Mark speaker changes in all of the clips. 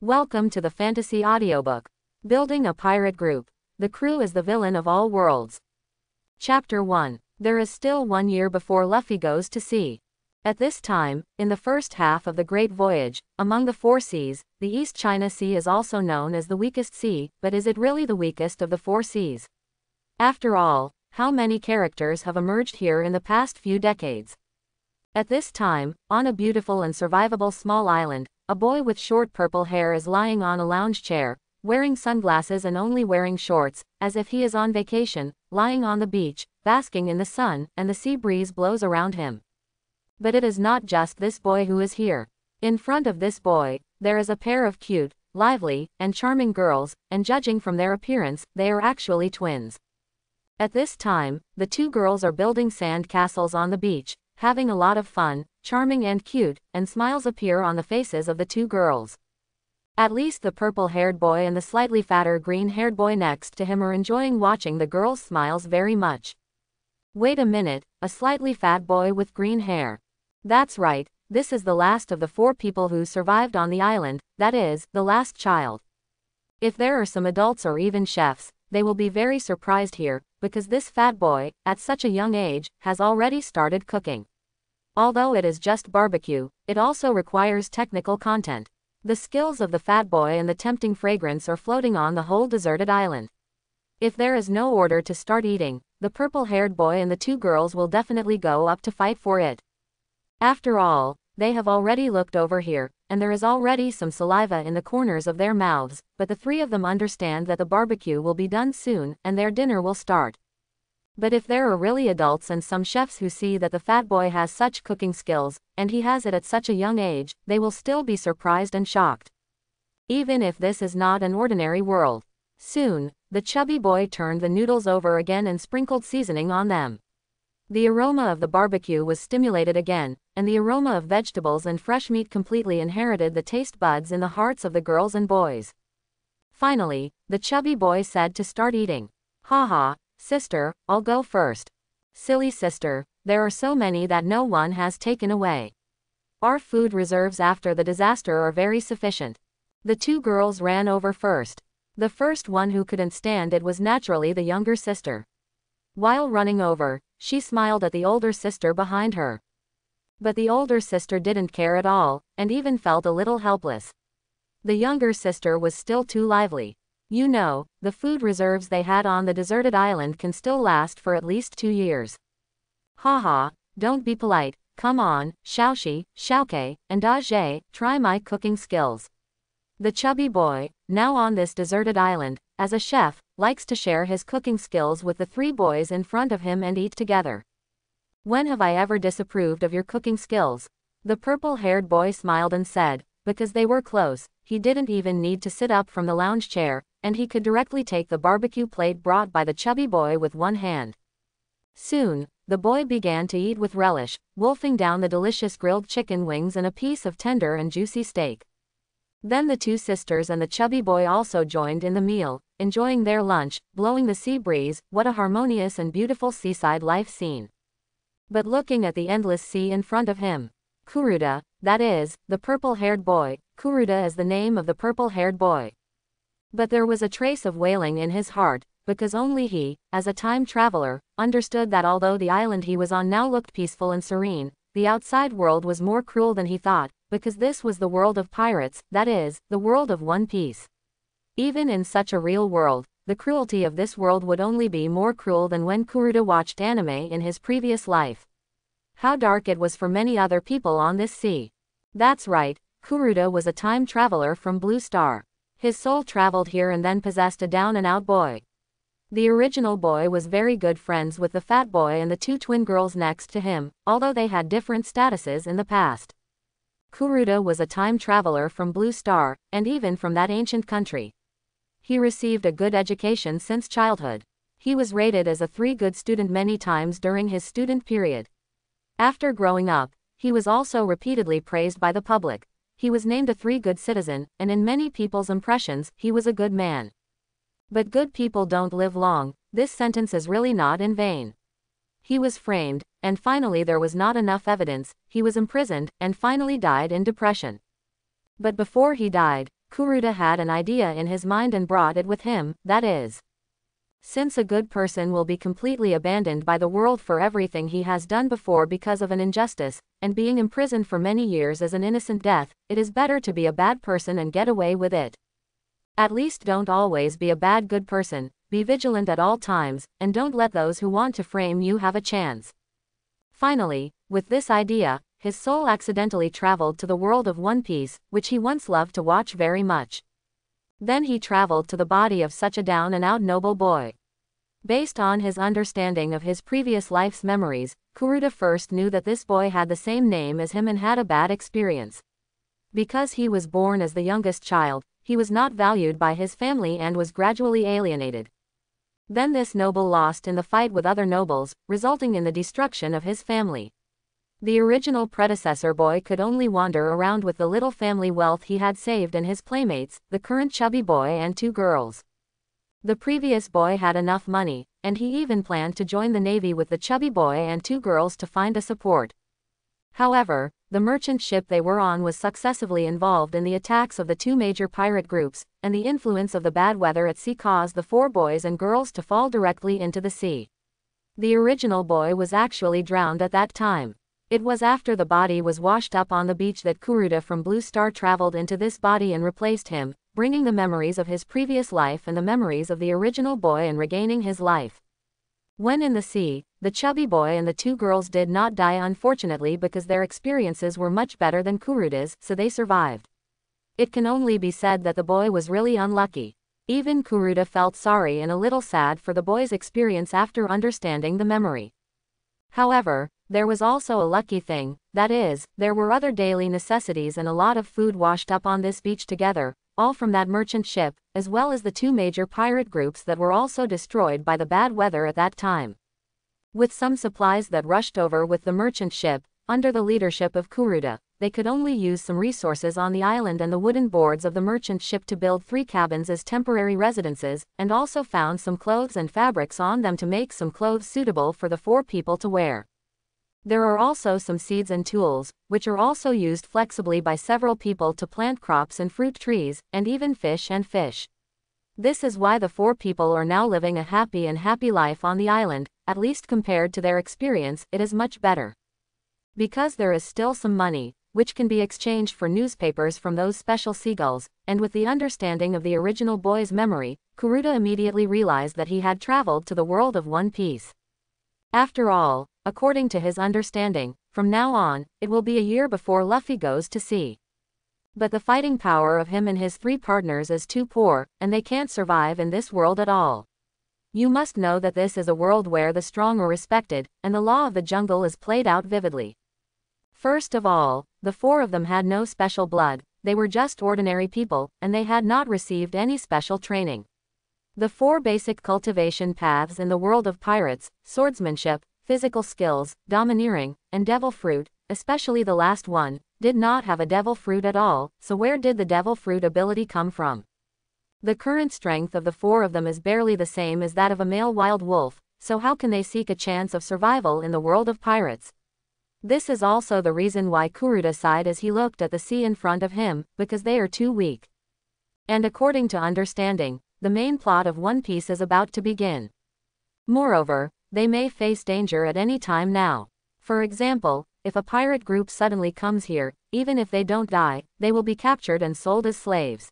Speaker 1: Welcome to the fantasy audiobook. Building a pirate group. The crew is the villain of all worlds. Chapter 1. There is still 1 year before Luffy goes to sea. At this time, in the first half of the Great Voyage, among the 4 seas, the East China Sea is also known as the weakest sea, but is it really the weakest of the 4 seas? After all, how many characters have emerged here in the past few decades? At this time, on a beautiful and survivable small island, a boy with short purple hair is lying on a lounge chair, wearing sunglasses and only wearing shorts, as if he is on vacation, lying on the beach, basking in the sun, and the sea breeze blows around him. But it is not just this boy who is here. In front of this boy, there is a pair of cute, lively, and charming girls, and judging from their appearance, they are actually twins. At this time, the 2 girls are building sand castles on the beach, having a lot of fun, charming and cute, and smiles appear on the faces of the 2 girls. At least the purple-haired boy and the slightly fatter green-haired boy next to him are enjoying watching the girls' smiles very much. Wait a minute, a slightly fat boy with green hair. That's right, this is the last of the 4 people who survived on the island, that is, the last child. If there are some adults or even chefs, they will be very surprised here, because this fat boy, at such a young age, has already started cooking. Although it is just barbecue, it also requires technical content. The skills of the fat boy and the tempting fragrance are floating on the whole deserted island. If there is no order to start eating, the purple-haired boy and the 2 girls will definitely go up to fight for it. After all, they have already looked over here, and there is already some saliva in the corners of their mouths, but the 3 of them understand that the barbecue will be done soon, and their dinner will start. But if there are really adults and some chefs who see that the fat boy has such cooking skills, and he has it at such a young age, they will still be surprised and shocked. Even if this is not an ordinary world. Soon, the chubby boy turned the noodles over again and sprinkled seasoning on them. The aroma of the barbecue was stimulated again, and the aroma of vegetables and fresh meat completely inherited the taste buds in the hearts of the girls and boys. Finally, the chubby boy said to start eating. "Haha, sister, I'll go first." "Silly sister, there are so many that no one has taken away. Our food reserves after the disaster are very sufficient." The 2 girls ran over first. The first one who couldn't stand it was naturally the younger sister. While running over, she smiled at the older sister behind her. But the older sister didn't care at all, and even felt a little helpless. The younger sister was still too lively. You know, the food reserves they had on the deserted island can still last for at least 2 years. "Haha, don't be polite, come on, Xiaoxi, Xiaoke, and Dajie, try my cooking skills." The chubby boy, now on this deserted island, as a chef, likes to share his cooking skills with the 3 boys in front of him and eat together. "When have I ever disapproved of your cooking skills?" The purple-haired boy smiled and said, because they were close, he didn't even need to sit up from the lounge chair, and he could directly take the barbecue plate brought by the chubby boy with one hand. Soon, the boy began to eat with relish, wolfing down the delicious grilled chicken wings and a piece of tender and juicy steak. Then the 2 sisters and the chubby boy also joined in the meal, enjoying their lunch, blowing the sea breeze. What a harmonious and beautiful seaside life scene. But looking at the endless sea in front of him. Kuruda, that is, the purple-haired boy. Kuruda is the name of the purple-haired boy. But there was a trace of wailing in his heart, because only he, as a time traveler, understood that although the island he was on now looked peaceful and serene, the outside world was more cruel than he thought, because this was the world of pirates, that is, the world of One Piece. Even in such a real world, the cruelty of this world would only be more cruel than when Kuruda watched anime in his previous life. How dark it was for many other people on this sea. That's right, Kuruda was a time traveler from Blue Star. His soul traveled here and then possessed a down-and-out boy. The original boy was very good friends with the fat boy and the 2 twin girls next to him, although they had different statuses in the past. Kuruda was a time traveler from Blue Star, and even from that ancient country. He received a good education since childhood. He was rated as a 3 good student many times during his student period. After growing up, he was also repeatedly praised by the public. He was named a 3 good citizen, and in many people's impressions, he was a good man. But good people don't live long. This sentence is really not in vain. He was framed, and finally there was not enough evidence, he was imprisoned, and finally died in depression. But before he died, Kuruda had an idea in his mind and brought it with him, that is, since a good person will be completely abandoned by the world for everything he has done before because of an injustice, and being imprisoned for many years as an innocent death, it is better to be a bad person and get away with it. At least don't always be a bad good person, be vigilant at all times, and don't let those who want to frame you have a chance. Finally, with this idea, his soul accidentally traveled to the world of One Piece, which he once loved to watch very much. Then he traveled to the body of such a down-and-out noble boy. Based on his understanding of his previous life's memories, Kuruda first knew that this boy had the same name as him and had a bad experience. Because he was born as the youngest child, he was not valued by his family and was gradually alienated. Then this noble lost in the fight with other nobles, resulting in the destruction of his family. The original predecessor boy could only wander around with the little family wealth he had saved and his playmates, the current chubby boy and 2 girls. The previous boy had enough money, and he even planned to join the navy with the chubby boy and 2 girls to find a support. However, the merchant ship they were on was successively involved in the attacks of the 2 major pirate groups, and the influence of the bad weather at sea caused the 4 boys and girls to fall directly into the sea. The original boy was actually drowned at that time. It was after the body was washed up on the beach that Kuruda from Blue Star traveled into this body and replaced him, bringing the memories of his previous life and the memories of the original boy and regaining his life. When in the sea, the chubby boy and the 2 girls did not die unfortunately because their experiences were much better than Kuruda's, so they survived. It can only be said that the boy was really unlucky. Even Kuruda felt sorry and a little sad for the boy's experience after understanding the memory. However, there was also a lucky thing, that is, there were other daily necessities and a lot of food washed up on this beach together, all from that merchant ship, as well as the 2 major pirate groups that were also destroyed by the bad weather at that time. With some supplies that rushed over with the merchant ship, under the leadership of Kuruda, they could only use some resources on the island and the wooden boards of the merchant ship to build 3 cabins as temporary residences, and also found some clothes and fabrics on them to make some clothes suitable for the 4 people to wear. There are also some seeds and tools, which are also used flexibly by several people to plant crops and fruit trees, and even fish. This is why the 4 people are now living a happy life on the island, at least compared to their experience, it is much better. Because there is still some money, which can be exchanged for newspapers from those special seagulls, and with the understanding of the original boy's memory, Kuruda immediately realized that he had traveled to the world of One Piece. After all, according to his understanding, from now on, it will be a year before Luffy goes to sea. But the fighting power of him and his 3 partners is too poor, and they can't survive in this world at all. You must know that this is a world where the strong are respected, and the law of the jungle is played out vividly. First of all, the 4 of them had no special blood, they were just ordinary people, and they had not received any special training. The 4 basic cultivation paths in the world of pirates, swordsmanship, physical skills, domineering, and devil fruit, especially the last one, did not have a devil fruit at all, so where did the devil fruit ability come from? The current strength of the 4 of them is barely the same as that of a male wild wolf, so how can they seek a chance of survival in the world of pirates? This is also the reason why Kuruda sighed as he looked at the sea in front of him, because they are too weak. And according to understanding, the main plot of One Piece is about to begin. Moreover, they may face danger at any time now. For example, if a pirate group suddenly comes here, even if they don't die, they will be captured and sold as slaves.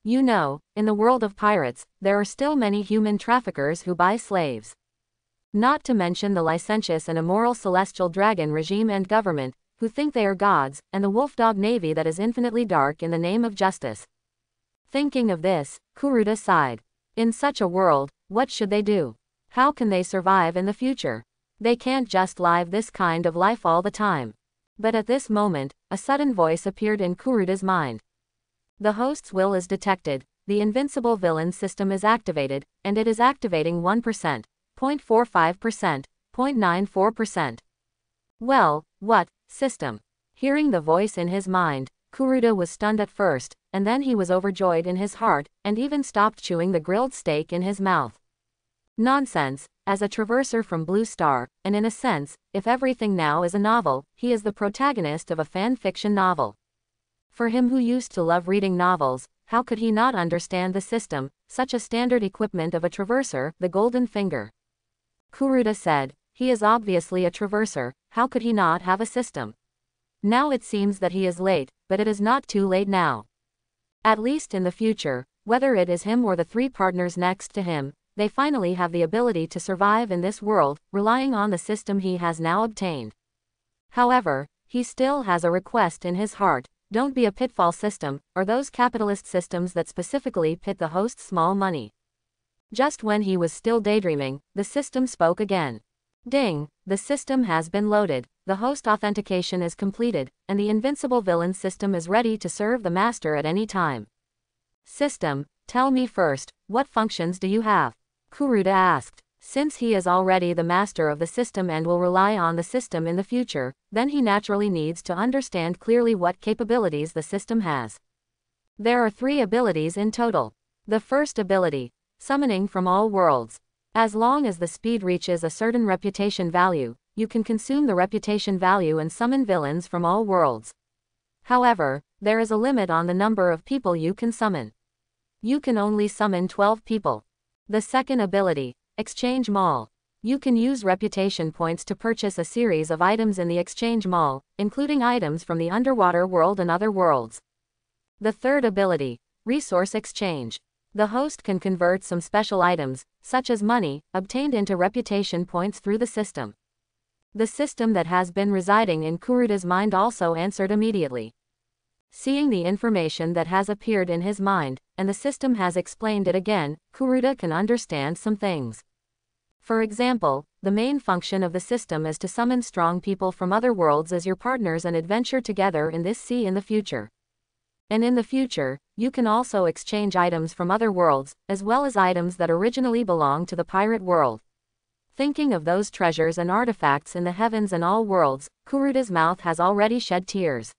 Speaker 1: You know, in the world of pirates, there are still many human traffickers who buy slaves. Not to mention the licentious and immoral celestial dragon regime and government, who think they are gods, and the wolf-dog navy that is infinitely dark in the name of justice. Thinking of this, Kuruda sighed. In such a world, what should they do? How can they survive in the future? They can't just live this kind of life all the time. But at this moment, a sudden voice appeared in Kuruda's mind. The host's will is detected, the invincible villain system is activated, and it is activating 1%, 0.45%, 0.94%. Well, what, system? Hearing the voice in his mind, Kuruda was stunned at first, and then he was overjoyed in his heart, and even stopped chewing the grilled steak in his mouth. Nonsense, as a traverser from Blue Star, and in a sense, if everything now is a novel, he is the protagonist of a fan fiction novel. For him who used to love reading novels, how could he not understand the system, such a standard equipment of a traverser, the golden finger? Kuruda said, he is obviously a traverser, how could he not have a system? Now it seems that he is late, but it is not too late now. At least in the future, whether it is him or the three partners next to him, they finally have the ability to survive in this world, relying on the system he has now obtained. However, he still has a request in his heart: don't be a pitfall system, or those capitalist systems that specifically pit the host's small money. Just when he was still daydreaming, the system spoke again. Ding, the system has been loaded, the host authentication is completed, and the invincible villain system is ready to serve the master at any time. System, tell me first, what functions do you have? Kuruda asked. Since he is already the master of the system and will rely on the system in the future, then he naturally needs to understand clearly what capabilities the system has. There are 3 abilities in total. The first ability, summoning from all worlds. As long as the speed reaches a certain reputation value, you can consume the reputation value and summon villains from all worlds. However, there is a limit on the number of people you can summon. You can only summon 12 people. The second ability, Exchange Mall. You can use reputation points to purchase a series of items in the Exchange Mall, including items from the underwater world and other worlds. The third ability, Resource Exchange. The host can convert some special items, such as money, obtained into reputation points through the system. The system that has been residing in Kuruda's mind also answered immediately. Seeing the information that has appeared in his mind, and the system has explained it again, Kuruda can understand some things. For example, the main function of the system is to summon strong people from other worlds as your partners and adventure together in this sea in the future. And in the future, you can also exchange items from other worlds, as well as items that originally belonged to the pirate world. Thinking of those treasures and artifacts in the heavens and all worlds, Kuruda's mouth has already shed tears.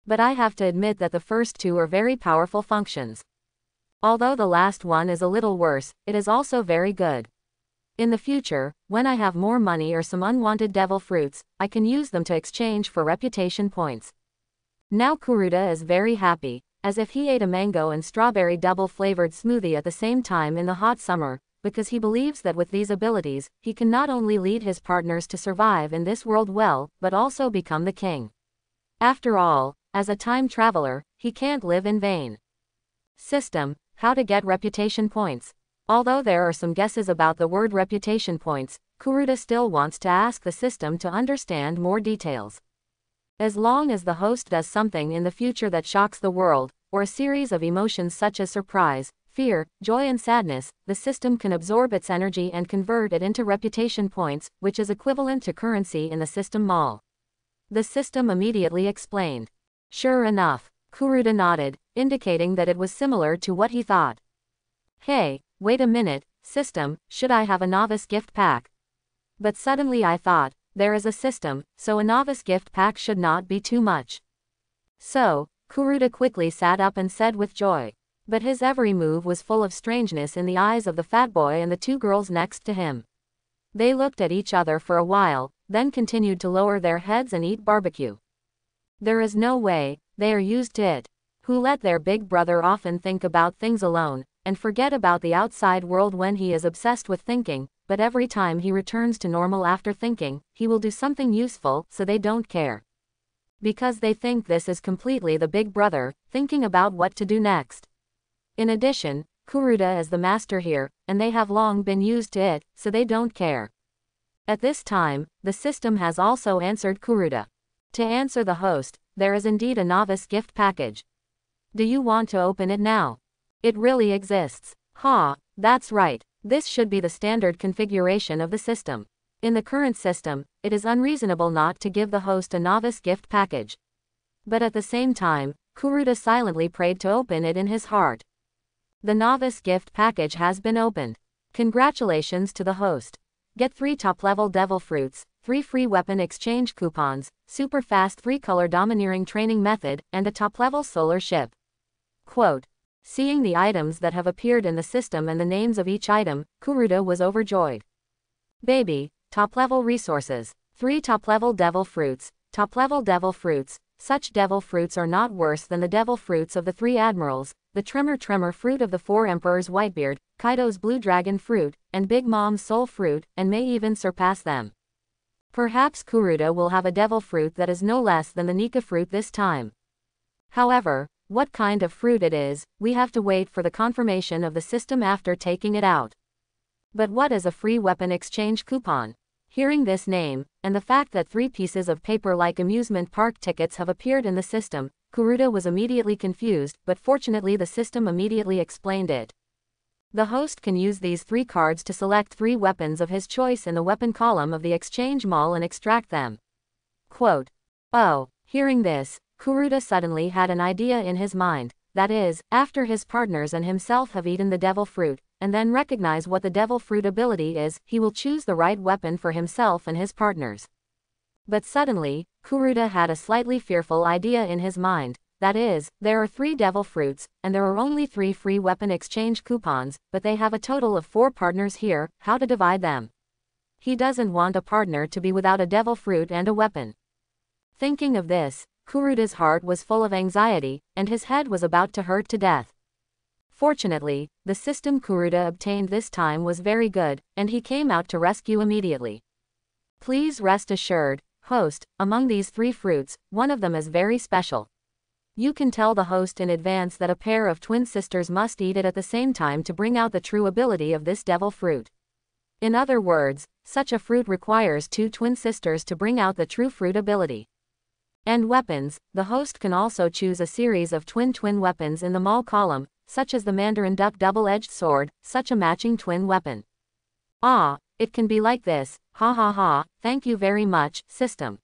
Speaker 1: But I have to admit that the first 2 are very powerful functions. Although the last one is a little worse, it is also very good. In the future, when I have more money or some unwanted devil fruits, I can use them to exchange for reputation points. Now Kuruda is very happy, as if he ate a mango and strawberry double-flavored smoothie at the same time in the hot summer, because he believes that with these abilities, he can not only lead his partners to survive in this world well, but also become the king. After all, as a time traveler, he can't live in vain. System, how to get reputation points. Although there are some guesses about the word reputation points, Kuruda still wants to ask the system to understand more details. As long as the host does something in the future that shocks the world, or a series of emotions such as surprise, fear, joy and sadness, the system can absorb its energy and convert it into reputation points, which is equivalent to currency in the system mall. The system immediately explained. Sure enough, Kuruda nodded, indicating that it was similar to what he thought. Hey, wait a minute, system, should I have a novice gift pack? But suddenly I thought, there is a system, so a novice gift pack should not be too much. So, Kuruda quickly sat up and said with joy. But his every move was full of strangeness in the eyes of the fat boy and the 2 girls next to him. They looked at each other for a while, then continued to lower their heads and eat barbecue. There is no way, they are used to it. Who let their big brother often think about things alone, and forget about the outside world when he is obsessed with thinking, but every time he returns to normal after thinking, he will do something useful, so they don't care. Because they think this is completely the big brother, thinking about what to do next. In addition, Kuruda is the master here, and they have long been used to it, so they don't care. At this time, the system has also answered Kuruda. To answer the host, there is indeed a novice gift package. Do you want to open it now? It really exists. Ha, that's right. This should be the standard configuration of the system. In the current system, it is unreasonable not to give the host a novice gift package. But at the same time, Kuruda silently prayed to open it in his heart. The novice gift package has been opened. Congratulations to the host. Get 3 top-level devil fruits, 3 free weapon exchange coupons, super fast 3-color domineering training method, and a top-level solar ship. Quote. Seeing the items that have appeared in the system and the names of each item, Kuruda was overjoyed. Baby, top-level resources, 3 top-level devil fruits, such devil fruits are not worse than the devil fruits of the three admirals, the Tremor fruit of the four emperors Whitebeard, Kaido's blue dragon fruit, and Big Mom's soul fruit, and may even surpass them. Perhaps Kuruda will have a devil fruit that is no less than the Nika fruit this time. However, what kind of fruit it is, we have to wait for the confirmation of the system after taking it out. But what is a free weapon exchange coupon? Hearing this name, and the fact that 3 pieces of paper like amusement park tickets have appeared in the system, Kuruda was immediately confused, but fortunately the system immediately explained it. The host can use these 3 cards to select 3 weapons of his choice in the weapon column of the exchange mall and extract them. Quote. Oh, hearing this, Kuruda suddenly had an idea in his mind, that is, after his partners and himself have eaten the devil fruit, and then recognize what the devil fruit ability is, he will choose the right weapon for himself and his partners. But suddenly, Kuruda had a slightly fearful idea in his mind, that is, there are 3 devil fruits, and there are only 3 free weapon exchange coupons, but they have a total of 4 partners here, how to divide them? He doesn't want a partner to be without a devil fruit and a weapon. Thinking of this, Kuruda's heart was full of anxiety, and his head was about to hurt to death. Fortunately, the system Kuruda obtained this time was very good, and he came out to rescue immediately. Please rest assured, host, among these 3 fruits, one of them is very special. You can tell the host in advance that a pair of twin sisters must eat it at the same time to bring out the true ability of this devil fruit. In other words, such a fruit requires 2 twin sisters to bring out the true fruit ability. And weapons, the host can also choose a series of twin weapons in the mall column, such as the Mandarin Duck double-edged sword, such a matching twin weapon. Ah, it can be like this, ha ha ha, thank you very much, system.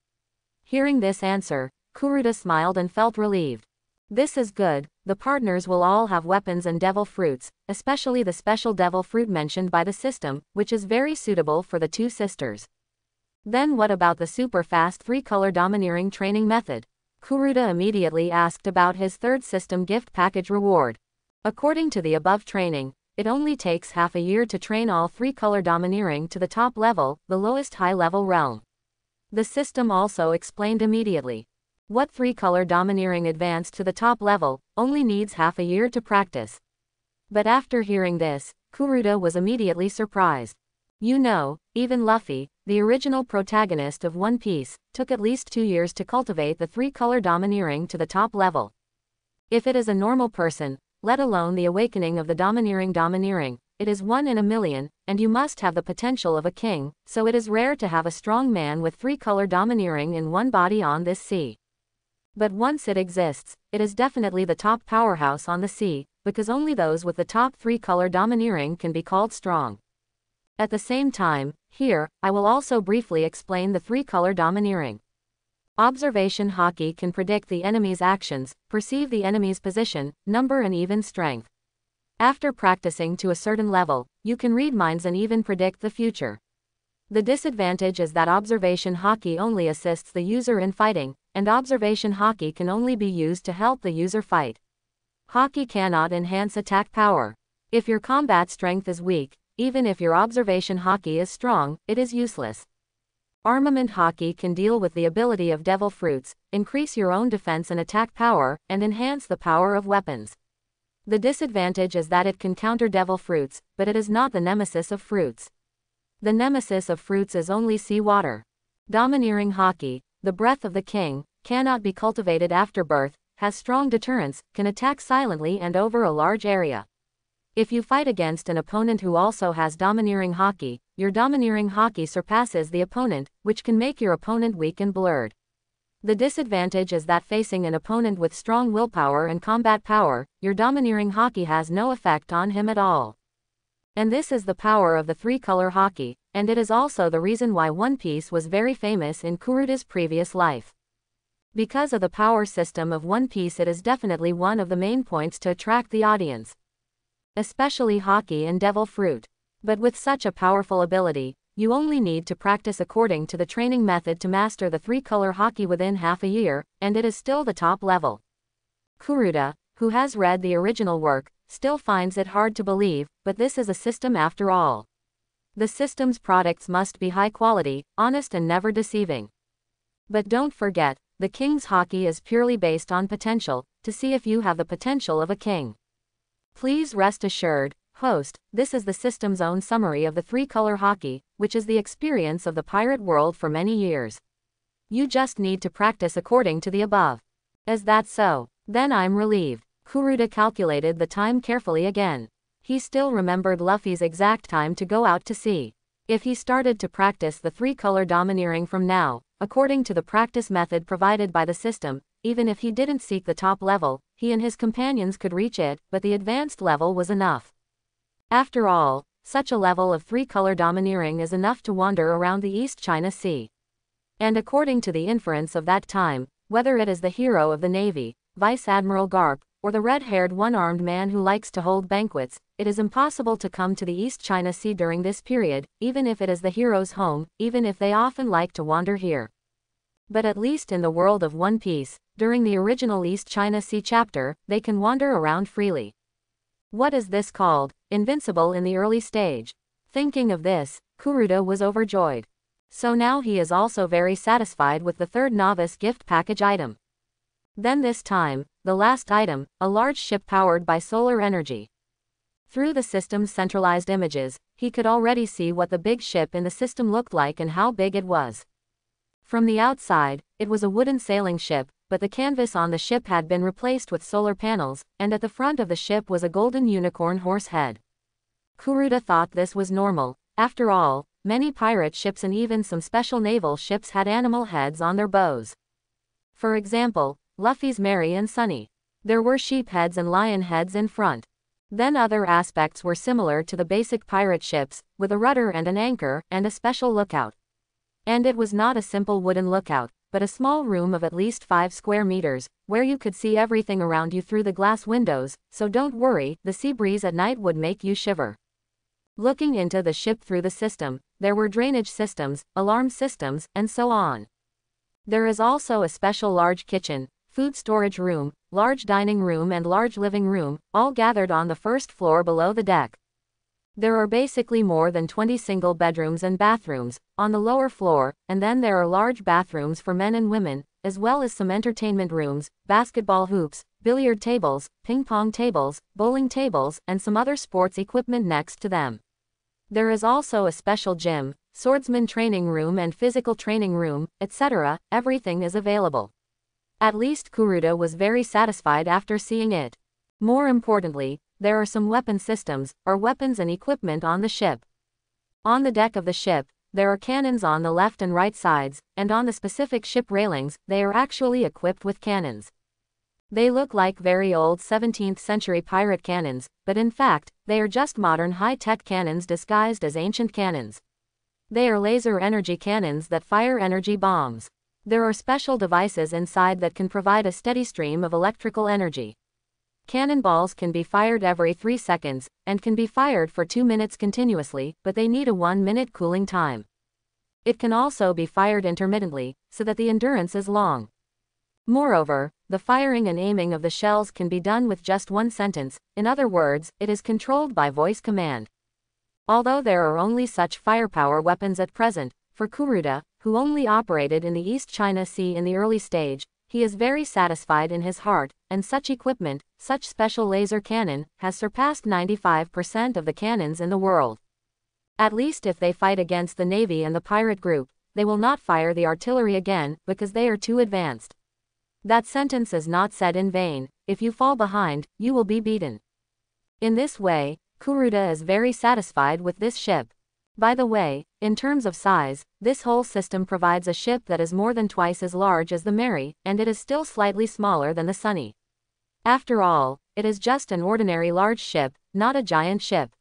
Speaker 1: Hearing this answer, Kuruda smiled and felt relieved. This is good, the partners will all have weapons and devil fruits, especially the special devil fruit mentioned by the system, which is very suitable for the 2 sisters. Then what about the super fast 3-color domineering training method? Kuruda immediately asked about his 3rd system gift package reward. According to the above training, it only takes half a year to train all 3-color domineering to the top level, the lowest high-level realm. The system also explained immediately. What 3-color domineering advanced to the top level, only needs half a year to practice. But after hearing this, Kuruda was immediately surprised. You know, even Luffy, the original protagonist of One Piece, took at least 2 years to cultivate the 3-color domineering to the top level. If it is a normal person, let alone the awakening of the domineering, it is 1 in a million, and you must have the potential of a king, so it is rare to have a strong man with 3-color domineering in one body on this sea. But once it exists, it is definitely the top powerhouse on the sea, because only those with the top 3-color domineering can be called strong. At the same time, here, I will also briefly explain the 3-color domineering. Observation Haki can predict the enemy's actions, perceive the enemy's position, number and even strength. After practicing to a certain level, you can read minds and even predict the future. The disadvantage is that Observation Haki only assists the user in fighting, and Observation Haki can only be used to help the user fight. Haki cannot enhance attack power. If your combat strength is weak, even if your Observation Haki is strong, it is useless. Armament Haki can deal with the ability of devil fruits, increase your own defense and attack power, and enhance the power of weapons. The disadvantage is that it can counter devil fruits, but it is not the nemesis of fruits. The nemesis of fruits is only seawater. Domineering Haki, the breath of the king, cannot be cultivated after birth, has strong deterrence, can attack silently and over a large area. If you fight against an opponent who also has domineering Haki, your domineering Haki surpasses the opponent, which can make your opponent weak and blurred. The disadvantage is that facing an opponent with strong willpower and combat power, your domineering Haki has no effect on him at all. And this is the power of the 3-color Haki, and it is also the reason why One Piece was very famous in Kuruda's previous life. Because of the power system of One Piece, it is definitely one of the main points to attract the audience. Especially Haki and devil fruit. But with such a powerful ability, you only need to practice according to the training method to master the 3-color Haki within half a year, and it is still the top level. Kuruda, who has read the original work, still finds it hard to believe, but this is a system after all. The system's products must be high quality, honest and never deceiving. But don't forget, The king's hockey is purely based on potential, to see if you have the potential of a king. Please rest assured, host, this is the system's own summary of the three-color hockey, which is the experience of the pirate world for many years. You just need to practice according to the above. Is that so? Then I'm relieved. Kuruda calculated the time carefully again. He still remembered Luffy's exact time to go out to sea. If he started to practice the three-color domineering from now, according to the practice method provided by the system, even if he didn't seek the top level, he and his companions could reach it, but the advanced level was enough. After all, such a level of three-color domineering is enough to wander around the East China Sea. And according to the inference of that time, whether it is the hero of the Navy, Vice Admiral Garp, or the red-haired one-armed man who likes to hold banquets, it is impossible to come to the East China Sea during this period, even if it is the hero's home, even if they often like to wander here. But at least in the world of One Piece, during the original East China Sea chapter, they can wander around freely. What is this called? Invincible in the early stage. Thinking of this, Kuruda was overjoyed. So now he is also very satisfied with the third novice gift package item. Then this time, the last item, a large ship powered by solar energy. Through the system's centralized images, he could already see what the big ship in the system looked like and how big it was. From the outside, it was a wooden sailing ship, but the canvas on the ship had been replaced with solar panels, and at the front of the ship was a golden unicorn horse head. Kuruda thought this was normal. After all, many pirate ships and even some special naval ships had animal heads on their bows. For example, Luffy's Merry and Sunny. There were sheep heads and lion heads in front. Then other aspects were similar to the basic pirate ships, with a rudder and an anchor, and a special lookout. And it was not a simple wooden lookout, but a small room of at least 5 square meters, where you could see everything around you through the glass windows, so don't worry, the sea breeze at night would make you shiver. Looking into the ship through the system, there were drainage systems, alarm systems, and so on. There is also a special large kitchen, food storage room, large dining room and large living room, all gathered on the first floor below the deck. There are basically more than 20 single bedrooms and bathrooms on the lower floor, and then there are large bathrooms for men and women, as well as some entertainment rooms, basketball hoops, billiard tables, ping-pong tables, bowling tables, and some other sports equipment next to them. There is also a special gym, swordsman training room and physical training room, etc. Everything is available. At least Kuruda was very satisfied after seeing it. More importantly, there are some weapon systems, or weapons and equipment on the ship. On the deck of the ship, there are cannons on the left and right sides, and on the specific ship railings, they are actually equipped with cannons. They look like very old 17th century pirate cannons, but in fact, they are just modern high-tech cannons disguised as ancient cannons. They are laser energy cannons that fire energy bombs. There are special devices inside that can provide a steady stream of electrical energy. Cannonballs can be fired every 3 seconds, and can be fired for 2 minutes continuously, but they need a 1-minute cooling time. It can also be fired intermittently, so that the endurance is long. Moreover, the firing and aiming of the shells can be done with just one sentence, in other words, it is controlled by voice command. Although there are only such firepower weapons at present, for Kuruda, who only operated in the East China Sea in the early stage, he is very satisfied in his heart, and such equipment, such special laser cannon, has surpassed 95% of the cannons in the world. At least if they fight against the Navy and the pirate group, they will not fire the artillery again, because they are too advanced. That sentence is not said in vain. If you fall behind, you will be beaten. In this way, Kuruda is very satisfied with this ship. By the way, in terms of size, this whole system provides a ship that is more than twice as large as the Merry, and it is still slightly smaller than the Sunny. After all, it is just an ordinary large ship, not a giant ship.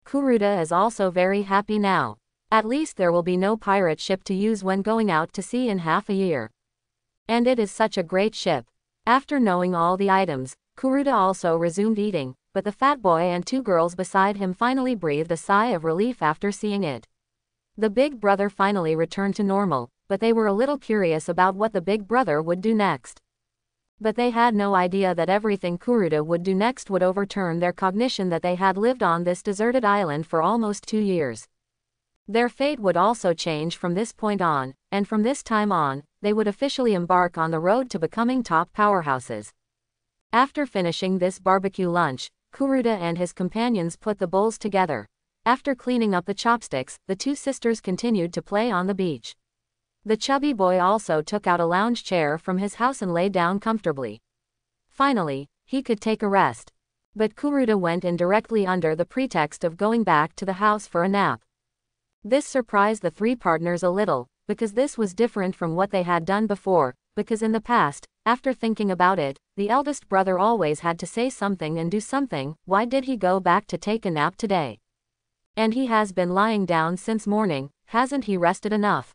Speaker 1: Kuruda is also very happy now. At least there will be no pirate ship to use when going out to sea in half a year. And it is such a great ship. After knowing all the items, Kuruda also resumed eating, but the fat boy and 2 girls beside him finally breathed a sigh of relief after seeing it. The big brother finally returned to normal, but they were a little curious about what the big brother would do next. But they had no idea that everything Kuruda would do next would overturn their cognition that they had lived on this deserted island for almost 2 years. Their fate would also change from this point on, and from this time on, they would officially embark on the road to becoming top powerhouses. After finishing this barbecue lunch, Kuruda and his companions put the bowls together. After cleaning up the chopsticks, the two sisters continued to play on the beach. The chubby boy also took out a lounge chair from his house and lay down comfortably. Finally, he could take a rest. But Kuruda went in directly under the pretext of going back to the house for a nap. This surprised the three partners a little, because this was different from what they had done before, because in the past, after thinking about it, the eldest brother always had to say something and do something. Why did he go back to take a nap today? And he has been lying down since morning, hasn't he rested enough?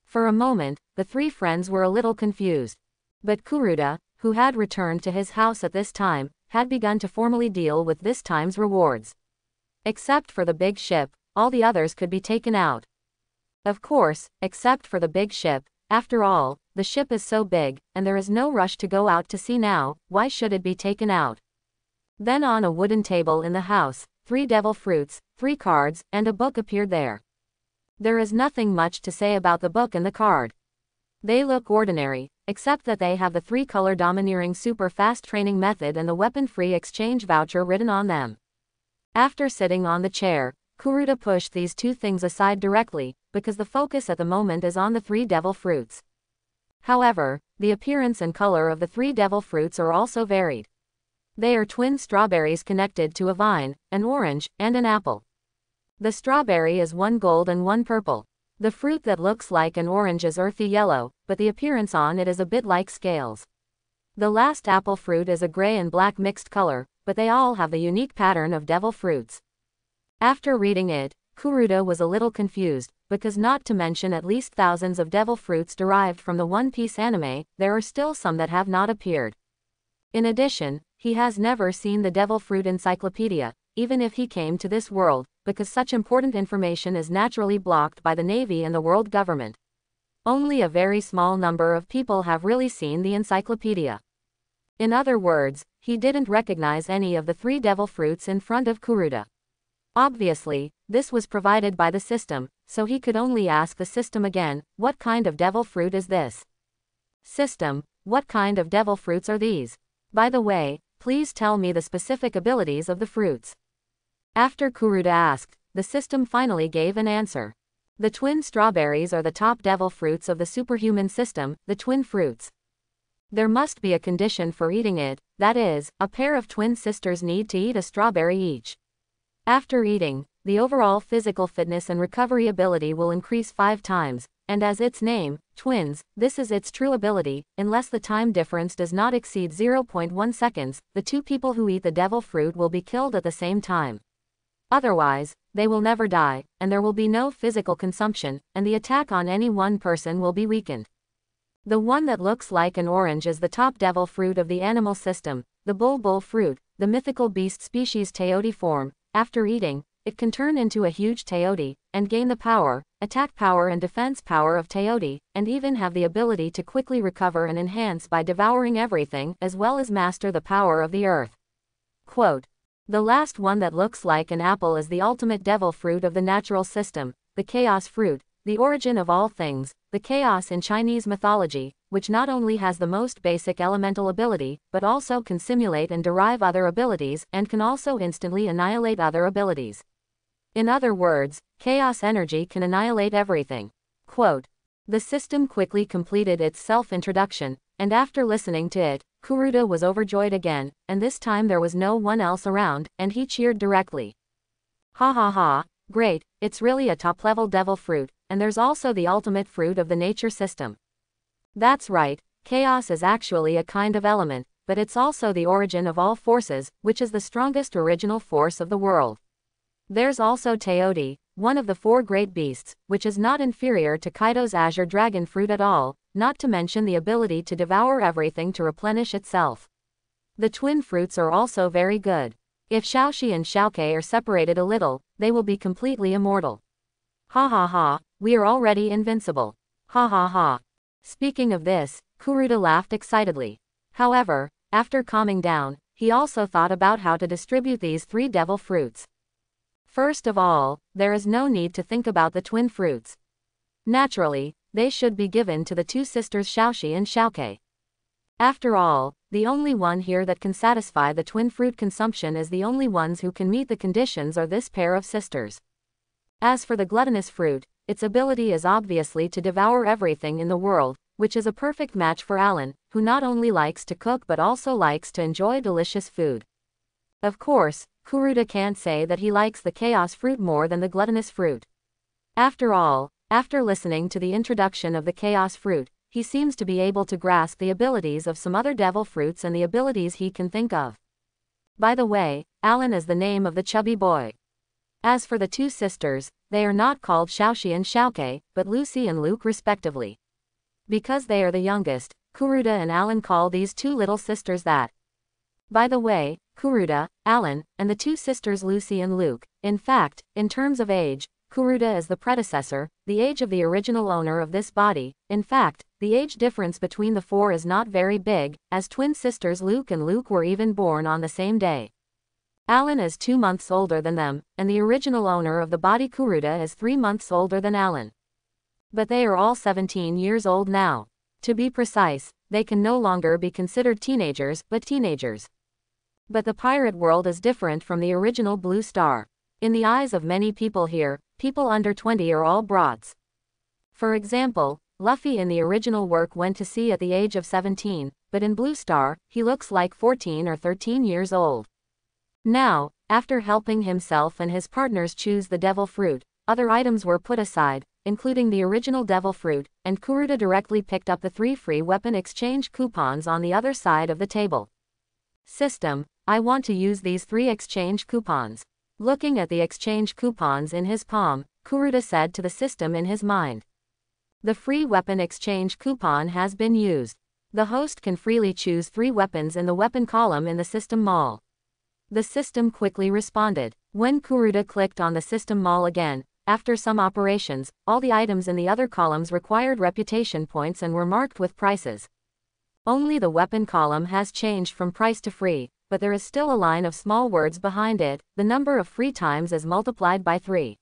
Speaker 1: For a moment, the three friends were a little confused. But Kuruda, who had returned to his house at this time, had begun to formally deal with this time's rewards. Except for the big ship, all the others could be taken out. Of course, except for the big ship. After all, the ship is so big, and there is no rush to go out to sea now. Why should it be taken out? Then on a wooden table in the house, 3 devil fruits, 3 cards, and a book appeared there. There is nothing much to say about the book and the card. They look ordinary, except that they have the 3-color domineering super fast training method and the weapon-free exchange voucher written on them. After sitting on the chair, Kuruda pushed these 2 things aside directly, because the focus at the moment is on the 3 devil fruits. However, the appearance and color of the 3 devil fruits are also varied. They are twin strawberries connected to a vine, an orange, and an apple. The strawberry is one gold and one purple. The fruit that looks like an orange is earthy yellow, but the appearance on it is a bit like scales. The last apple fruit is a gray and black mixed color, but they all have the unique pattern of devil fruits. After reading it, Kuruda was a little confused, because not to mention at least thousands of devil fruits derived from the One Piece anime, there are still some that have not appeared. In addition, he has never seen the devil fruit encyclopedia, even if he came to this world, because such important information is naturally blocked by the Navy and the world government. Only a very small number of people have really seen the encyclopedia. In other words, he didn't recognize any of the 3 devil fruits in front of Kuruda. Obviously, this was provided by the system, so he could only ask the system again, what kind of devil fruit is this? System, what kind of devil fruits are these? By the way, please tell me the specific abilities of the fruits. After Kuruda asked, the system finally gave an answer. The twin strawberries are the top devil fruits of the superhuman system, the twin fruits. There must be a condition for eating it, that is, a pair of twin sisters need to eat a strawberry each. After eating, the overall physical fitness and recovery ability will increase 5 times, and as its name, twins, this is its true ability. Unless the time difference does not exceed 0.1 seconds, the 2 people who eat the devil fruit will be killed at the same time. Otherwise, they will never die, and there will be no physical consumption, and the attack on any one person will be weakened. The one that looks like an orange is the top devil fruit of the animal system, the bulbul fruit, the mythical beast species Teoti form. After eating, it can turn into a huge Teoti, and gain the power, attack power and defense power of Teoti, and even have the ability to quickly recover and enhance by devouring everything, as well as master the power of the earth. Quote, the last one that looks like an apple is the ultimate devil fruit of the natural system, the chaos fruit, the origin of all things, the chaos in Chinese mythology, which not only has the most basic elemental ability, but also can simulate and derive other abilities, and can also instantly annihilate other abilities. In other words, chaos energy can annihilate everything. Quote, the system quickly completed its self-introduction, and after listening to it, Kuruda was overjoyed again, and this time there was no one else around, and he cheered directly. Ha ha ha, great, it's really a top-level devil fruit, and there's also the ultimate fruit of the nature system. That's right, chaos is actually a kind of element, but it's also the origin of all forces, which is the strongest original force of the world. There's also Teoti, one of the 4 great beasts, which is not inferior to Kaido's azure dragon fruit at all, not to mention the ability to devour everything to replenish itself. The twin fruits are also very good. If Xiaoxi and Xiaoke are separated a little, they will be completely immortal. Ha ha ha, we are already invincible. Ha ha ha. Speaking of this, Kuruda laughed excitedly. However, after calming down, he also thought about how to distribute these 3 devil fruits. First of all, there is no need to think about the twin fruits. Naturally, they should be given to the two sisters Xiaoxi and Xiaoke. After all, the only one here that can satisfy the twin fruit consumption is the only ones who can meet the conditions are this pair of sisters. As for the gluttonous fruit, its ability is obviously to devour everything in the world, which is a perfect match for Alan, who not only likes to cook but also likes to enjoy delicious food. Of course, Kuruda can't say that he likes the chaos fruit more than the gluttonous fruit. After all, after listening to the introduction of the chaos fruit, he seems to be able to grasp the abilities of some other devil fruits and the abilities he can think of. By the way, Alan is the name of the chubby boy. As for the two sisters, they are not called Xiaoxi and Xiaoke, but Lucy and Luke respectively. Because they are the youngest, Kuruda and Alan call these two little sisters that. By the way, Kuruda, Alan, and the two sisters Lucy and Luke, in fact, in terms of age, Kuruda is the predecessor, the age of the original owner of this body. In fact, the age difference between the four is not very big, as twin sisters Luke and Luke were even born on the same day. Alan is 2 months older than them, and the original owner of the body Kuruda is 3 months older than Alan. But they are all 17 years old now. To be precise, they can no longer be considered teenagers, but teenagers. But the pirate world is different from the original Blue Star. In the eyes of many people here, people under 20 are all brats. For example, Luffy in the original work went to sea at the age of 17, but in Blue Star, he looks like 14 or 13 years old. Now, after helping himself and his partners choose the devil fruit, other items were put aside, including the original devil fruit, and Kuruda directly picked up the 3 free weapon exchange coupons on the other side of the table. System, I want to use these 3 exchange coupons. Looking at the exchange coupons in his palm, Kuruda said to the system in his mind. The free weapon exchange coupon has been used. The host can freely choose 3 weapons in the weapon column in the system mall. The system quickly responded. When Kuruda clicked on the system mall again, after some operations, all the items in the other columns required reputation points and were marked with prices. Only the weapon column has changed from price to free, but there is still a line of small words behind it. The number of free times is multiplied by 3.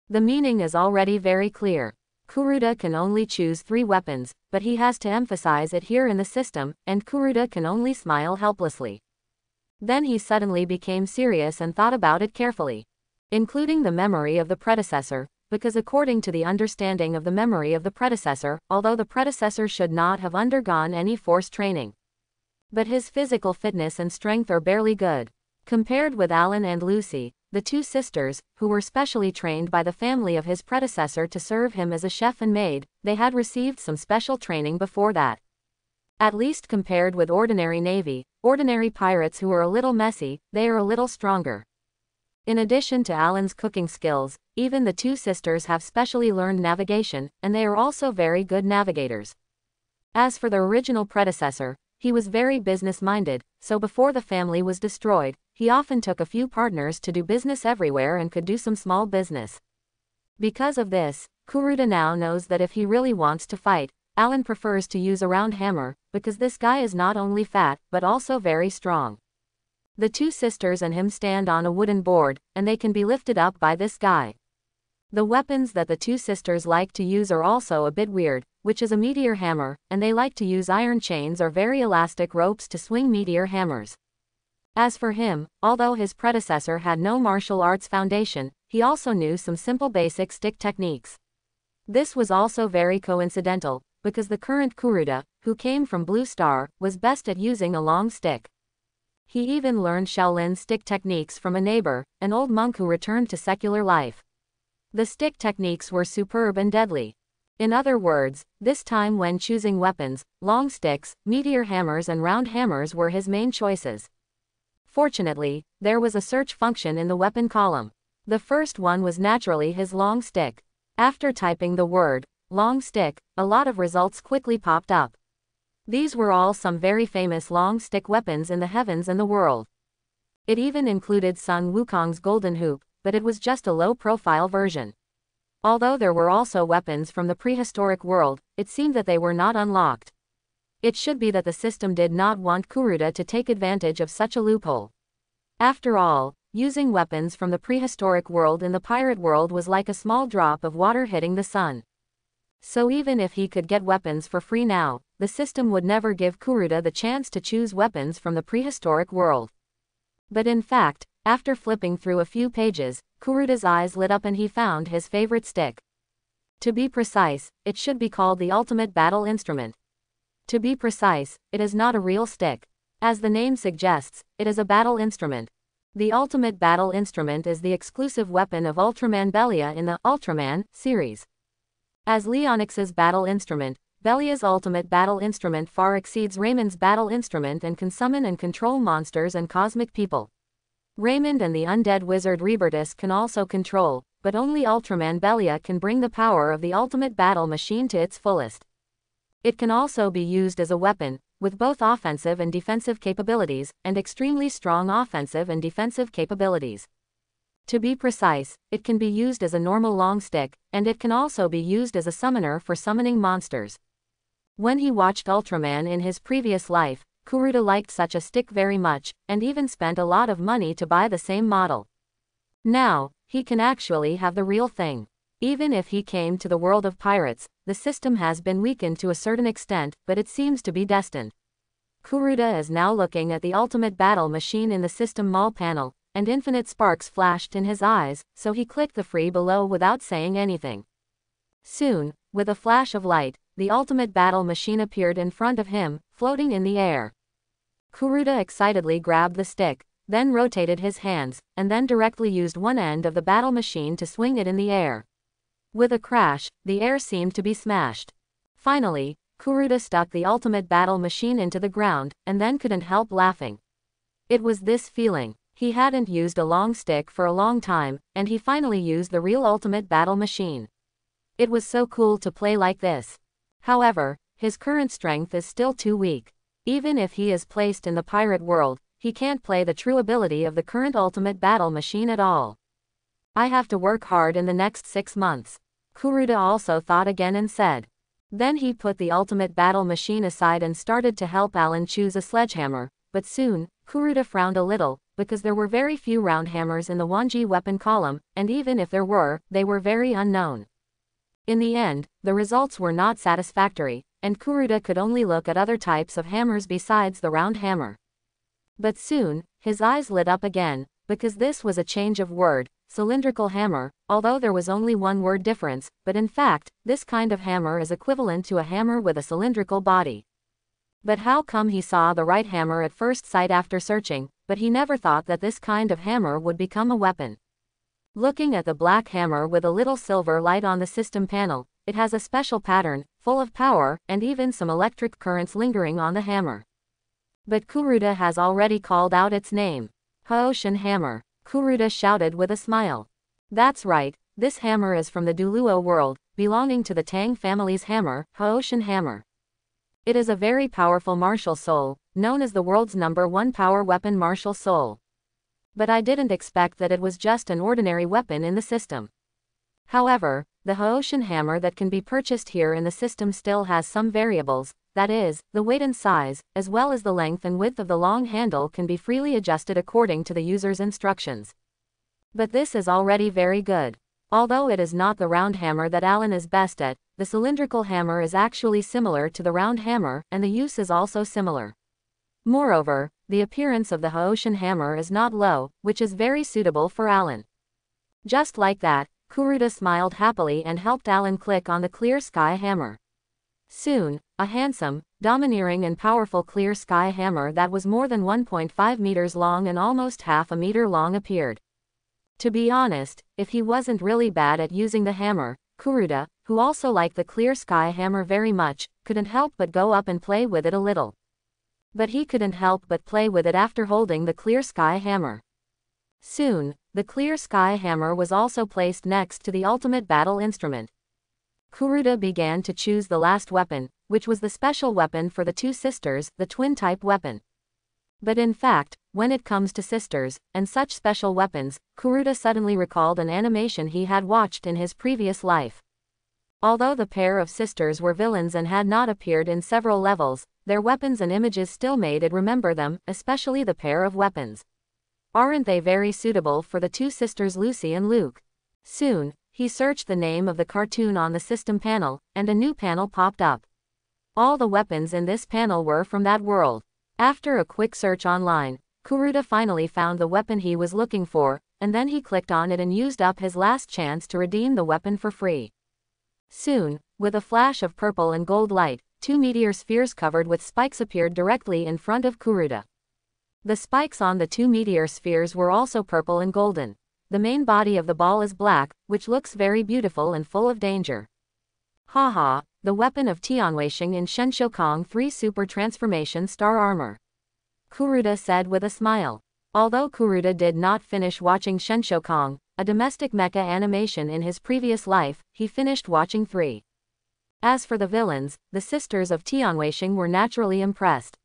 Speaker 1: The meaning is already very clear. Kuruda can only choose 3 weapons, but he has to emphasize it here in the system, and Kuruda can only smile helplessly. Then he suddenly became serious and thought about it carefully. Including the memory of the predecessor, because according to the understanding of the memory of the predecessor, although the predecessor should not have undergone any force training, but his physical fitness and strength are barely good. Compared with Alan and Lucy, the two sisters, who were specially trained by the family of his predecessor to serve him as a chef and maid, they had received some special training before that. At least compared with ordinary ordinary pirates who are a little messy, they are a little stronger. In addition to Alan's cooking skills, even the two sisters have specially learned navigation, and they are also very good navigators. As for the original predecessor, he was very business-minded, so before the family was destroyed, he often took a few partners to do business everywhere and could do some small business. Because of this, Kuruda now knows that if he really wants to fight, Alan prefers to use a round hammer, because this guy is not only fat, but also very strong. The two sisters and him stand on a wooden board, and they can be lifted up by this guy. The weapons that the two sisters like to use are also a bit weird, which is a meteor hammer, and they like to use iron chains or very elastic ropes to swing meteor hammers. As for him, although his predecessor had no martial arts foundation, he also knew some simple basic stick techniques. This was also very coincidental, because the current Kuruda, who came from Blue Star, was best at using a long stick. He even learned Shaolin stick techniques from a neighbor, an old monk who returned to secular life. The stick techniques were superb and deadly. In other words, this time when choosing weapons, long sticks, meteor hammers and round hammers were his main choices. Fortunately, there was a search function in the weapon column. The first one was naturally his long stick. After typing the word, long stick, a lot of results quickly popped up. These were all some very famous long stick weapons in the heavens and the world. It even included Sun Wukong's golden hoop, but it was just a low-profile version. Although there were also weapons from the prehistoric world, it seemed that they were not unlocked. It should be that the system did not want Kuruda to take advantage of such a loophole. After all, using weapons from the prehistoric world in the pirate world was like a small drop of water hitting the sun. So even if he could get weapons for free now, the system would never give Kuruda the chance to choose weapons from the prehistoric world. But in fact, after flipping through a few pages, Kuruda's eyes lit up and he found his favorite stick. To be precise, it should be called the ultimate battle instrument. To be precise, it is not a real stick. As the name suggests, it is a battle instrument. The ultimate battle instrument is the exclusive weapon of Ultraman Belia in the Ultraman series. As Leonix's battle instrument, Belia's ultimate battle instrument far exceeds Raymond's battle instrument and can summon and control monsters and cosmic people. Raymond and the undead wizard Rebertus can also control, but only Ultraman Belia can bring the power of the ultimate battle machine to its fullest. It can also be used as a weapon, with both offensive and defensive capabilities, and extremely strong offensive and defensive capabilities. To be precise, it can be used as a normal long stick, and it can also be used as a summoner for summoning monsters. When he watched Ultraman in his previous life, Kuruda liked such a stick very much, and even spent a lot of money to buy the same model. Now, he can actually have the real thing. Even if he came to the world of pirates, the system has been weakened to a certain extent, but it seems to be destined. Kuruda is now looking at the ultimate battle machine in the system mall panel, and infinite sparks flashed in his eyes, so he clicked the free below without saying anything. Soon, with a flash of light, the ultimate battle machine appeared in front of him, floating in the air. Kuruda excitedly grabbed the stick, then rotated his hands, and then directly used one end of the battle machine to swing it in the air. With a crash, the air seemed to be smashed. Finally, Kuruda stuck the ultimate battle machine into the ground, and then couldn't help laughing. It was this feeling. He hadn't used a long stick for a long time, and he finally used the real ultimate battle machine. It was so cool to play like this. However, his current strength is still too weak. Even if he is placed in the pirate world, he can't play the true ability of the current ultimate battle machine at all. I have to work hard in the next 6 months. Kuruda also thought again and said. Then he put the ultimate battle machine aside and started to help Alan choose a sledgehammer, but soon, Kuruda frowned a little, because there were very few round hammers in the Wanji weapon column, and even if there were, they were very unknown. In the end, the results were not satisfactory, and Kuruda could only look at other types of hammers besides the round hammer. But soon, his eyes lit up again, because this was a change of word, cylindrical hammer, although there was only one word difference, but in fact, this kind of hammer is equivalent to a hammer with a cylindrical body. But how come he saw the right hammer at first sight after searching, but he never thought that this kind of hammer would become a weapon? Looking at the black hammer with a little silver light on the system panel, it has a special pattern, full of power, and even some electric currents lingering on the hammer. But Kuruda has already called out its name. Hoshin hammer. Kuruda shouted with a smile. That's right, this hammer is from the Duluo world, belonging to the Tang family's hammer, Hoshin hammer. It is a very powerful martial soul, known as the world's #1 power weapon martial soul. But I didn't expect that it was just an ordinary weapon in the system. However, the Hoshin hammer that can be purchased here in the system still has some variables, that is, the weight and size, as well as the length and width of the long handle can be freely adjusted according to the user's instructions. But this is already very good. Although it is not the round hammer that Alan is best at, the cylindrical hammer is actually similar to the round hammer, and the use is also similar. Moreover, the appearance of the Hoshin hammer is not low, which is very suitable for Alan. Just like that, Kuruda smiled happily and helped Alan click on the clear sky hammer. Soon, a handsome, domineering and powerful clear sky hammer that was more than 1.5 meters long and almost half a meter long appeared. To be honest, if he wasn't really bad at using the hammer, Kuruda, who also liked the clear sky hammer very much, couldn't help but go up and play with it a little. But he couldn't help but play with it after holding the clear sky hammer. Soon, the clear sky hammer was also placed next to the ultimate battle instrument. Kuruda began to choose the last weapon, which was the special weapon for the two sisters, the twin-type weapon. But in fact, when it comes to sisters, and such special weapons, Kuruda suddenly recalled an animation he had watched in his previous life. Although the pair of sisters were villains and had not appeared in several levels, their weapons and images still made it remember them, especially the pair of weapons. Aren't they very suitable for the two sisters Lucy and Luke? Soon, He searched the name of the cartoon on the system panel, and a new panel popped up. All the weapons in this panel were from that world. After a quick search online, Kuruda finally found the weapon he was looking for, and then he clicked on it and used up his last chance to redeem the weapon for free. Soon, with a flash of purple and gold light, two meteor spheres covered with spikes appeared directly in front of Kuruda. The spikes on the two meteor spheres were also purple and golden. The main body of the ball is black, which looks very beautiful and full of danger. Haha, the weapon of Tianweisheng in Shenshou 3 Super Transformation Star Armor. Kuruda said with a smile. Although Kuruda did not finish watching Shenshou, a domestic mecha animation in his previous life, he finished watching 3. As for the villains, the sisters of Tianweisheng were naturally impressed.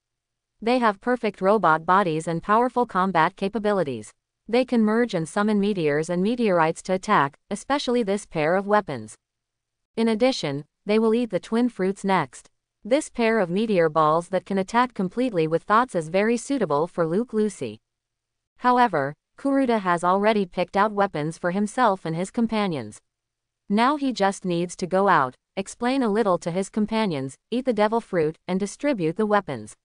Speaker 1: They have perfect robot bodies and powerful combat capabilities. They can merge and summon meteors and meteorites to attack, especially this pair of weapons. In addition, they will eat the twin fruits next. This pair of meteor balls that can attack completely with thoughts is very suitable for Luke Lucy. However, Kuruda has already picked out weapons for himself and his companions. Now he just needs to go out, explain a little to his companions, eat the devil fruit, and distribute the weapons.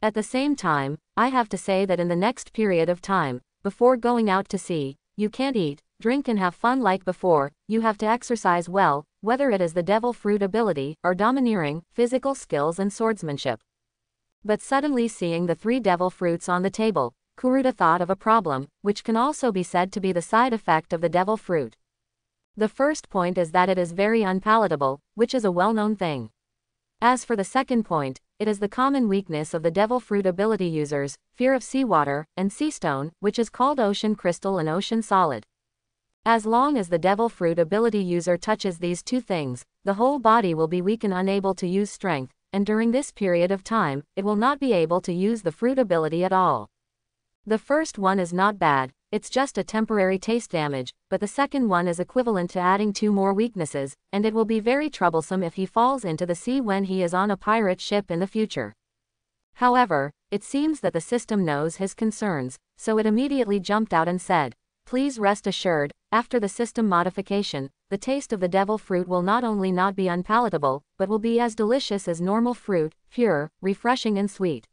Speaker 1: At the same time, I have to say that in the next period of time, before going out to sea, you can't eat, drink and have fun like before, you have to exercise well, whether it is the devil fruit ability, or domineering, physical skills and swordsmanship. But suddenly seeing the 3 devil fruits on the table, Kuruda thought of a problem, which can also be said to be the side effect of the devil fruit. The first point is that it is very unpalatable, which is a well-known thing. As for the second point, it is the common weakness of the devil fruit ability users, fear of seawater, and sea stone, which is called ocean crystal and ocean solid. As long as the devil fruit ability user touches these two things, the whole body will be weak and unable to use strength, and during this period of time, it will not be able to use the fruit ability at all. The first one is not bad, it's just a temporary taste damage, but the second one is equivalent to adding 2 more weaknesses, and it will be very troublesome if he falls into the sea when he is on a pirate ship in the future. However, it seems that the system knows his concerns, so it immediately jumped out and said, "Please rest assured, after the system modification, the taste of the devil fruit will not only not be unpalatable, but will be as delicious as normal fruit, pure, refreshing and sweet."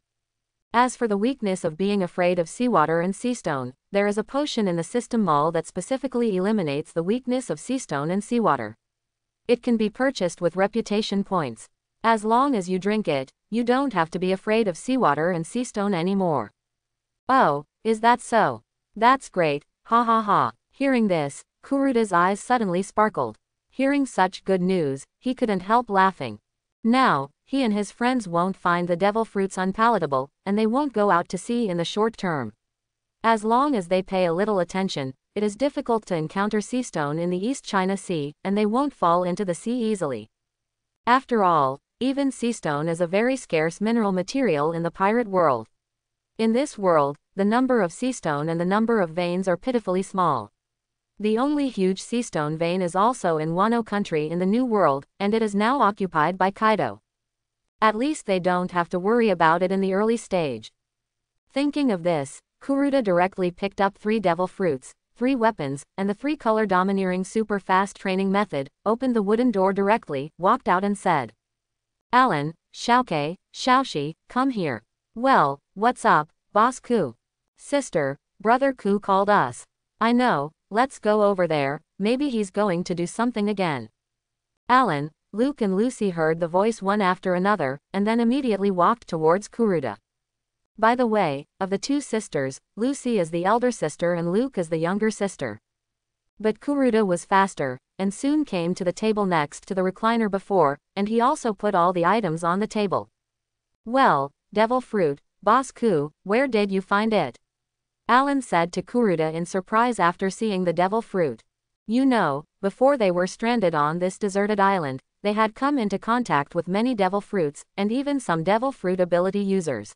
Speaker 1: As for the weakness of being afraid of seawater and seastone, there is a potion in the system mall that specifically eliminates the weakness of seastone and seawater. It can be purchased with reputation points. As long as you drink it, you don't have to be afraid of seawater and seastone anymore. Oh, is that so? That's great, ha ha ha. Hearing this, Kuruda's eyes suddenly sparkled. Hearing such good news, he couldn't help laughing. Now, he and his friends won't find the devil fruits unpalatable, and they won't go out to sea in the short term. As long as they pay a little attention, it is difficult to encounter seastone in the East China Sea, and they won't fall into the sea easily. After all, even seastone is a very scarce mineral material in the pirate world. In this world, the number of seastone and the number of veins are pitifully small. The only huge seastone vein is also in Wano country in the New World, and it is now occupied by Kaido. At least they don't have to worry about it in the early stage. Thinking of this, Kuruda directly picked up 3 devil fruits, 3 weapons, and the 3-color domineering super fast training method, opened the wooden door directly, walked out and said, "Alan, Xiaokei, Xiaoxi, come here." "Well, what's up, Boss Ku?" "Sister, Brother Ku called us." "I know, let's go over there, maybe he's going to do something again." Alan, Luke and Lucy heard the voice one after another, and then immediately walked towards Kuruda. By the way, of the 2 sisters, Lucy is the elder sister and Luke is the younger sister. But Kuruda was faster, and soon came to the table next to the recliner before, and he also put all the items on the table. "Well, devil fruit, Boss Ku, where did you find it?" Alan said to Kuruda in surprise after seeing the devil fruit. You know, before they were stranded on this deserted island, they had come into contact with many devil fruits, and even some devil fruit ability users.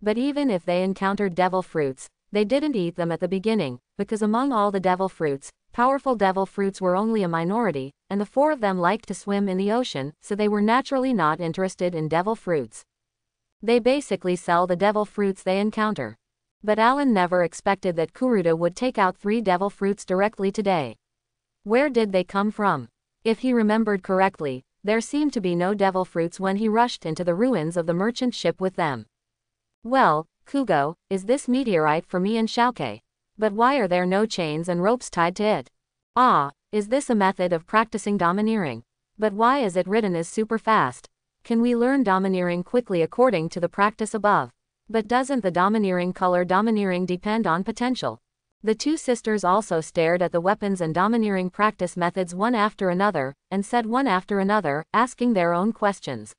Speaker 1: But even if they encountered devil fruits, they didn't eat them at the beginning, because among all the devil fruits, powerful devil fruits were only a minority, and the 4 of them liked to swim in the ocean, so they were naturally not interested in devil fruits. They basically sell the devil fruits they encounter. But Alan never expected that Kuruda would take out 3 devil fruits directly today. Where did they come from? If he remembered correctly, there seemed to be no devil fruits when he rushed into the ruins of the merchant ship with them. Well, Kugo, is this meteorite for me and Xiaoke? But why are there no chains and ropes tied to it? Ah, is this a method of practicing domineering? But why is it written as super fast? Can we learn domineering quickly according to the practice above? But doesn't the domineering color domineering depend on potential? The two sisters also stared at the weapons and domineering practice methods one after another, and said one after another, asking their own questions.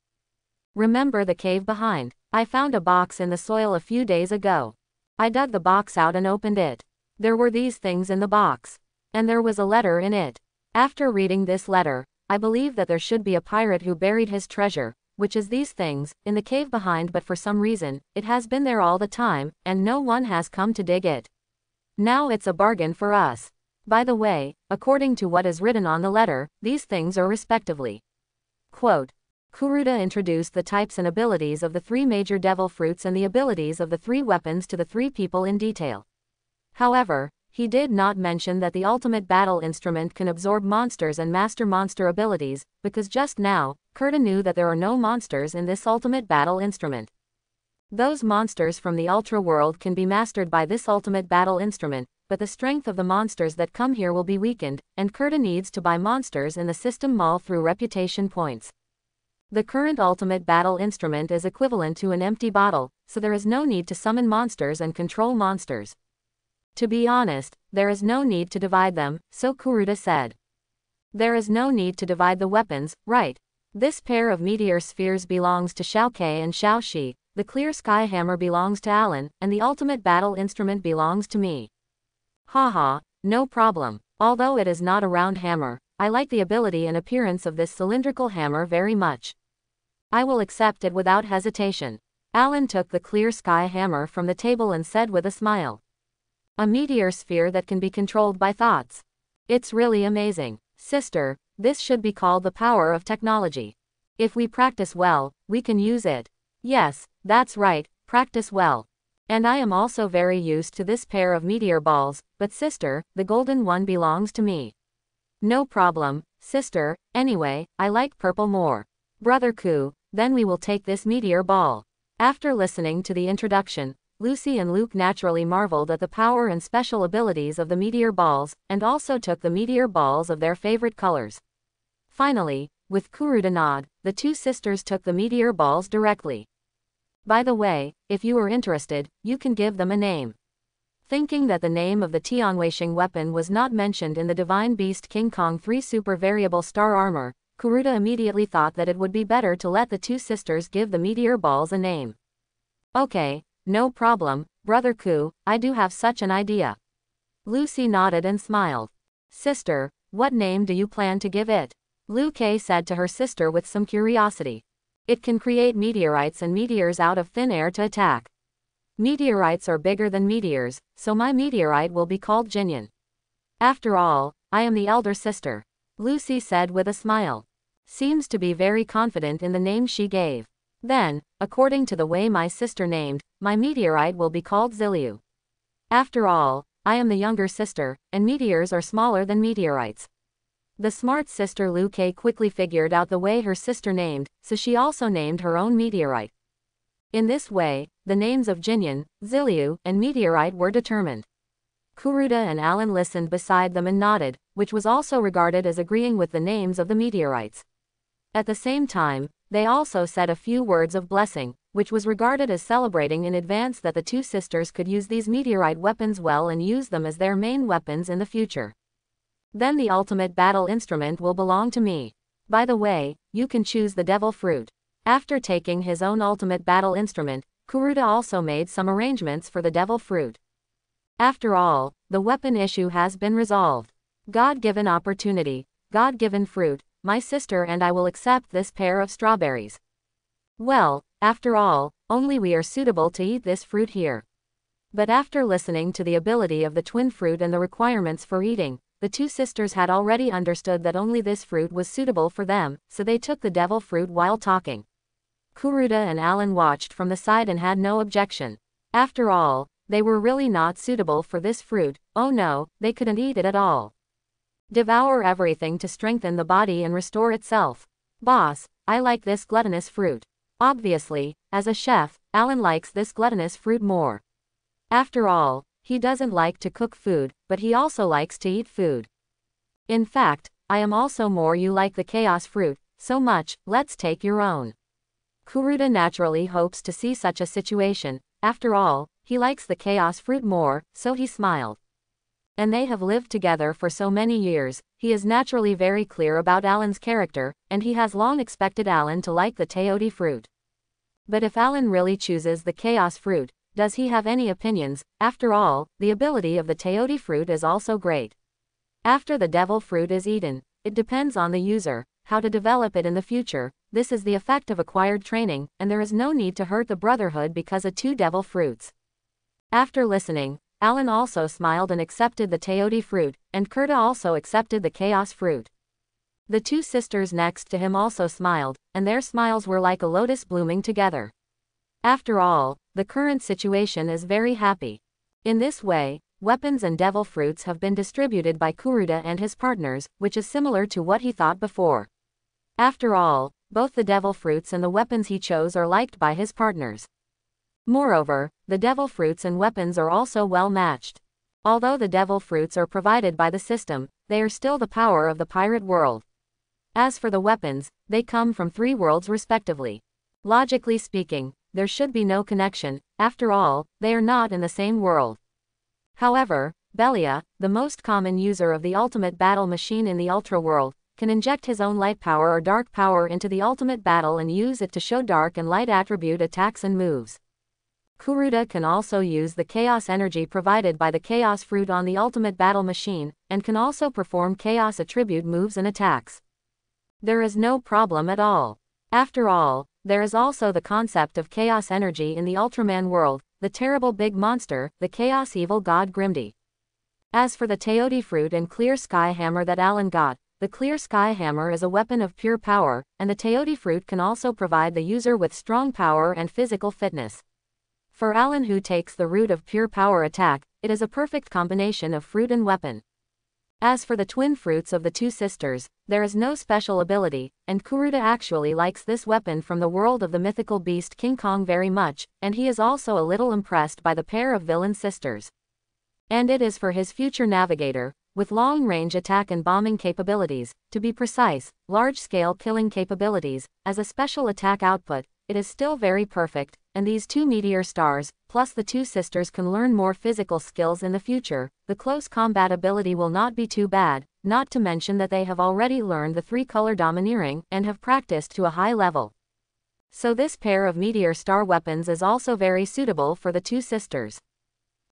Speaker 1: Remember the cave behind? I found a box in the soil a few days ago. I dug the box out and opened it. There were these things in the box. And there was a letter in it. After reading this letter, I believe that there should be a pirate who buried his treasure, which is these things, in the cave behind, but for some reason, it has been there all the time, and no one has come to dig it. Now it's a bargain for us. By the way, according to what is written on the letter, these things are respectively. Quote, Kuruda introduced the types and abilities of the three major devil fruits and the abilities of the three weapons to the three people in detail. However, he did not mention that the ultimate battle instrument can absorb monsters and master monster abilities, because just now, Kurta knew that there are no monsters in this ultimate battle instrument. Those monsters from the Ultra world can be mastered by this ultimate battle instrument, but the strength of the monsters that come here will be weakened, and Kurta needs to buy monsters in the system mall through reputation points. The current ultimate battle instrument is equivalent to an empty bottle, so there is no need to summon monsters and control monsters. To be honest, there is no need to divide them, so Kuruda said. There is no need to divide the weapons, right? This pair of meteor spheres belongs to Xiaoke and Xiaoxi, the clear sky hammer belongs to Alan, and the ultimate battle instrument belongs to me. Haha, no problem. Although it is not a round hammer, I like the ability and appearance of this cylindrical hammer very much. I will accept it without hesitation. Alan took the clear sky hammer from the table and said with a smile. A meteor sphere that can be controlled by thoughts. It's really amazing. Sister, this should be called the power of technology. If we practice well, we can use it. Yes, that's right, practice well. And I am also very used to this pair of meteor balls, but sister, the golden one belongs to me. No problem, sister, anyway, I like purple more. Brother Ku, then we will take this meteor ball. After listening to the introduction, Lucy and Luke naturally marveled at the power and special abilities of the meteor balls, and also took the meteor balls of their favorite colors. Finally, with Kuruda nod, the two sisters took the meteor balls directly. By the way, if you are interested, you can give them a name. Thinking that the name of the Tianweisheng weapon was not mentioned in the Divine Beast King Kong 3 Super Variable Star Armor, Kuruda immediately thought that it would be better to let the two sisters give the meteor balls a name. Okay, no problem, Brother Ku, I do have such an idea. Lucy nodded and smiled. Sister, what name do you plan to give it? Lu Kei said to her sister with some curiosity. It can create meteorites and meteors out of thin air to attack. Meteorites are bigger than meteors, so my meteorite will be called Jinyan. After all, I am the elder sister. Lucy said with a smile. Seems to be very confident in the name she gave. Then, according to the way my sister named, my meteorite will be called Ziliu. After all, I am the younger sister, and meteors are smaller than meteorites. The smart sister Lu Kei quickly figured out the way her sister named, so she also named her own meteorite. In this way, the names of Jinyan, Ziliu, and meteorite were determined. Kuruda and Alan listened beside them and nodded, which was also regarded as agreeing with the names of the meteorites. At the same time, they also said a few words of blessing, which was regarded as celebrating in advance that the two sisters could use these meteorite weapons well and use them as their main weapons in the future. Then the ultimate battle instrument will belong to me. By the way, you can choose the devil fruit. After taking his own ultimate battle instrument, Kuruda also made some arrangements for the devil fruit. After all, the weapon issue has been resolved. God-given opportunity, God-given fruit, my sister and I will accept this pair of strawberries. Well, after all, only we are suitable to eat this fruit here. But after listening to the ability of the twin fruit and the requirements for eating, the two sisters had already understood that only this fruit was suitable for them, so they took the devil fruit while talking. Kuruda and Alan watched from the side and had no objection. After all, they were really not suitable for this fruit, oh no, they couldn't eat it at all. Devour everything to strengthen the body and restore itself. Boss, I like this gluttonous fruit. Obviously, as a chef, Alan likes this gluttonous fruit more. After all, he doesn't like to cook food, but he also likes to eat food. In fact, I am also more you like the chaos fruit, so much, let's take your own. Kuruda naturally hopes to see such a situation, after all, he likes the chaos fruit more, so he smiled. And they have lived together for so many years, he is naturally very clear about Alan's character, and he has long expected Alan to like the Teoti fruit. But if Alan really chooses the chaos fruit, does he have any opinions? After all, the ability of the Teoti fruit is also great. After the devil fruit is eaten, it depends on the user, how to develop it in the future. This is the effect of acquired training, and there is no need to hurt the Brotherhood because of 2 devil fruits. After listening, Alan also smiled and accepted the Teoti fruit, and Kurta also accepted the chaos fruit. The 2 sisters next to him also smiled, and their smiles were like a lotus blooming together. After all, the current situation is very happy. In this way, weapons and devil fruits have been distributed by Kuruda and his partners, which is similar to what he thought before. After all, both the devil fruits and the weapons he chose are liked by his partners. Moreover, the devil fruits and weapons are also well matched. Although the devil fruits are provided by the system, they are still the power of the pirate world. As for the weapons, they come from 3 worlds respectively. Logically speaking, there should be no connection, after all, they are not in the same world. However, Belia, the most common user of the ultimate battle machine in the Ultra world, can inject his own light power or dark power into the ultimate battle and use it to show dark and light attribute attacks and moves. Kuruda can also use the chaos energy provided by the chaos fruit on the ultimate battle machine, and can also perform chaos attribute moves and attacks. There is no problem at all. After all, there is also the concept of chaos energy in the Ultraman world, the terrible big monster, the chaos evil god Grimdy. As for the Teoti fruit and clear sky hammer that Alan got, the clear sky hammer is a weapon of pure power, and the Teoti fruit can also provide the user with strong power and physical fitness. For Alan, who takes the route of pure power attack, it is a perfect combination of fruit and weapon. As for the twin fruits of the 2 sisters, there is no special ability, and Kuruda actually likes this weapon from the world of the mythical beast King Kong very much, and he is also a little impressed by the pair of villain sisters. And it is for his future navigator, with long-range attack and bombing capabilities, to be precise, large-scale killing capabilities, as a special attack output. It is still very perfect, and these 2 meteor stars, plus the 2 sisters can learn more physical skills in the future. The close combat ability will not be too bad, not to mention that they have already learned the 3-color domineering, and have practiced to a high level. So this pair of meteor star weapons is also very suitable for the 2 sisters.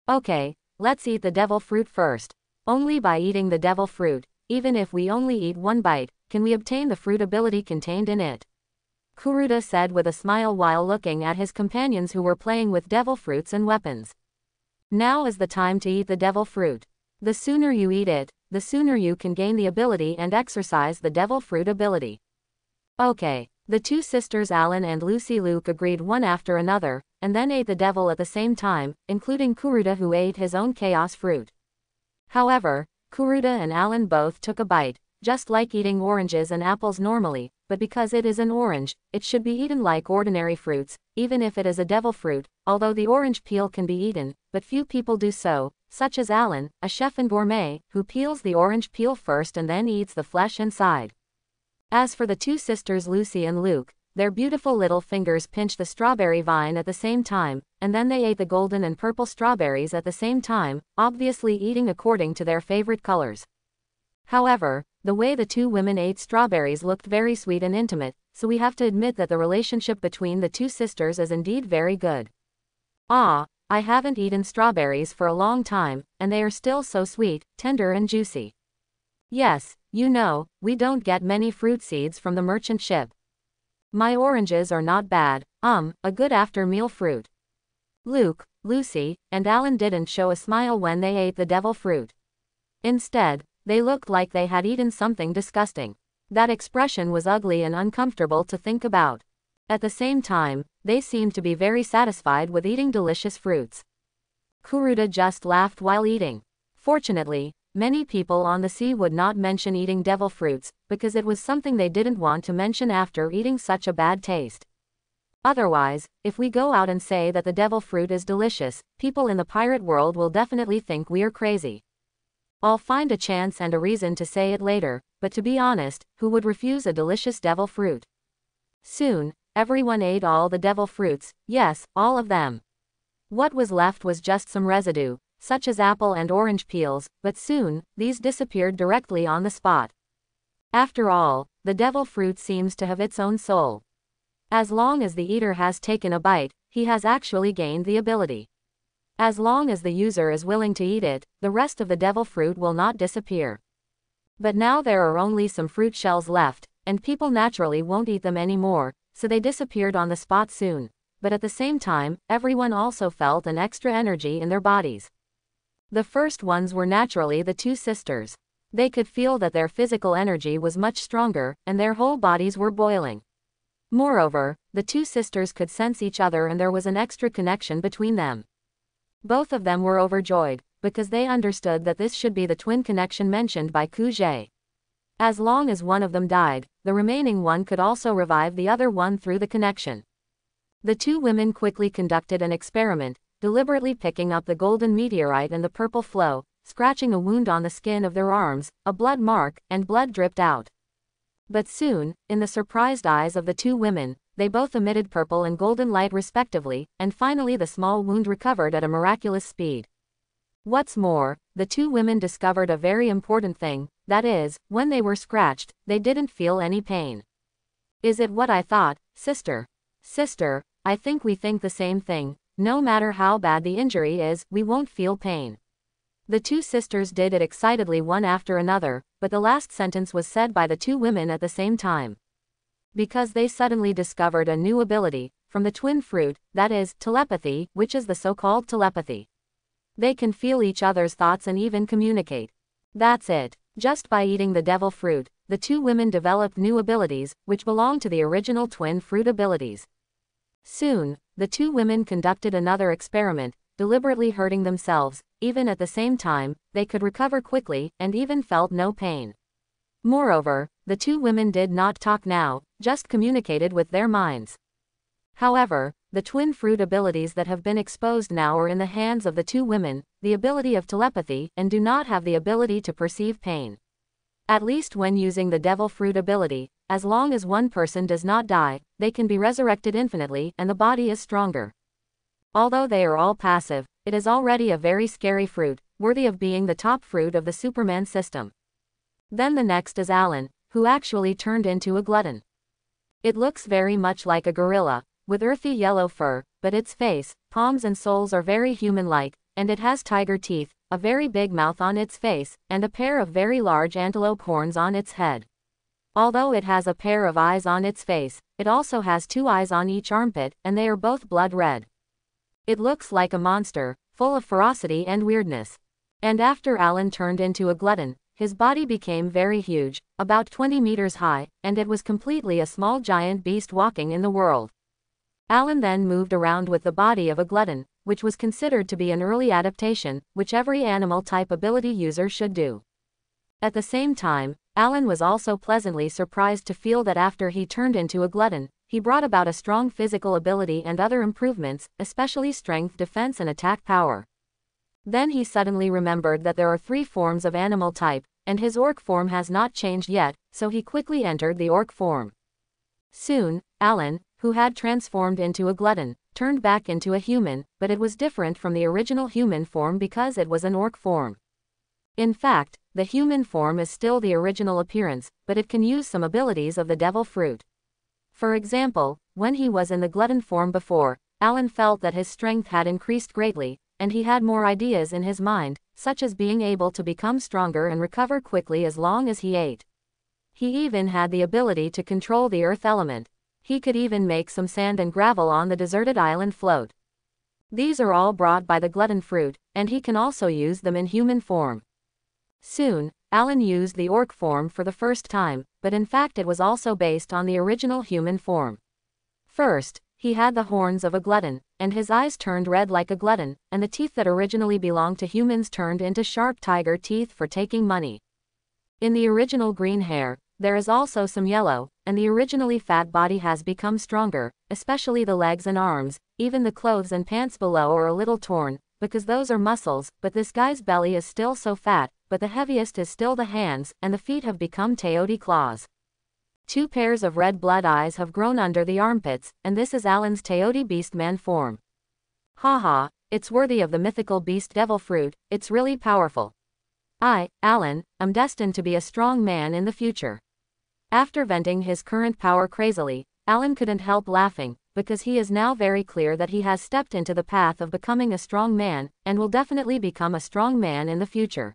Speaker 1: Okay, let's eat the devil fruit first. Only by eating the devil fruit, even if we only eat 1 bite, can we obtain the fruit ability contained in it. Kuruda said with a smile while looking at his companions who were playing with devil fruits and weapons. Now is the time to eat the devil fruit. The sooner you eat it, the sooner you can gain the ability and exercise the devil fruit ability. Okay, the 2 sisters Alan and Lucy Luke agreed one after another, and then ate the devil at the same time, including Kuruda, who ate his own chaos fruit. However, Kuruda and Alan both took a bite, just like eating oranges and apples normally, but because it is an orange, it should be eaten like ordinary fruits, even if it is a devil fruit, although the orange peel can be eaten, but few people do so, such as Alan, a chef and gourmet, who peels the orange peel first and then eats the flesh inside. As for the 2 sisters Lucy and Luke, their beautiful little fingers pinched the strawberry vine at the same time, and then they ate the golden and purple strawberries at the same time, obviously eating according to their favorite colors. However, the way the 2 women ate strawberries looked very sweet and intimate, so we have to admit that the relationship between the 2 sisters is indeed very good. Ah, I haven't eaten strawberries for a long time, and they are still so sweet, tender and juicy. Yes, you know, we don't get many fruit seeds from the merchant ship. My oranges are not bad, a good after-meal fruit. Luke, Lucy, and Alan didn't show a smile when they ate the devil fruit. Instead, they looked like they had eaten something disgusting. That expression was ugly and uncomfortable to think about. At the same time, they seemed to be very satisfied with eating delicious fruits. Kuruda just laughed while eating. Fortunately, Many people on the sea would not mention eating devil fruits, because it was something they didn't want to mention after eating such a bad taste. Otherwise, if we go out and say that the devil fruit is delicious, people in the pirate world will definitely think we are crazy. I'll find a chance and a reason to say it later, but to be honest, who would refuse a delicious devil fruit? Soon, everyone ate all the devil fruits, yes, all of them. What was left was just some residue, such as apple and orange peels, but soon, these disappeared directly on the spot. After all, the devil fruit seems to have its own soul. As long as the eater has taken a bite, he has actually gained the ability. As long as the user is willing to eat it, the rest of the devil fruit will not disappear. But now there are only some fruit shells left, and people naturally won't eat them anymore, so they disappeared on the spot soon. But at the same time, everyone also felt an extra energy in their bodies. The first ones were naturally the two sisters. They could feel that their physical energy was much stronger, and their whole bodies were boiling. Moreover, the two sisters could sense each other and there was an extra connection between them. Both of them were overjoyed, because they understood that this should be the twin connection mentioned by Ku Jie. As long as one of them died, the remaining one could also revive the other one through the connection. The two women quickly conducted an experiment, deliberately picking up the golden meteorite and the purple flow, scratching a wound on the skin of their arms, a blood mark, and blood dripped out. But soon, in the surprised eyes of the two women, they both emitted purple and golden light respectively, and finally the small wound recovered at a miraculous speed. What's more, the two women discovered a very important thing, that is, when they were scratched, they didn't feel any pain. Is it what I thought, sister? Sister, I think we think the same thing. No matter how bad the injury is, we won't feel pain. The two sisters did it excitedly one after another, but the last sentence was said by the two women at the same time. Because they suddenly discovered a new ability, from the twin fruit, that is, telepathy, which is the so-called telepathy. They can feel each other's thoughts and even communicate. That's it. Just by eating the devil fruit, the two women developed new abilities, which belong to the original twin fruit abilities. Soon, the two women conducted another experiment, deliberately hurting themselves. Even at the same time, they could recover quickly, and even felt no pain. Moreover, the two women did not talk now, just communicated with their minds. However, the twin fruit abilities that have been exposed now are in the hands of the two women, the ability of telepathy, and do not have the ability to perceive pain. At least when using the devil fruit ability, as long as one person does not die, they can be resurrected infinitely and the body is stronger. Although they are all passive, it is already a very scary fruit, worthy of being the top fruit of the Superman system. Then the next is Alan, who actually turned into a glutton. It looks very much like a gorilla, with earthy yellow fur, but its face, palms and soles are very human-like, and it has tiger teeth, a very big mouth on its face, and a pair of very large antelope horns on its head. Although it has a pair of eyes on its face, it also has two eyes on each armpit, and they are both blood red. It looks like a monster, full of ferocity and weirdness. And after Alan turned into a glutton, his body became very huge, about 20 meters high, and it was completely a small giant beast walking in the world. Alan then moved around with the body of a glutton, which was considered to be an early adaptation, which every animal-type ability user should do. At the same time, Alan was also pleasantly surprised to feel that after he turned into a glutton, he brought about a strong physical ability and other improvements, especially strength, defense and attack power. Then he suddenly remembered that there are 3 forms of animal type, and his orc form has not changed yet, so he quickly entered the orc form. Soon, Alan, who had transformed into a glutton, turned back into a human, but it was different from the original human form because it was an orc form. In fact, the human form is still the original appearance, but it can use some abilities of the devil fruit. For example, when he was in the glutton form before, Alan felt that his strength had increased greatly, and he had more ideas in his mind, such as being able to become stronger and recover quickly as long as he ate. He even had the ability to control the earth element. He could even make some sand and gravel on the deserted island float. These are all brought by the glutton fruit, and he can also use them in human form. Soon, Alan used the orc form for the first time, but in fact it was also based on the original human form. First, he had the horns of a glutton, and his eyes turned red like a glutton, and the teeth that originally belonged to humans turned into sharp tiger teeth for taking money. In the original green hair, there is also some yellow, and the originally fat body has become stronger, especially the legs and arms. Even the clothes and pants below are a little torn, because those are muscles, but this guy's belly is still so fat, but the heaviest is still the hands, and the feet have become coyote claws. 2 pairs of red blood eyes have grown under the armpits, and this is Alan's coyote beastman form. Haha, it's worthy of the mythical beast devil fruit, it's really powerful. I, Alan, am destined to be a strong man in the future. After venting his current power crazily, Alan couldn't help laughing, because he is now very clear that he has stepped into the path of becoming a strong man, and will definitely become a strong man in the future.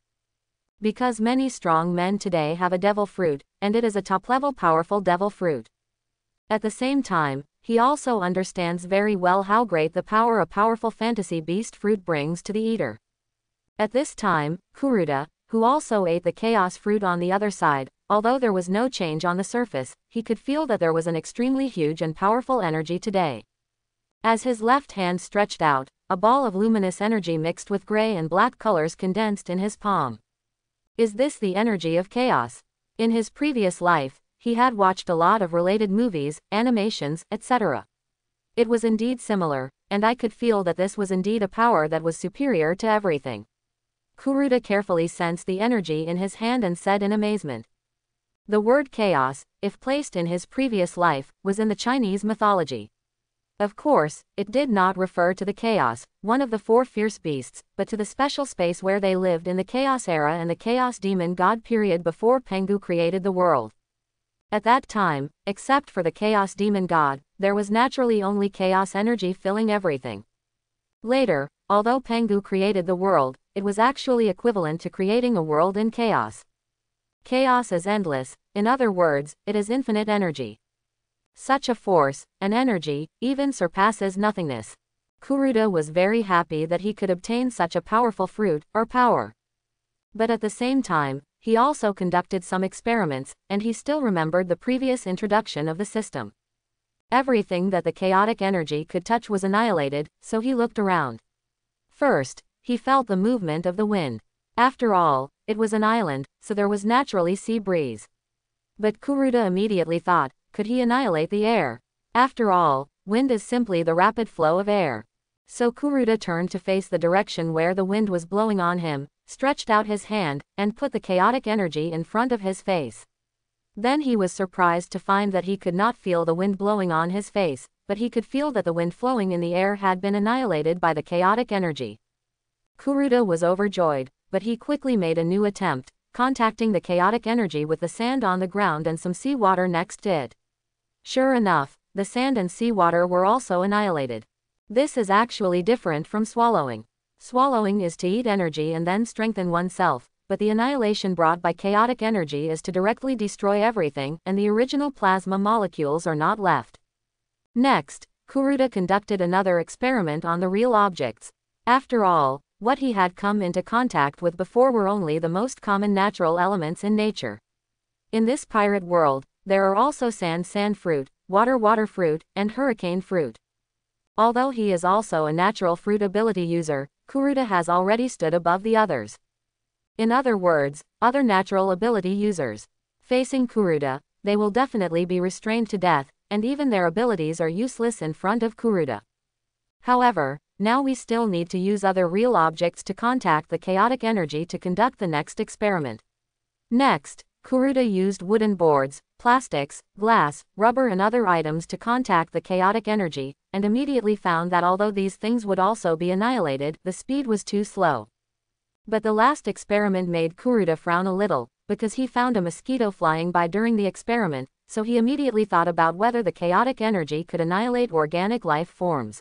Speaker 1: Because many strong men today have a devil fruit, and it is a top-level powerful devil fruit. At the same time, he also understands very well how great the power a powerful fantasy beast fruit brings to the eater. At this time, Kuruda, who also ate the chaos fruit on the other side, although there was no change on the surface, he could feel that there was an extremely huge and powerful energy today. As his left hand stretched out, a ball of luminous energy mixed with gray and black colors condensed in his palm. Is this the energy of chaos? In his previous life, he had watched a lot of related movies, animations, etc. It was indeed similar, and I could feel that this was indeed a power that was superior to everything. Kuruda carefully sensed the energy in his hand and said in amazement. The word chaos, if placed in his previous life, was in the Chinese mythology. Of course, it did not refer to the chaos, one of the 4 fierce beasts, but to the special space where they lived in the chaos era and the chaos demon god period before Pengu created the world. At that time, except for the chaos demon god, there was naturally only chaos energy filling everything. Later, although Pengu created the world, it was actually equivalent to creating a world in chaos. Chaos is endless, in other words, it is infinite energy. Such a force, an energy, even surpasses nothingness. Kuruda was very happy that he could obtain such a powerful fruit, or power. But at the same time, he also conducted some experiments, and he still remembered the previous introduction of the system. Everything that the chaotic energy could touch was annihilated, so he looked around. First, he felt the movement of the wind. After all, it was an island, so there was naturally sea breeze. But Kuruda immediately thought, could he annihilate the air? After all, wind is simply the rapid flow of air. So Kuruda turned to face the direction where the wind was blowing on him, stretched out his hand, and put the chaotic energy in front of his face. Then he was surprised to find that he could not feel the wind blowing on his face, but he could feel that the wind flowing in the air had been annihilated by the chaotic energy. Kuruda was overjoyed, but he quickly made a new attempt, contacting the chaotic energy with the sand on the ground and some seawater next to it. Sure enough, the sand and seawater were also annihilated. This is actually different from swallowing. Swallowing is to eat energy and then strengthen oneself, but the annihilation brought by chaotic energy is to directly destroy everything, and the original plasma molecules are not left. Next, Kuruda conducted another experiment on the real objects. After all, what he had come into contact with before were only the most common natural elements in nature. In this pirate world, there are also sand fruit, water fruit, and hurricane fruit. Although he is also a natural fruit ability user, Kuruda has already stood above the others. In other words, other natural ability users. Facing Kuruda, they will definitely be restrained to death, and even their abilities are useless in front of Kuruda. However, now we still need to use other real objects to contact the chaotic energy to conduct the next experiment. Next, Kuruda used wooden boards, plastics, glass, rubber and other items to contact the chaotic energy, and immediately found that although these things would also be annihilated, the speed was too slow. But the last experiment made Kuruda frown a little, because he found a mosquito flying by during the experiment, so he immediately thought about whether the chaotic energy could annihilate organic life forms.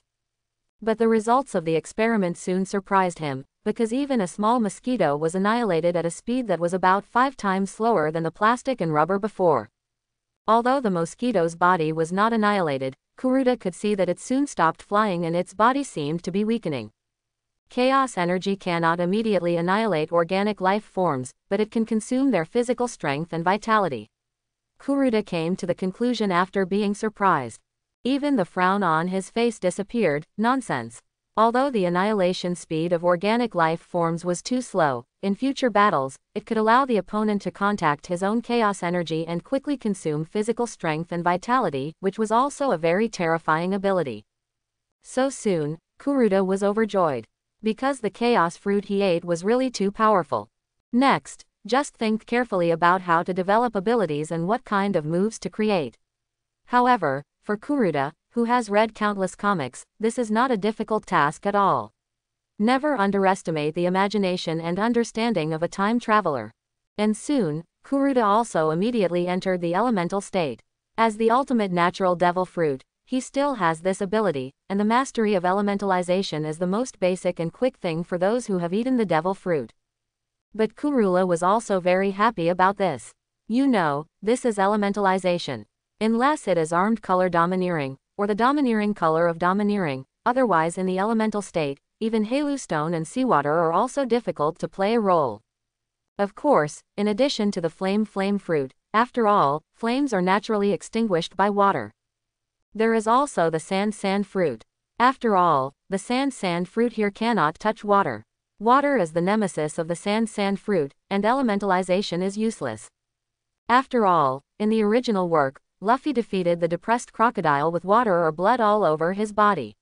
Speaker 1: But the results of the experiment soon surprised him, because even a small mosquito was annihilated at a speed that was about 5 times slower than the plastic and rubber before. Although the mosquito's body was not annihilated, Kuruda could see that it soon stopped flying and its body seemed to be weakening. Chaos energy cannot immediately annihilate organic life forms, but it can consume their physical strength and vitality. Kuruda came to the conclusion after being surprised. Even the frown on his face disappeared. Nonsense. Although the annihilation speed of organic life forms was too slow, in future battles, it could allow the opponent to contact his own chaos energy and quickly consume physical strength and vitality, which was also a very terrifying ability. So soon, Kuruda was overjoyed. Because the chaos fruit he ate was really too powerful. Next, just think carefully about how to develop abilities and what kind of moves to create. However, for Kuruda, who has read countless comics, this is not a difficult task at all. Never underestimate the imagination and understanding of a time traveler. And soon, Kuruda also immediately entered the elemental state. As the ultimate natural devil fruit, he still has this ability, and the mastery of elementalization is the most basic and quick thing for those who have eaten the devil fruit. But Kurula was also very happy about this. You know, this is elementalization. Unless it is armed color domineering, or the domineering color of domineering, otherwise in the elemental state, even halustone and seawater are also difficult to play a role. Of course, in addition to the flame fruit, after all, flames are naturally extinguished by water. There is also the sand fruit. After all, the sand fruit here cannot touch water. Water is the nemesis of the sand fruit, and elementalization is useless. After all, in the original work, Luffy defeated the depressed crocodile with water or blood all over his body.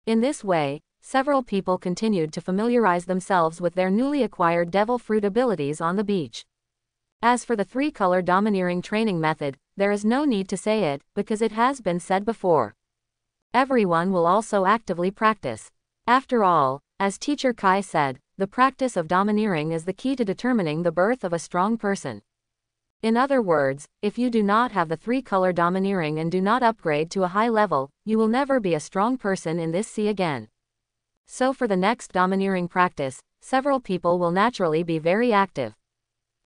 Speaker 1: In this way, several people continued to familiarize themselves with their newly acquired devil fruit abilities on the beach. As for the three-color domineering training method, there is no need to say it, because it has been said before. Everyone will also actively practice. After all, as Teacher Kai said, the practice of domineering is the key to determining the birth of a strong person. In other words, if you do not have the three-color domineering and do not upgrade to a high level, you will never be a strong person in this sea again. So for the next domineering practice, several people will naturally be very active.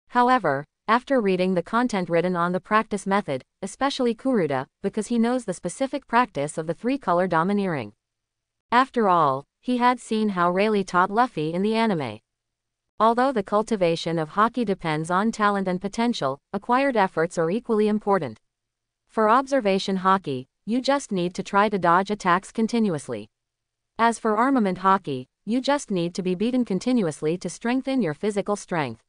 Speaker 1: However, after reading the content written on the practice method, especially Kuruda, because he knows the specific practice of the three-color domineering. After all, he had seen how Rayleigh taught Luffy in the anime. Although the cultivation of Haki depends on talent and potential, acquired efforts are equally important. For observation Haki, you just need to try to dodge attacks continuously. As for armament Haki, you just need to be beaten continuously to strengthen your physical strength.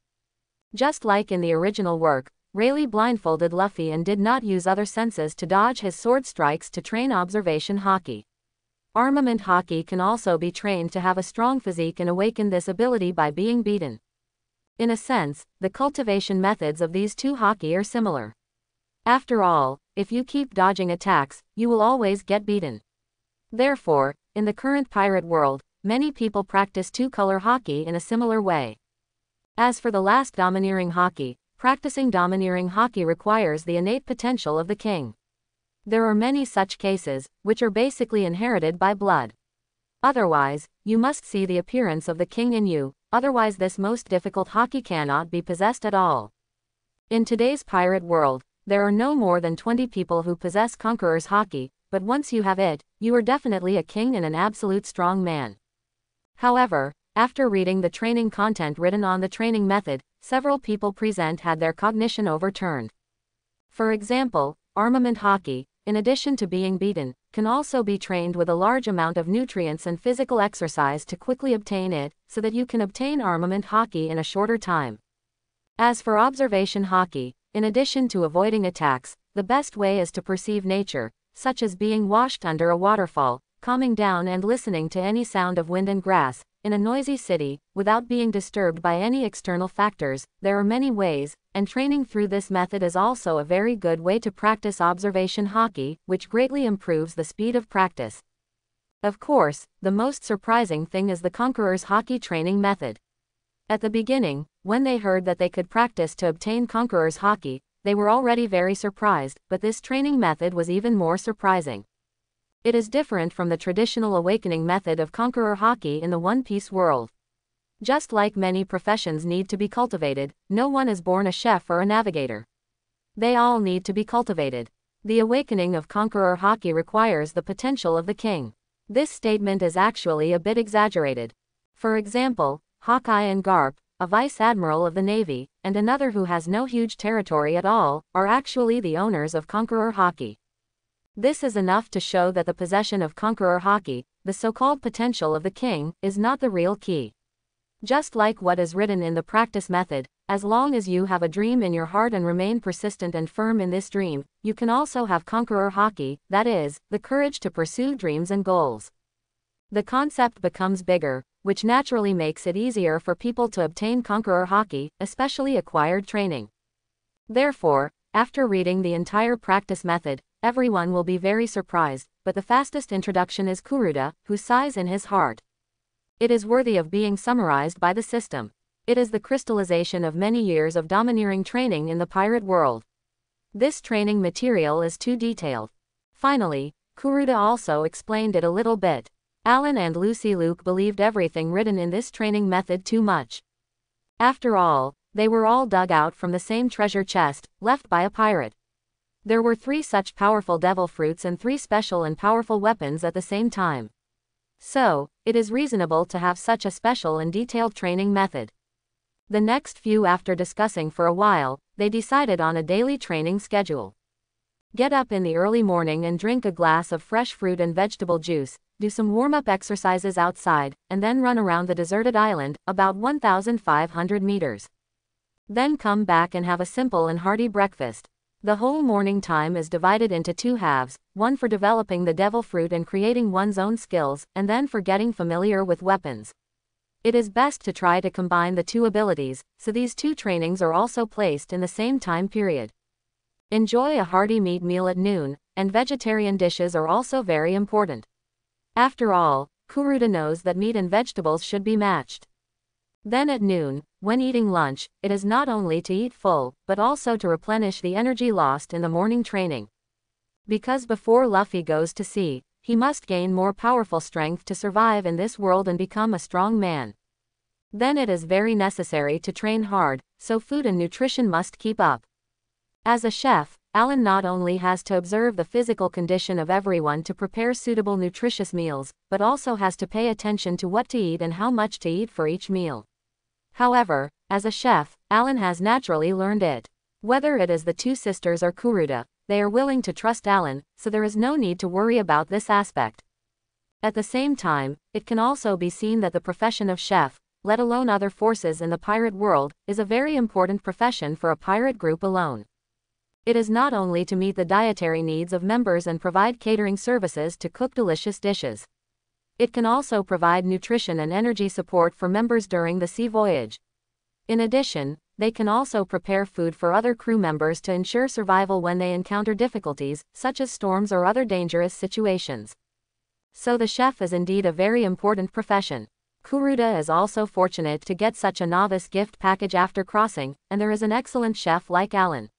Speaker 1: Just like in the original work, Rayleigh blindfolded Luffy and did not use other senses to dodge his sword strikes to train observation Haki. Armament Haki can also be trained to have a strong physique and awaken this ability by being beaten. In a sense, the cultivation methods of these two Haki are similar. After all, if you keep dodging attacks, you will always get beaten. Therefore, in the current pirate world, many people practice two-color Haki in a similar way. As for the last domineering Haki, practicing domineering Haki requires the innate potential of the king. There are many such cases, which are basically inherited by blood. Otherwise, you must see the appearance of the king in you, otherwise this most difficult Haki cannot be possessed at all. In today's pirate world, there are no more than 20 people who possess Conqueror's Haki, but once you have it, you are definitely a king and an absolute strong man. However, after reading the training content written on the training method, several people present had their cognition overturned. For example, armament Haki, in addition to being beaten, can also be trained with a large amount of nutrients and physical exercise to quickly obtain it, so that you can obtain armament Haki in a shorter time. As for observation Haki, in addition to avoiding attacks, the best way is to perceive nature, such as being washed under a waterfall, calming down and listening to any sound of wind and grass. In a noisy city, without being disturbed by any external factors, there are many ways, and training through this method is also a very good way to practice observation Haki, which greatly improves the speed of practice. Of course, the most surprising thing is the Conqueror's Haki training method. At the beginning, when they heard that they could practice to obtain Conqueror's Haki, they were already very surprised, but this training method was even more surprising. It is different from the traditional awakening method of Conqueror Haki in the One Piece world. Just like many professions need to be cultivated, no one is born a chef or a navigator. They all need to be cultivated. The awakening of Conqueror Haki requires the potential of the king. This statement is actually a bit exaggerated. For example, Hawkeye and Garp, a vice admiral of the navy, and another who has no huge territory at all, are actually the owners of Conqueror Haki. This is enough to show that the possession of conqueror haki, the so-called potential of the king, is not the real key. Just like what is written in the practice method, as long as you have a dream in your heart and remain persistent and firm in this dream, you can also have conqueror haki, that is, the courage to pursue dreams and goals. The concept becomes bigger, which naturally makes it easier for people to obtain conqueror haki, especially acquired training. Therefore, after reading the entire practice method, everyone will be very surprised, but the fastest introduction is Kuruda, who sighs in his heart. It is worthy of being summarized by the system. It is the crystallization of many years of domineering training in the pirate world. This training material is too detailed. Finally, Kuruda also explained it a little bit. Alan and Lucy Luke believed everything written in this training method too much. After all, they were all dug out from the same treasure chest, left by a pirate. There were 3 such powerful devil fruits and 3 special and powerful weapons at the same time. So, it is reasonable to have such a special and detailed training method. The next few, after discussing for a while, they decided on a daily training schedule. Get up in the early morning and drink a glass of fresh fruit and vegetable juice, do some warm-up exercises outside, and then run around the deserted island, about 1,500 meters. Then come back and have a simple and hearty breakfast. The whole morning time is divided into 2 halves, one for developing the devil fruit and creating one's own skills, and then for getting familiar with weapons. It is best to try to combine the 2 abilities, so these 2 trainings are also placed in the same time period. Enjoy a hearty meat meal at noon, and vegetarian dishes are also very important. After all, Kuruda knows that meat and vegetables should be matched. Then at noon, when eating lunch, it is not only to eat full, but also to replenish the energy lost in the morning training. Because before Luffy goes to sea, he must gain more powerful strength to survive in this world and become a strong man. Then it is very necessary to train hard, so food and nutrition must keep up. As a chef, Alan not only has to observe the physical condition of everyone to prepare suitable nutritious meals, but also has to pay attention to what to eat and how much to eat for each meal. However, as a chef, Alan has naturally learned it. Whether it is the 2 sisters or Kuruda, they are willing to trust Alan, so there is no need to worry about this aspect. At the same time, it can also be seen that the profession of chef, let alone other forces in the pirate world, is a very important profession for a pirate group alone. It is not only to meet the dietary needs of members and provide catering services to cook delicious dishes. It can also provide nutrition and energy support for members during the sea voyage. In addition, they can also prepare food for other crew members to ensure survival when they encounter difficulties, such as storms or other dangerous situations. So the chef is indeed a very important profession. Kuruda is also fortunate to get such a novice gift package after crossing, and there is an excellent chef like Alan.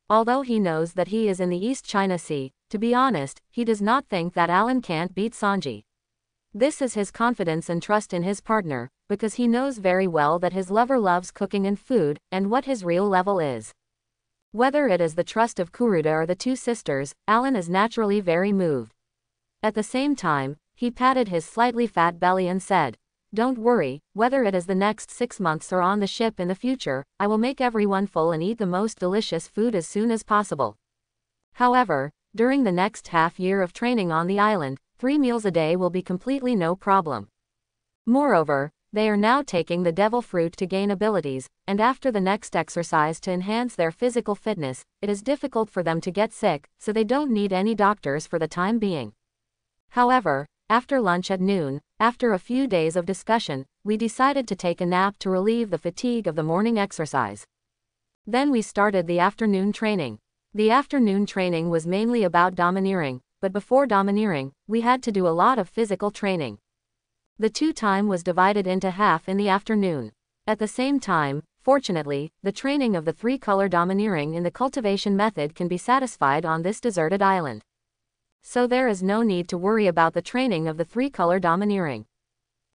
Speaker 1: Although he knows that he is in the East China Sea, to be honest, he does not think that Alan can't beat Sanji. This is his confidence and trust in his partner, because he knows very well that his lover loves cooking and food, and what his real level is. Whether it is the trust of Kuruda or the 2 sisters, Alan is naturally very moved. At the same time, he patted his slightly fat belly and said, "Don't worry, whether it is the next 6 months or on the ship in the future, I will make everyone full and eat the most delicious food as soon as possible." However, during the next half year of training on the island, 3 meals a day will be completely no problem. Moreover, they are now taking the devil fruit to gain abilities, and after the next exercise to enhance their physical fitness, it is difficult for them to get sick, so they don't need any doctors for the time being. However, after lunch at noon, after a few days of discussion, we decided to take a nap to relieve the fatigue of the morning exercise. Then we started the afternoon training. The afternoon training was mainly about domineering, but before domineering, we had to do a lot of physical training. The 2 time was divided into half in the afternoon. At the same time, fortunately, the training of the 3-color domineering in the cultivation method can be satisfied on this deserted island. So there is no need to worry about the training of the 3-color domineering.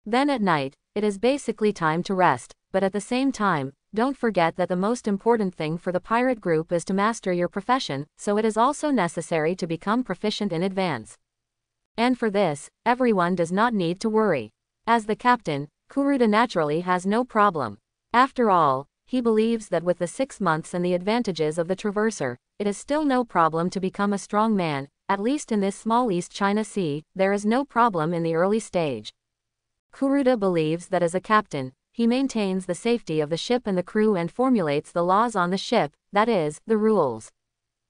Speaker 1: Then at night, it is basically time to rest, but at the same time, don't forget that the most important thing for the pirate group is to master your profession, so it is also necessary to become proficient in advance. And for this, everyone does not need to worry. As the captain, Kuruda naturally has no problem. After all, he believes that with the 6 months and the advantages of the Traverser, it is still no problem to become a strong man, at least in this small East China Sea, there is no problem in the early stage. Kuruda believes that as a captain, he maintains the safety of the ship and the crew and formulates the laws on the ship, that is, the rules.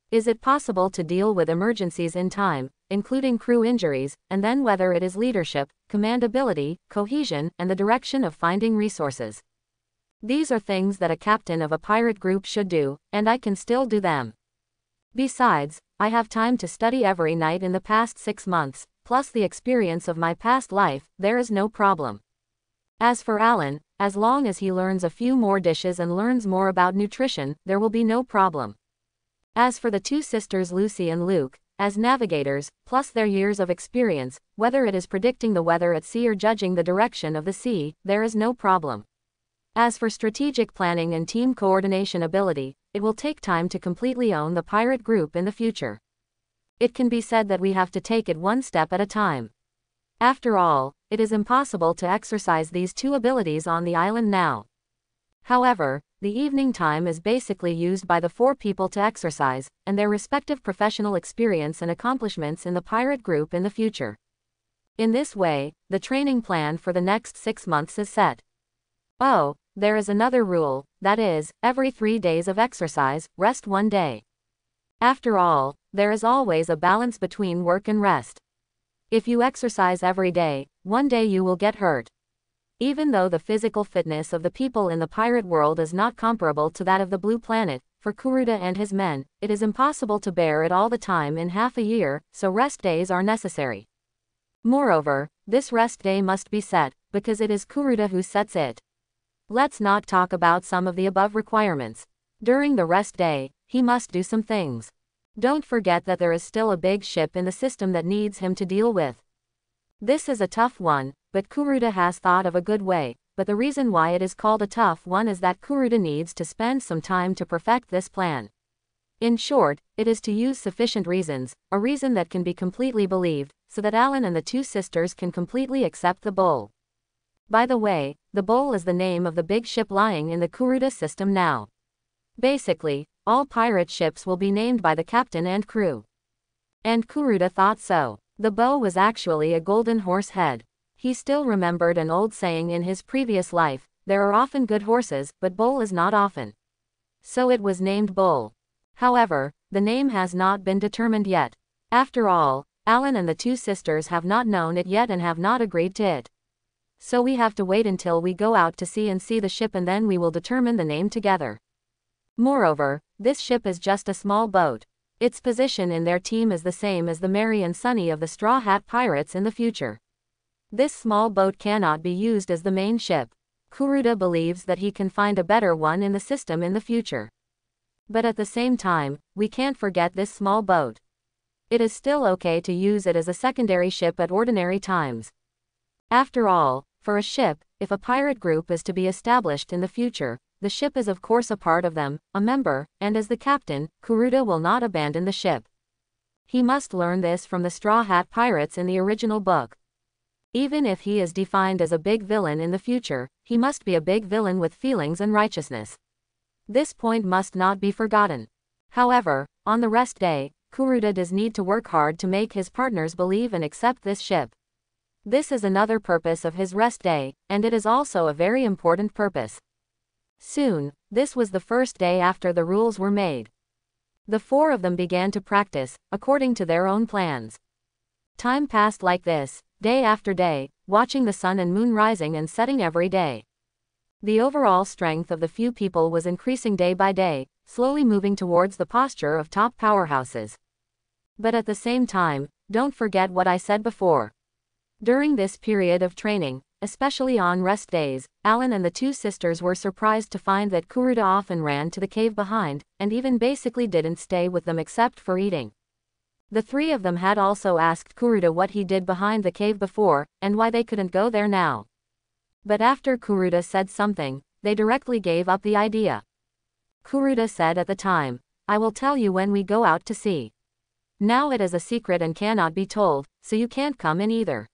Speaker 1: Is it possible to deal with emergencies in time, including crew injuries, and then whether it is leadership, commandability, cohesion, and the direction of finding resources? These are things that a captain of a pirate group should do, and I can still do them. Besides, I have time to study every night in the past 6 months, plus the experience of my past life, there is no problem. As for Alan, as long as he learns a few more dishes and learns more about nutrition, there will be no problem. As for the two sisters Lucy and Luke, as navigators, plus their years of experience, whether it is predicting the weather at sea or judging the direction of the sea, there is no problem. As for strategic planning and team coordination ability, it will take time to completely own the pirate group in the future. It can be said that we have to take it one step at a time. After all, it is impossible to exercise these two abilities on the island now. However, the evening time is basically used by the 4 people to exercise, and their respective professional experience and accomplishments in the pirate group in the future. In this way, the training plan for the next 6 months is set. Oh, there is another rule, that is, every 3 days of exercise, rest 1 day. After all, there is always a balance between work and rest. If you exercise every day, one day you will get hurt. Even though the physical fitness of the people in the pirate world is not comparable to that of the Blue Planet, for Kuruda and his men, it is impossible to bear it all the time in half a year, so rest days are necessary. Moreover, this rest day must be set, because it is Kuruda who sets it. Let's not talk about some of the above requirements. During the rest day, he must do some things. Don't forget that there is still a big ship in the system that needs him to deal with. This is a tough one, but Kuruda has thought of a good way, but the reason why it is called a tough one is that Kuruda needs to spend some time to perfect this plan. In short, it is to use sufficient reasons, a reason that can be completely believed, so that Alan and the two sisters can completely accept the bull. By the way, the bull is the name of the big ship lying in the Kuruda system now. Basically, all pirate ships will be named by the captain and crew. And Kuruda thought so. The bow was actually a golden horse head. He still remembered an old saying in his previous life, there are often good horses, but bull is not often. So it was named Bull. However, the name has not been determined yet. After all, Alan and the two sisters have not known it yet and have not agreed to it. So we have to wait until we go out to sea and see the ship, and then we will determine the name together. Moreover, this ship is just a small boat. Its position in their team is the same as the Mary and Sunny of the Straw Hat Pirates in the future. This small boat cannot be used as the main ship. Kuruda believes that he can find a better one in the system in the future. But at the same time, we can't forget this small boat. It is still okay to use it as a secondary ship at ordinary times. After all, for a ship, if a pirate group is to be established in the future, the ship is of course a part of them, a member, and as the captain, Kuruda will not abandon the ship. He must learn this from the Straw Hat Pirates in the original book. Even if he is defined as a big villain in the future, he must be a big villain with feelings and righteousness. This point must not be forgotten. However, on the rest day, Kuruda does need to work hard to make his partners believe and accept this ship. This is another purpose of his rest day, and it is also a very important purpose. Soon, this was the first day after the rules were made. The 4 of them began to practice, according to their own plans. Time passed like this, day after day, watching the sun and moon rising and setting every day. The overall strength of the few people was increasing day by day, slowly moving towards the posture of top powerhouses. But at the same time, don't forget what I said before. During this period of training, especially on rest days, Alan and the two sisters were surprised to find that Kuruda often ran to the cave behind, and even basically didn't stay with them except for eating. The 3 of them had also asked Kuruda what he did behind the cave before, and why they couldn't go there now. But after Kuruda said something, they directly gave up the idea. Kuruda said at the time, I will tell you when we go out to sea. Now it is a secret and cannot be told, so you can't come in either.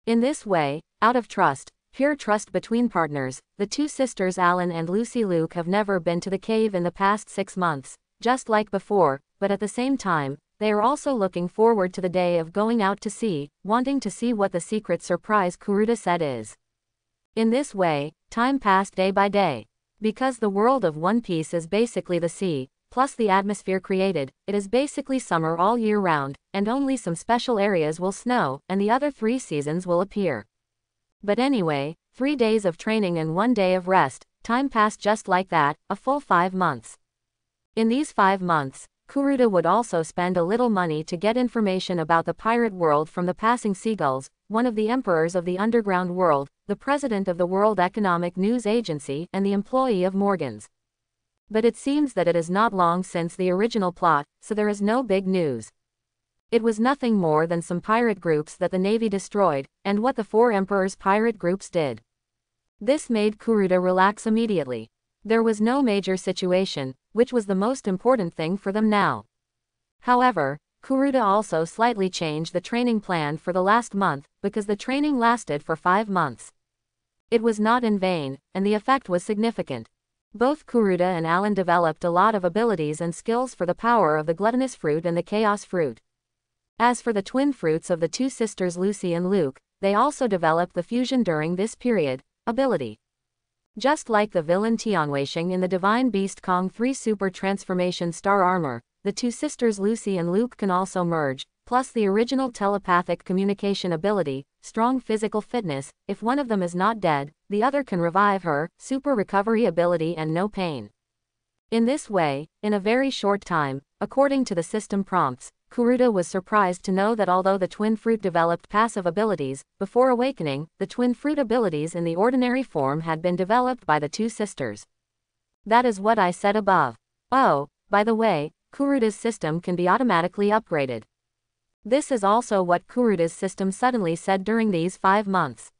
Speaker 1: In this way, out of trust, pure trust between partners, the two sisters Alan and Lucy Luke have never been to the cave in the past 6 months, just like before, but at the same time, they are also looking forward to the day of going out to sea, wanting to see what the secret surprise Kuruda said is. In this way, time passed day by day. Because the world of One Piece is basically the sea, plus the atmosphere created, it is basically summer all year round, and only some special areas will snow, and the other 3 seasons will appear. But anyway, 3 days of training and 1 day of rest, time passed just like that, a full 5 months. In these 5 months, Kuruda would also spend a little money to get information about the pirate world from the passing seagulls, one of the emperors of the underground world, the president of the World Economic News Agency, and the employee of Morgan's. But it seems that it is not long since the original plot, so there is no big news. It was nothing more than some pirate groups that the Navy destroyed, and what the 4 emperors' pirate groups did. This made Kuruda relax immediately. There was no major situation, which was the most important thing for them now. However, Kuruda also slightly changed the training plan for the last month, because the training lasted for 5 months. It was not in vain, and the effect was significant. Both Kuruda and Allen developed a lot of abilities and skills for the power of the Gluttonous Fruit and the Chaos Fruit. As for the twin fruits of the 2 sisters Lucy and Luke, they also developed the fusion during this period, ability. Just like the villain Tianwei in the Divine Beast Kong 3 Super Transformation Star Armor, the 2 sisters Lucy and Luke can also merge, plus the original telepathic communication ability, strong physical fitness, if one of them is not dead, the other can revive her, super recovery ability and no pain. In this way, in a very short time, according to the system prompts, Kuruda was surprised to know that although the twin fruit developed passive abilities, before awakening, the twin fruit abilities in the ordinary form had been developed by the 2 sisters. That is what I said above. Oh, by the way, Kuruda's system can be automatically upgraded. This is also what Kuruda's system suddenly said during these 5 months.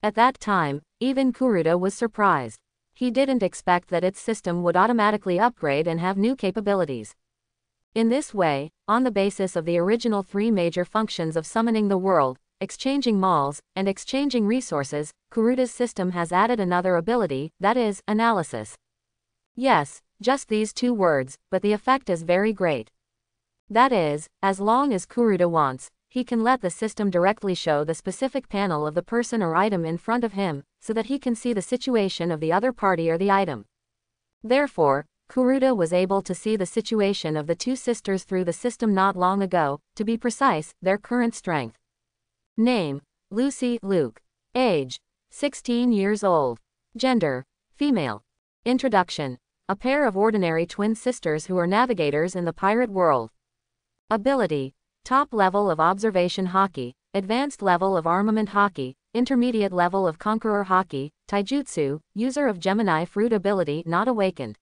Speaker 1: At that time, even Kuruda was surprised. He didn't expect that its system would automatically upgrade and have new capabilities. In this way, on the basis of the original 3 major functions of summoning the world, exchanging malls, and exchanging resources, Kuruda's system has added another ability, that is, analysis. Yes, just these 2 words, but the effect is very great. That is, as long as Kuruda wants, he can let the system directly show the specific panel of the person or item in front of him, so that he can see the situation of the other party or the item. Therefore, Kuruda was able to see the situation of the 2 sisters through the system not long ago, to be precise, their current strength. Name: Lucy Luke. Age: 16 years old. Gender: female. Introduction: a pair of ordinary twin sisters who are navigators in the pirate world. Ability: top level of observation Haki, advanced level of armament Haki, intermediate level of conqueror Haki, taijutsu, user of Gemini fruit ability not awakened.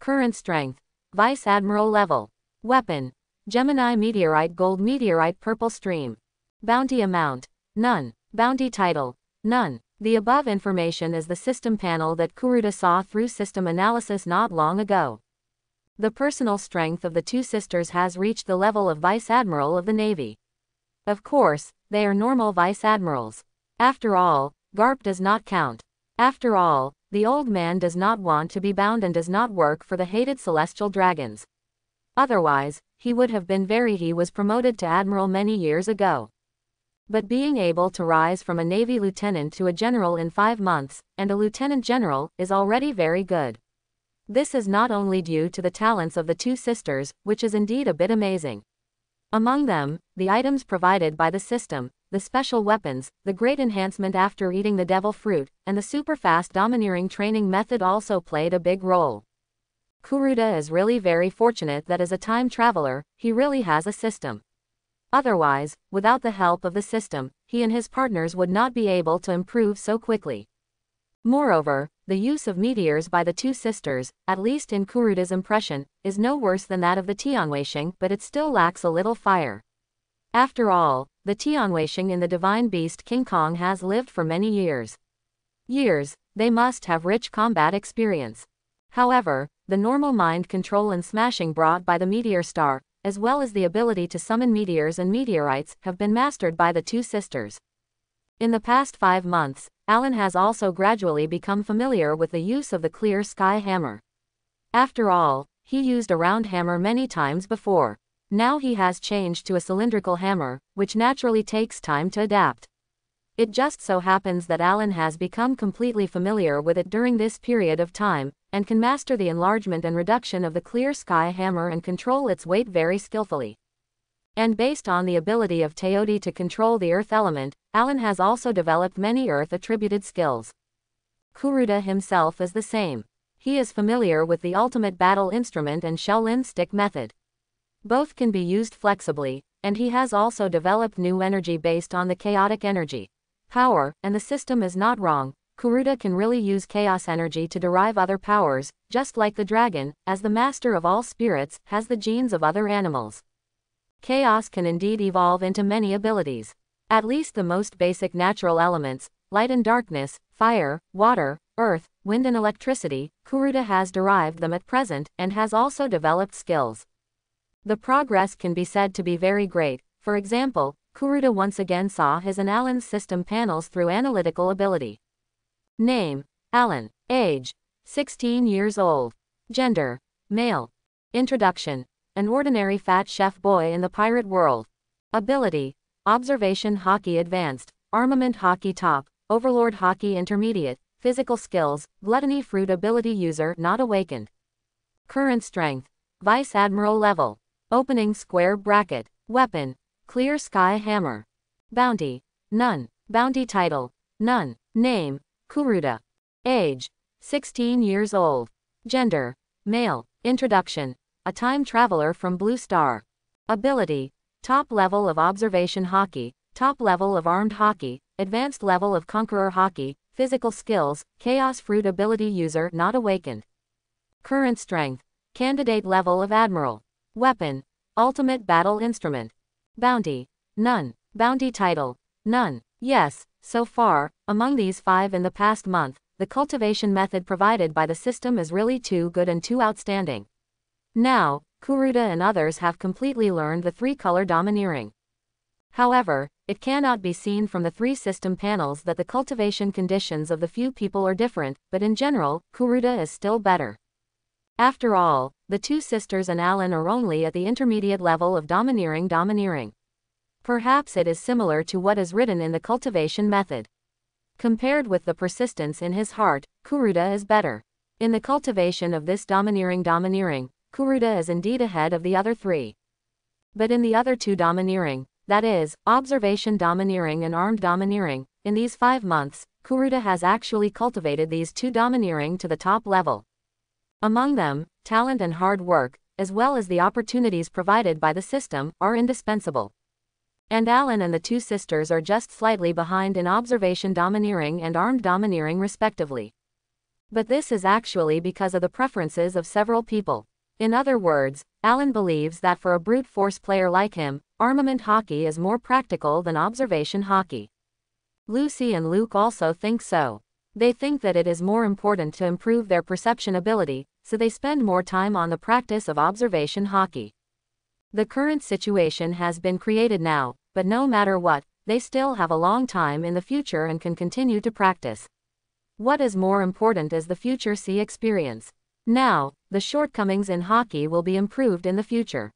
Speaker 1: Current strength: Vice Admiral level. Weapon: Gemini Meteorite Gold Meteorite Purple Stream. Bounty amount: none. Bounty title: none. The above information is the system panel that Kuruda saw through system analysis not long ago. The personal strength of the 2 sisters has reached the level of Vice Admiral of the Navy. Of course, they are normal Vice Admirals. After all, Garp does not count. After all, the old man does not want to be bound and does not work for the hated Celestial Dragons. Otherwise, he was promoted to Admiral many years ago. But being able to rise from a Navy lieutenant to a general in 5 months, and a lieutenant general, is already very good. This is not only due to the talents of the 2 sisters, which is indeed a bit amazing. Among them, the items provided by the system, the special weapons, the great enhancement after eating the devil fruit, and the super fast domineering training method also played a big role. Kuruda is really very fortunate that as a time traveler, he really has a system. Otherwise, without the help of the system, he and his partners would not be able to improve so quickly. Moreover, the use of meteors by the 2 sisters, at least in Kuruda's impression, is no worse than that of the Tianwei, but it still lacks a little fire. After all, the Tianwei in the Divine Beast King Kong has lived for many years. They must have rich combat experience. However, the normal mind control and smashing brought by the meteor star, as well as the ability to summon meteors and meteorites, have been mastered by the 2 sisters. In the past 5 months, Allen has also gradually become familiar with the use of the Clear Sky Hammer. After all, he used a round hammer many times before. Now he has changed to a cylindrical hammer, which naturally takes time to adapt. It just so happens that Alan has become completely familiar with it during this period of time, and can master the enlargement and reduction of the clear sky hammer and control its weight very skillfully. And based on the ability of Teoti to control the earth element, Alan has also developed many earth-attributed skills. Kuruda himself is the same. He is familiar with the ultimate battle instrument and Shaolin stick method. Both can be used flexibly, and he has also developed new energy based on the chaotic energy power, and the system is not wrong. Kuruda can really use chaos energy to derive other powers, just like the dragon, as the master of all spirits, has the genes of other animals. Chaos can indeed evolve into many abilities. At least the most basic natural elements, light and darkness, fire, water, earth, wind and electricity, Kuruda has derived them at present, and has also developed skills. The progress can be said to be very great. For example, Kuruda once again saw his and Alan's system panels through analytical ability. Name: Alan. Age: 16 years old. Gender: male. Introduction: an ordinary fat chef boy in the pirate world. Ability: observation hockey advanced, armament hockey top, overlord hockey intermediate, physical skills, gluttony fruit ability user not awakened. Current strength: vice admiral level. Opening square bracket. Weapon: clear sky hammer. Bounty: none. Bounty title: none. Name: Kuruda. Age: 16 years old. Gender: male. Introduction: a time traveler from Blue Star. Ability: top level of observation hockey, top level of armed hockey, advanced level of conqueror hockey, physical skills, chaos fruit ability user not awakened. Current strength: candidate level of admiral. Weapon: ultimate battle instrument. Bounty: none. Bounty title: none. Yes, so far, among these 5 in the past month, the cultivation method provided by the system is really too good and too outstanding. Now, Kuruda and others have completely learned the 3-color domineering. However, it cannot be seen from the 3 system panels that the cultivation conditions of the few people are different, but in general, Kuruda is still better. After all, the 2 sisters and Alan are only at the intermediate level of domineering. Perhaps it is similar to what is written in the cultivation method. Compared with the persistence in his heart, Kuruda is better. In the cultivation of this domineering, Kuruda is indeed ahead of the other 3. But in the other 2 domineering, that is, observation domineering and armed domineering, in these 5 months, Kuruda has actually cultivated these 2 domineering to the top level. Among them, talent and hard work, as well as the opportunities provided by the system, are indispensable. And Alan and the 2 sisters are just slightly behind in observation domineering and armed domineering respectively. But this is actually because of the preferences of several people. In other words, Alan believes that for a brute force player like him, armament hockey is more practical than observation hockey. Lucy and Luke also think so. They think that it is more important to improve their perception ability, so they spend more time on the practice of observation hockey. The current situation has been created now, but no matter what, they still have a long time in the future and can continue to practice. What is more important is the future see experience. Now, the shortcomings in hockey will be improved in the future.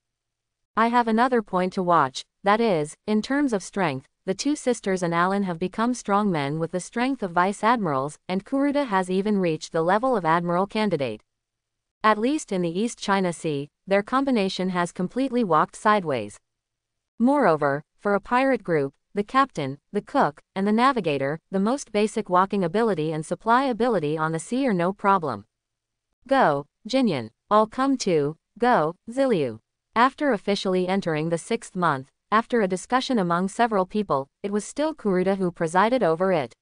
Speaker 1: I have another point to watch, that is, in terms of strength, the 2 sisters and Alan have become strong men with the strength of vice admirals, and Kuruda has even reached the level of admiral candidate. At least in the East China Sea, their combination has completely walked sideways. Moreover, for a pirate group, the captain, the cook, and the navigator, the most basic walking ability and supply ability on the sea are no problem. Go, Jinyan. I'll come too. Go, Ziliu. After officially entering the 6th month, after a discussion among several people, it was still Kuruda who presided over it.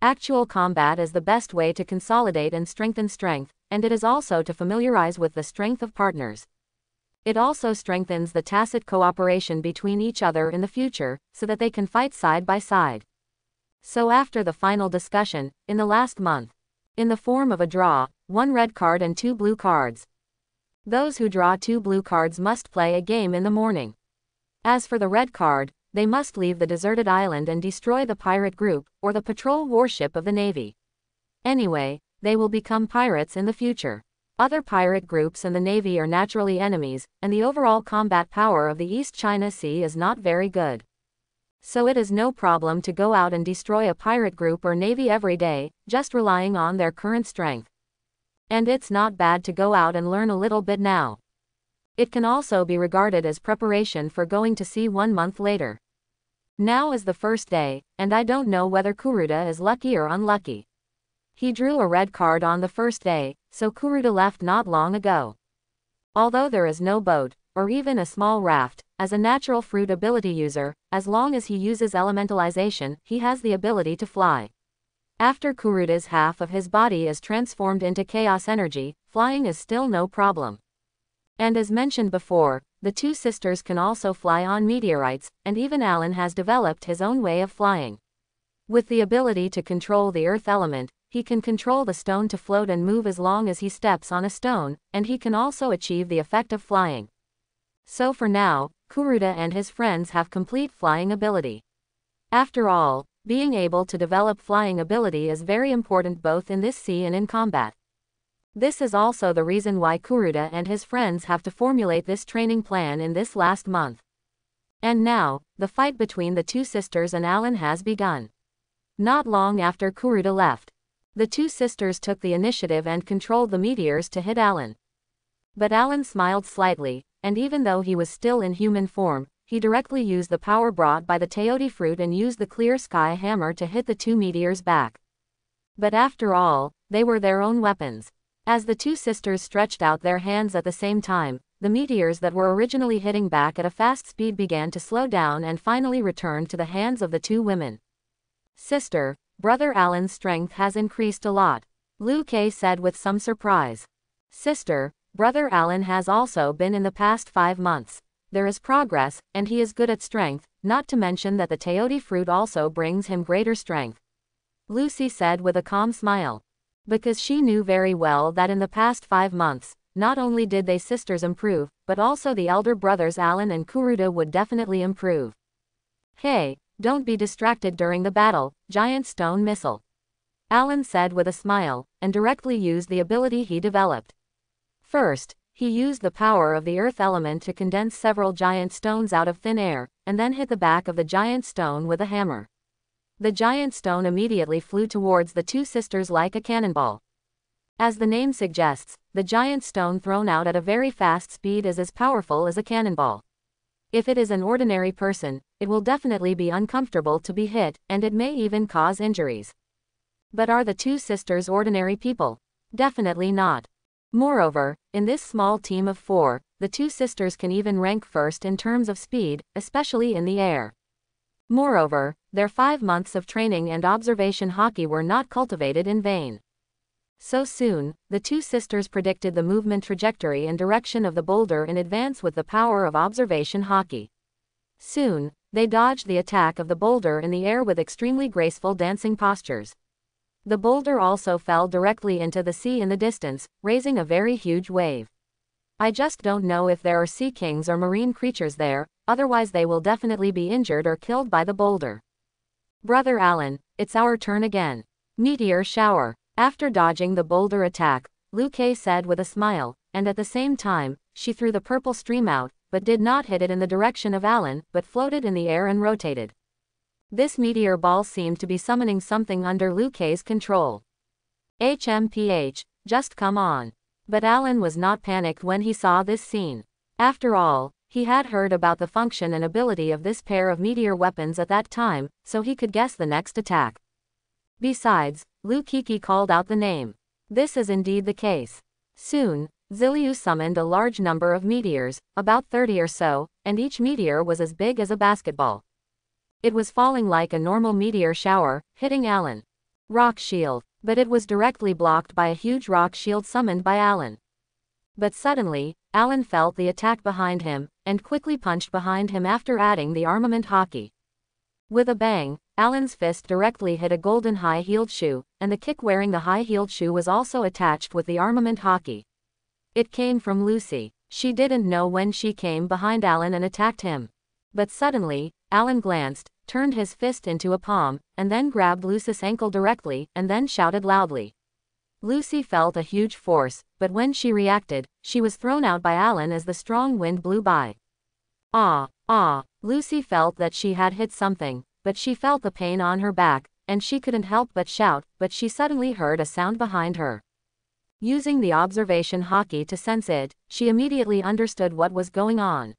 Speaker 1: Actual combat is the best way to consolidate and strengthen strength, and it is also to familiarize with the strength of partners. It also strengthens the tacit cooperation between each other in the future, so that they can fight side by side. So after the final discussion, in the last month, in the form of a draw, 1 red card and 2 blue cards. Those who draw 2 blue cards must play a game in the morning. As for the red card, they must leave the deserted island and destroy the pirate group, or the patrol warship of the Navy. Anyway, they will become pirates in the future. Other pirate groups and the Navy are naturally enemies, and the overall combat power of the East China Sea is not very good. So it is no problem to go out and destroy a pirate group or navy every day, just relying on their current strength. And it's not bad to go out and learn a little bit now. It can also be regarded as preparation for going to sea 1 month later. Now is the first day, and I don't know whether Kuruda is lucky or unlucky. He drew a red card on the first day, so Kuruda left not long ago. Although there is no boat, or even a small raft, as a natural fruit ability user, as long as he uses elementalization, he has the ability to fly. After Kuruda's half of his body is transformed into chaos energy, flying is still no problem. And as mentioned before, the two sisters can also fly on meteorites, and even Alan has developed his own way of flying. With the ability to control the earth element, he can control the stone to float and move as long as he steps on a stone, and he can also achieve the effect of flying. So for now, Kuruda and his friends have complete flying ability. After all, being able to develop flying ability is very important both in this sea and in combat. This is also the reason why Kuruda and his friends have to formulate this training plan in this last month. And now, the fight between the two sisters and Alan has begun. Not long after Kuruda left, the two sisters took the initiative and controlled the meteors to hit Alan. But Alan smiled slightly, and even though he was still in human form, he directly used the power brought by the Teoti fruit and used the clear sky hammer to hit the two meteors back. But after all, they were their own weapons. As the two sisters stretched out their hands at the same time, the meteors that were originally hitting back at a fast speed began to slow down and finally returned to the hands of the two women. "Sister, brother Alan's strength has increased a lot," Liu Kei said with some surprise. "Sister, brother Alan has also been in the past 5 months. There is progress, and he is good at strength, not to mention that the Teoti fruit also brings him greater strength," Lucy said with a calm smile. Because she knew very well that in the past 5 months, not only did they sisters improve, but also the elder brothers Alan and Kuruda would definitely improve. "Hey, don't be distracted during the battle, giant stone missile," Alan said with a smile, and directly used the ability he developed. First, he used the power of the earth element to condense several giant stones out of thin air, and then hit the back of the giant stone with a hammer. The giant stone immediately flew towards the two sisters like a cannonball. As the name suggests, the giant stone thrown out at a very fast speed is as powerful as a cannonball. If it is an ordinary person, it will definitely be uncomfortable to be hit, and it may even cause injuries. But are the two sisters ordinary people? Definitely not. Moreover, in this small team of 4, the two sisters can even rank first in terms of speed, especially in the air. Moreover, their 5 months of training and observation hockey were not cultivated in vain. So soon, the two sisters predicted the movement trajectory and direction of the boulder in advance with the power of observation hockey. Soon, they dodged the attack of the boulder in the air with extremely graceful dancing postures. The boulder also fell directly into the sea in the distance, raising a very huge wave. I just don't know if there are sea kings or marine creatures there, otherwise they will definitely be injured or killed by the boulder. "Brother Alan, it's our turn again. Meteor shower." After dodging the boulder attack, Liu Kei said with a smile, and at the same time, she threw the purple stream out, but did not hit it in the direction of Alan, but floated in the air and rotated. This meteor ball seemed to be summoning something under Liu Kei's control. HMPH, just come on. But Alan was not panicked when he saw this scene. After all, he had heard about the function and ability of this pair of meteor weapons at that time, so he could guess the next attack. Besides, Liu Kiki called out the name. This is indeed the case. Soon, Ziliu summoned a large number of meteors, about 30 or so, and each meteor was as big as a basketball. It was falling like a normal meteor shower, hitting Alan. Rock shield. But it was directly blocked by a huge rock shield summoned by Alan. But suddenly, Alan felt the attack behind him, and quickly punched behind him after adding the armament hockey. With a bang, Alan's fist directly hit a golden high-heeled shoe, and the kick wearing the high-heeled shoe was also attached with the armament hockey. It came from Lucy. She didn't know when she came behind Alan and attacked him. But suddenly, Alan glanced, turned his fist into a palm, and then grabbed Lucy's ankle directly, and then shouted loudly. Lucy felt a huge force, but when she reacted, she was thrown out by Alan as the strong wind blew by. Lucy felt that she had hit something, but she felt the pain on her back, and she couldn't help but shout, but she suddenly heard a sound behind her. Using the observation Haki to sense it, she immediately understood what was going on.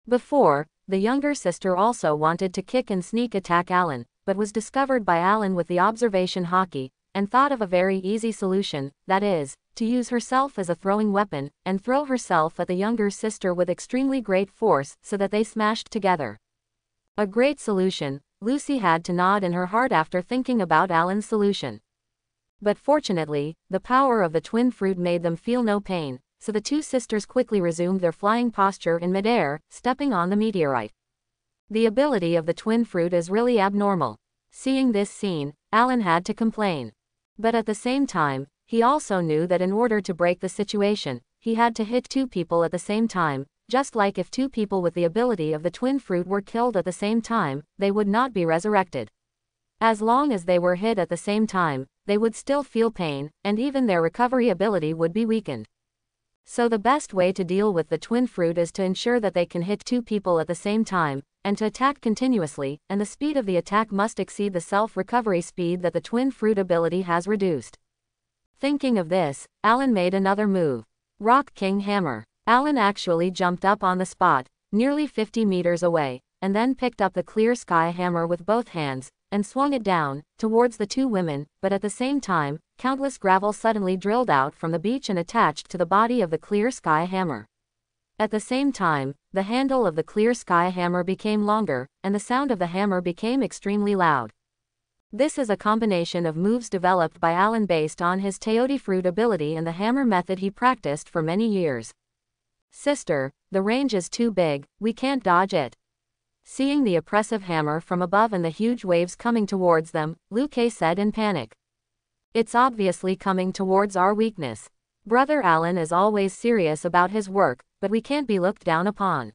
Speaker 1: Before, the younger sister also wanted to kick and sneak attack Alan, but was discovered by Alan with the observation Haki, and thought of a very easy solution, that is, to use herself as a throwing weapon, and throw herself at the younger sister with extremely great force so that they smashed together. A great solution, Lucy had to nod in her heart after thinking about Alan's solution. But fortunately, the power of the twin fruit made them feel no pain, so the two sisters quickly resumed their flying posture in midair, stepping on the meteorite. The ability of the twin fruit is really abnormal. Seeing this scene, Alan had to complain. But at the same time, he also knew that in order to break the situation, he had to hit two people at the same time, just like if two people with the ability of the twin fruit were killed at the same time, they would not be resurrected. As long as they were hit at the same time, they would still feel pain, and even their recovery ability would be weakened. So the best way to deal with the twin fruit is to ensure that they can hit two people at the same time, and to attack continuously, and the speed of the attack must exceed the self-recovery speed that the twin fruit ability has reduced. Thinking of this, Alan made another move. Rock King Hammer. Alan actually jumped up on the spot, nearly 50 meters away, and then picked up the clear sky hammer with both hands, and swung it down, towards the two women, but at the same time, countless gravel suddenly drilled out from the beach and attached to the body of the clear sky hammer. At the same time, the handle of the clear sky hammer became longer, and the sound of the hammer became extremely loud. This is a combination of moves developed by Alan based on his Teoti fruit ability and the hammer method he practiced for many years. Sister, the range is too big, we can't dodge it. Seeing the oppressive hammer from above and the huge waves coming towards them, Luke said in panic. It's obviously coming towards our weakness. Brother Alan is always serious about his work, but we can't be looked down upon.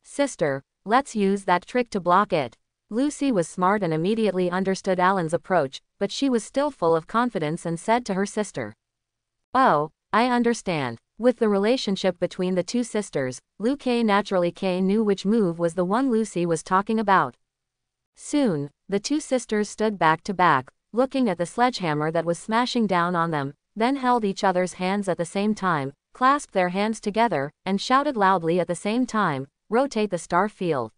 Speaker 1: Sister, let's use that trick to block it. Lucy was smart and immediately understood Alan's approach, but she was still full of confidence and said to her sister. Oh, I understand. With the relationship between the two sisters, Luke naturally knew which move was the one Lucy was talking about. Soon, the two sisters stood back to back, looking at the sledgehammer that was smashing down on them, then held each other's hands at the same time, clasped their hands together, and shouted loudly at the same time, "Rotate the star field."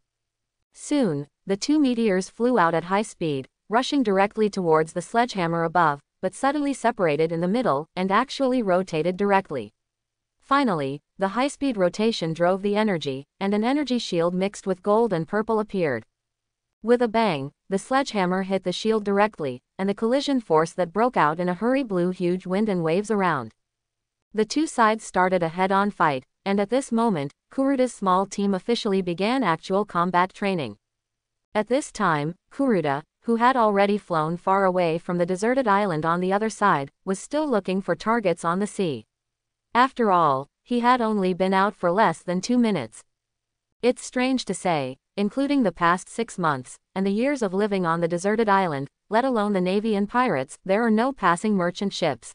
Speaker 1: Soon, the two meteors flew out at high speed, rushing directly towards the sledgehammer above, but suddenly separated in the middle, and actually rotated directly. Finally, the high-speed rotation drove the energy, and an energy shield mixed with gold and purple appeared. With a bang, the sledgehammer hit the shield directly, and the collision force that broke out in a hurry blew huge wind and waves around. The two sides started a head-on fight, and at this moment, Kuruta's small team officially began actual combat training. At this time, Kuruta, who had already flown far away from the deserted island on the other side, was still looking for targets on the sea. After all, he had only been out for less than 2 minutes. It's strange to say, including the past 6 months, and the years of living on the deserted island, let alone the navy and pirates, there are no passing merchant ships.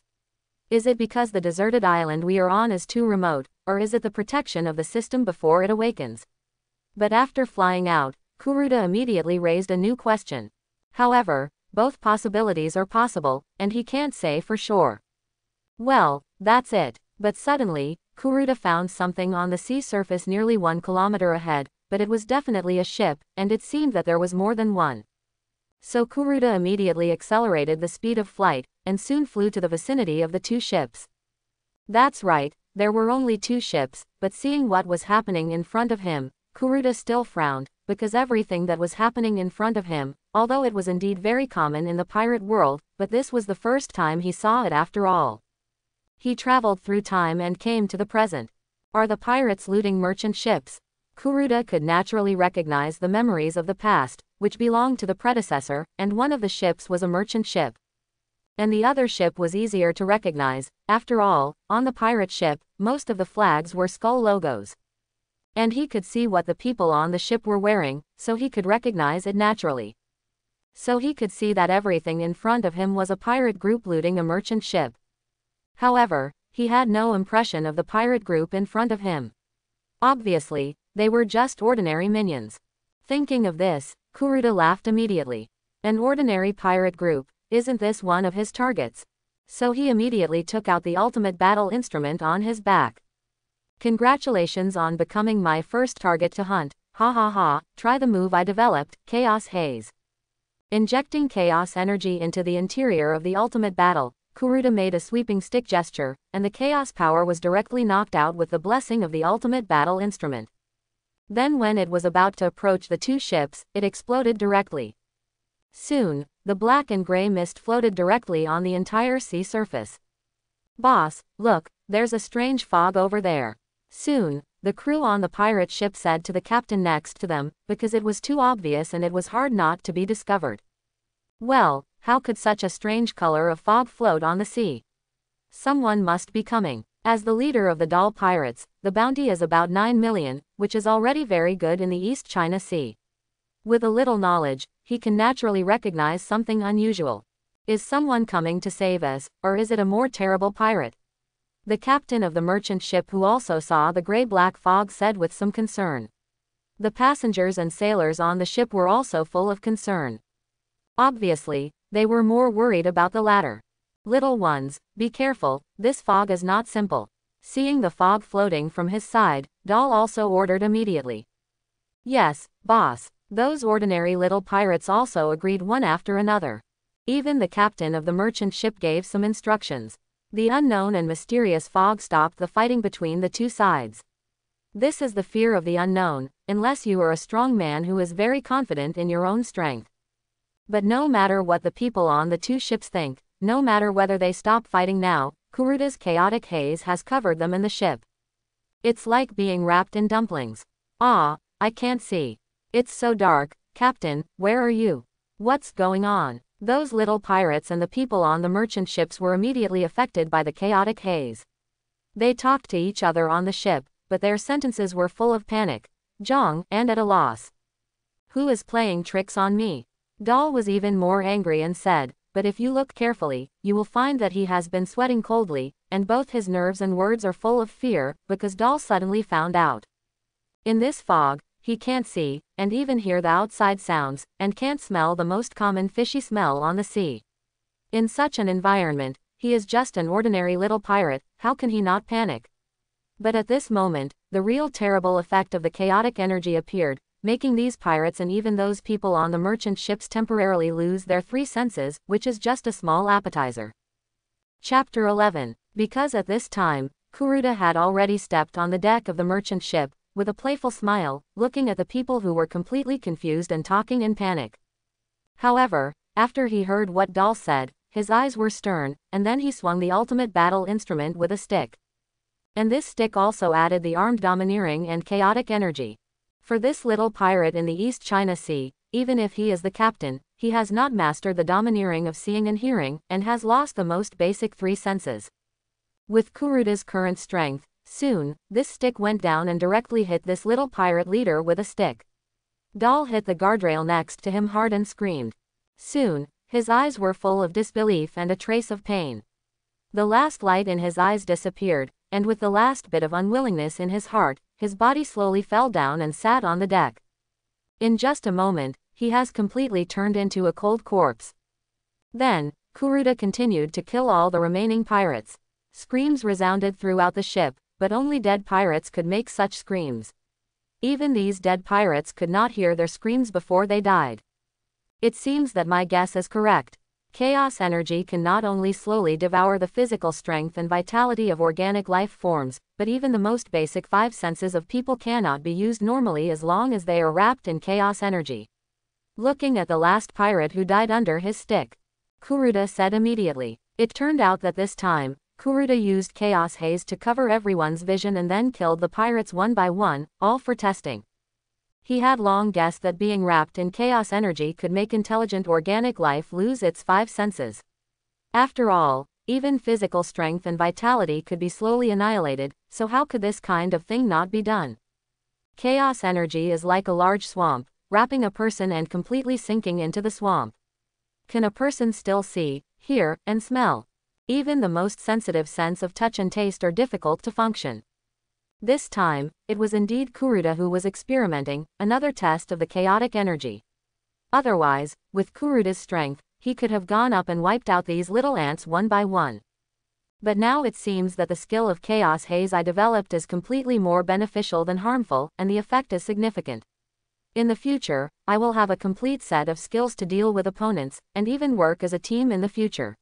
Speaker 1: Is it because the deserted island we are on is too remote, or is it the protection of the system before it awakens? But after flying out, Kuruta immediately raised a new question. However, both possibilities are possible, and he can't say for sure. Well, that's it. But suddenly, Kuruta found something on the sea surface nearly 1 kilometer ahead, but it was definitely a ship, and it seemed that there was more than one. So Kuruta immediately accelerated the speed of flight, and soon flew to the vicinity of the two ships. That's right, there were only 2 ships, but seeing what was happening in front of him, Kuruta still frowned, because everything that was happening in front of him, although it was indeed very common in the pirate world, but this was the first time he saw it after all. He traveled through time and came to the present. Are the pirates looting merchant ships? Kuruta could naturally recognize the memories of the past, which belonged to the predecessor, and one of the ships was a merchant ship. And the other ship was easier to recognize. After all, on the pirate ship, most of the flags were skull logos. And he could see what the people on the ship were wearing, so he could recognize it naturally. So he could see that everything in front of him was a pirate group looting a merchant ship. However, he had no impression of the pirate group in front of him. Obviously, they were just ordinary minions. Thinking of this, Kuruda laughed immediately. An ordinary pirate group, isn't this one of his targets? So he immediately took out the ultimate battle instrument on his back. Congratulations on becoming my first target to hunt, ha ha ha, try the move I developed, Chaos Haze. Injecting chaos energy into the interior of the ultimate battle, Kuruda made a sweeping stick gesture, and the chaos power was directly knocked out with the blessing of the ultimate battle instrument. Then when it was about to approach the two ships, it exploded directly. Soon, the black and gray mist floated directly on the entire sea surface. Boss, look, there's a strange fog over there. Soon, the crew on the pirate ship said to the captain next to them, because it was too obvious and it was hard not to be discovered. Well, how could such a strange color of fog float on the sea? Someone must be coming. As the leader of the Doll Pirates, the bounty is about 9 million, which is already very good in the East China Sea. With a little knowledge, he can naturally recognize something unusual. Is someone coming to save us, or is it a more terrible pirate? The captain of the merchant ship, who also saw the gray-black fog, said with some concern. The passengers and sailors on the ship were also full of concern. Obviously, they were more worried about the latter. Little ones, be careful, this fog is not simple. Seeing the fog floating from his side, Doll also ordered immediately. Yes, boss. Those ordinary little pirates also agreed one after another. Even the captain of the merchant ship gave some instructions. The unknown and mysterious fog stopped the fighting between the two sides. This is the fear of the unknown, unless you are a strong man who is very confident in your own strength. But no matter what the people on the two ships think, no matter whether they stop fighting now, Kuruda's chaotic haze has covered them in the ship. It's like being wrapped in dumplings. Ah, I can't see. It's so dark. Captain, where are you? What's going on? Those little pirates and the people on the merchant ships were immediately affected by the chaotic haze. They talked to each other on the ship, but their sentences were full of panic, Zhong, and at a loss. Who is playing tricks on me? Doll was even more angry and said, but if you look carefully, you will find that he has been sweating coldly, and both his nerves and words are full of fear, because Doll suddenly found out. In this fog, he can't see, and even hear the outside sounds, and can't smell the most common fishy smell on the sea. In such an environment, he is just an ordinary little pirate, how can he not panic? But at this moment, the real terrible effect of the chaotic energy appeared, making these pirates and even those people on the merchant ships temporarily lose their three senses, which is just a small appetizer. Chapter 11. Because at this time, Kuruda had already stepped on the deck of the merchant ship, with a playful smile, looking at the people who were completely confused and talking in panic. However, after he heard what Doll said, his eyes were stern, and then he swung the ultimate battle instrument with a stick. And this stick also added the armed domineering and chaotic energy. For this little pirate in the East China Sea, even if he is the captain, he has not mastered the domineering of seeing and hearing, and has lost the most basic three senses. With Kuruda's current strength, soon, this stick went down and directly hit this little pirate leader with a stick. Doll hit the guardrail next to him hard and screamed. Soon, his eyes were full of disbelief and a trace of pain. The last light in his eyes disappeared, and with the last bit of unwillingness in his heart, his body slowly fell down and sat on the deck. In just a moment, he has completely turned into a cold corpse. Then, Kuruda continued to kill all the remaining pirates. Screams resounded throughout the ship, but only dead pirates could make such screams. Even these dead pirates could not hear their screams before they died. It seems that my guess is correct. Chaos energy can not only slowly devour the physical strength and vitality of organic life forms, but even the most basic five senses of people cannot be used normally as long as they are wrapped in chaos energy. Looking at the last pirate who died under his stick, Kuruda said immediately. It turned out that this time, Kuruda used chaos haze to cover everyone's vision and then killed the pirates one by one, all for testing. He had long guessed that being wrapped in chaos energy could make intelligent organic life lose its five senses. After all, even physical strength and vitality could be slowly annihilated, so how could this kind of thing not be done? Chaos energy is like a large swamp, wrapping a person and completely sinking into the swamp. Can a person still see, hear, and smell? Even the most sensitive sense of touch and taste are difficult to function. This time, it was indeed Kuruda who was experimenting, another test of the chaotic energy. Otherwise, with Kuruda's strength, he could have gone up and wiped out these little ants one by one. But now it seems that the skill of Chaos Haze I developed is completely more beneficial than harmful, and the effect is significant. In the future, I will have a complete set of skills to deal with opponents, and even work as a team in the future.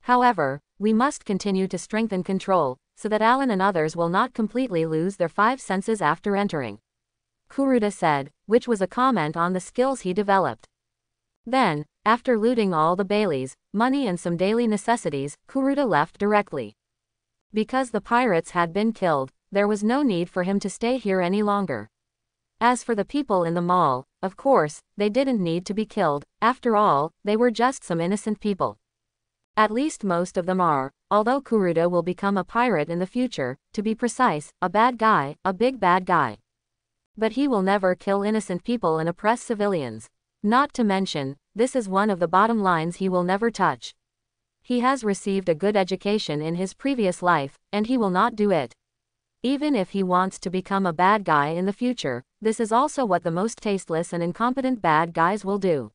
Speaker 1: However, we must continue to strengthen control, so that Alan and others will not completely lose their 5 senses after entering. Kuruda said, which was a comment on the skills he developed. Then, after looting all the Baileys, money and some daily necessities, Kuruda left directly. Because the pirates had been killed, there was no need for him to stay here any longer. As for the people in the mall, of course, they didn't need to be killed, after all, they were just some innocent people. At least most of them are, although Kuruda will become a pirate in the future, to be precise, a bad guy, a big bad guy. But he will never kill innocent people and oppress civilians. Not to mention, this is one of the bottom lines he will never touch. He has received a good education in his previous life, and he will not do it. Even if he wants to become a bad guy in the future, this is also what the most tasteless and incompetent bad guys will do.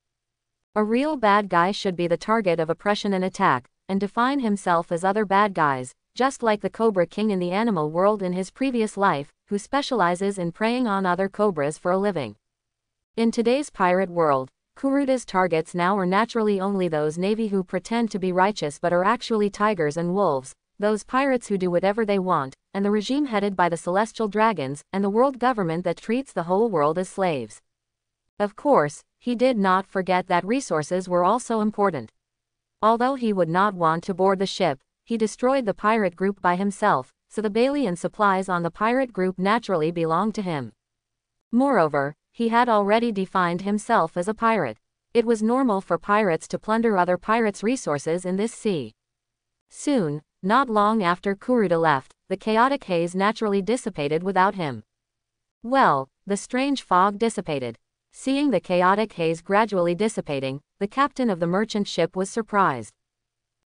Speaker 1: A real bad guy should be the target of oppression and attack, and define himself as other bad guys, just like the Cobra King in the animal world in his previous life, who specializes in preying on other cobras for a living. In today's pirate world, Kuruda's targets now are naturally only those Navy who pretend to be righteous but are actually tigers and wolves, those pirates who do whatever they want, and the regime headed by the Celestial Dragons, and the world government that treats the whole world as slaves. Of course, he did not forget that resources were also important. Although he would not want to board the ship, he destroyed the pirate group by himself, so the Bailey and supplies on the pirate group naturally belonged to him. Moreover, he had already defined himself as a pirate. It was normal for pirates to plunder other pirates' resources in this sea. Soon, not long after Kuruda left, the chaotic haze naturally dissipated without him. Well, the strange fog dissipated. Seeing the chaotic haze gradually dissipating, the captain of the merchant ship was surprised.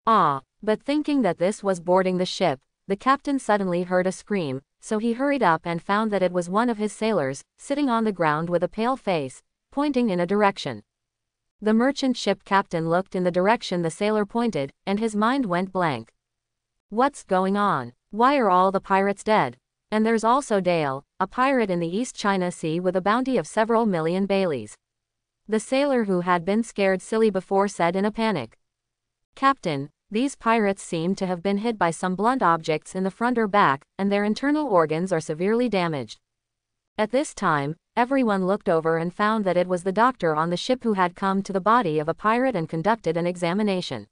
Speaker 1: But thinking that this was boarding the ship, the captain suddenly heard a scream, so he hurried up and found that it was one of his sailors, sitting on the ground with a pale face, pointing in a direction. The merchant ship captain looked in the direction the sailor pointed, and his mind went blank. What's going on? Why are all the pirates dead? And there's also Dale, a pirate in the East China Sea with a bounty of several million Baileys. The sailor who had been scared silly before said in a panic. Captain, these pirates seem to have been hit by some blunt objects in the front or back, and their internal organs are severely damaged. At this time, everyone looked over and found that it was the doctor on the ship who had come to the body of a pirate and conducted an examination.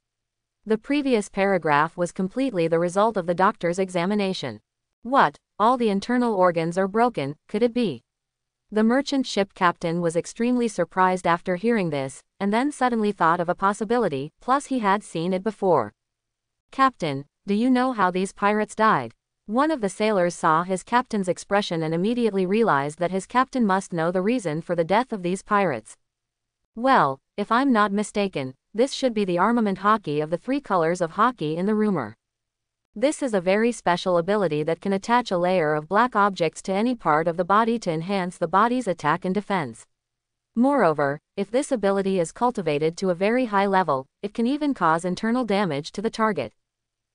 Speaker 1: The previous paragraph was completely the result of the doctor's examination. What? All the internal organs are broken, could it be? The merchant ship captain was extremely surprised after hearing this, and then suddenly thought of a possibility, plus he had seen it before. Captain, do you know how these pirates died? One of the sailors saw his captain's expression and immediately realized that his captain must know the reason for the death of these pirates. Well, if I'm not mistaken, this should be the armament hockey of the 3 colors of hockey in the rumor. This is a very special ability that can attach a layer of black objects to any part of the body to enhance the body's attack and defense. Moreover, if this ability is cultivated to a very high level, it can even cause internal damage to the target.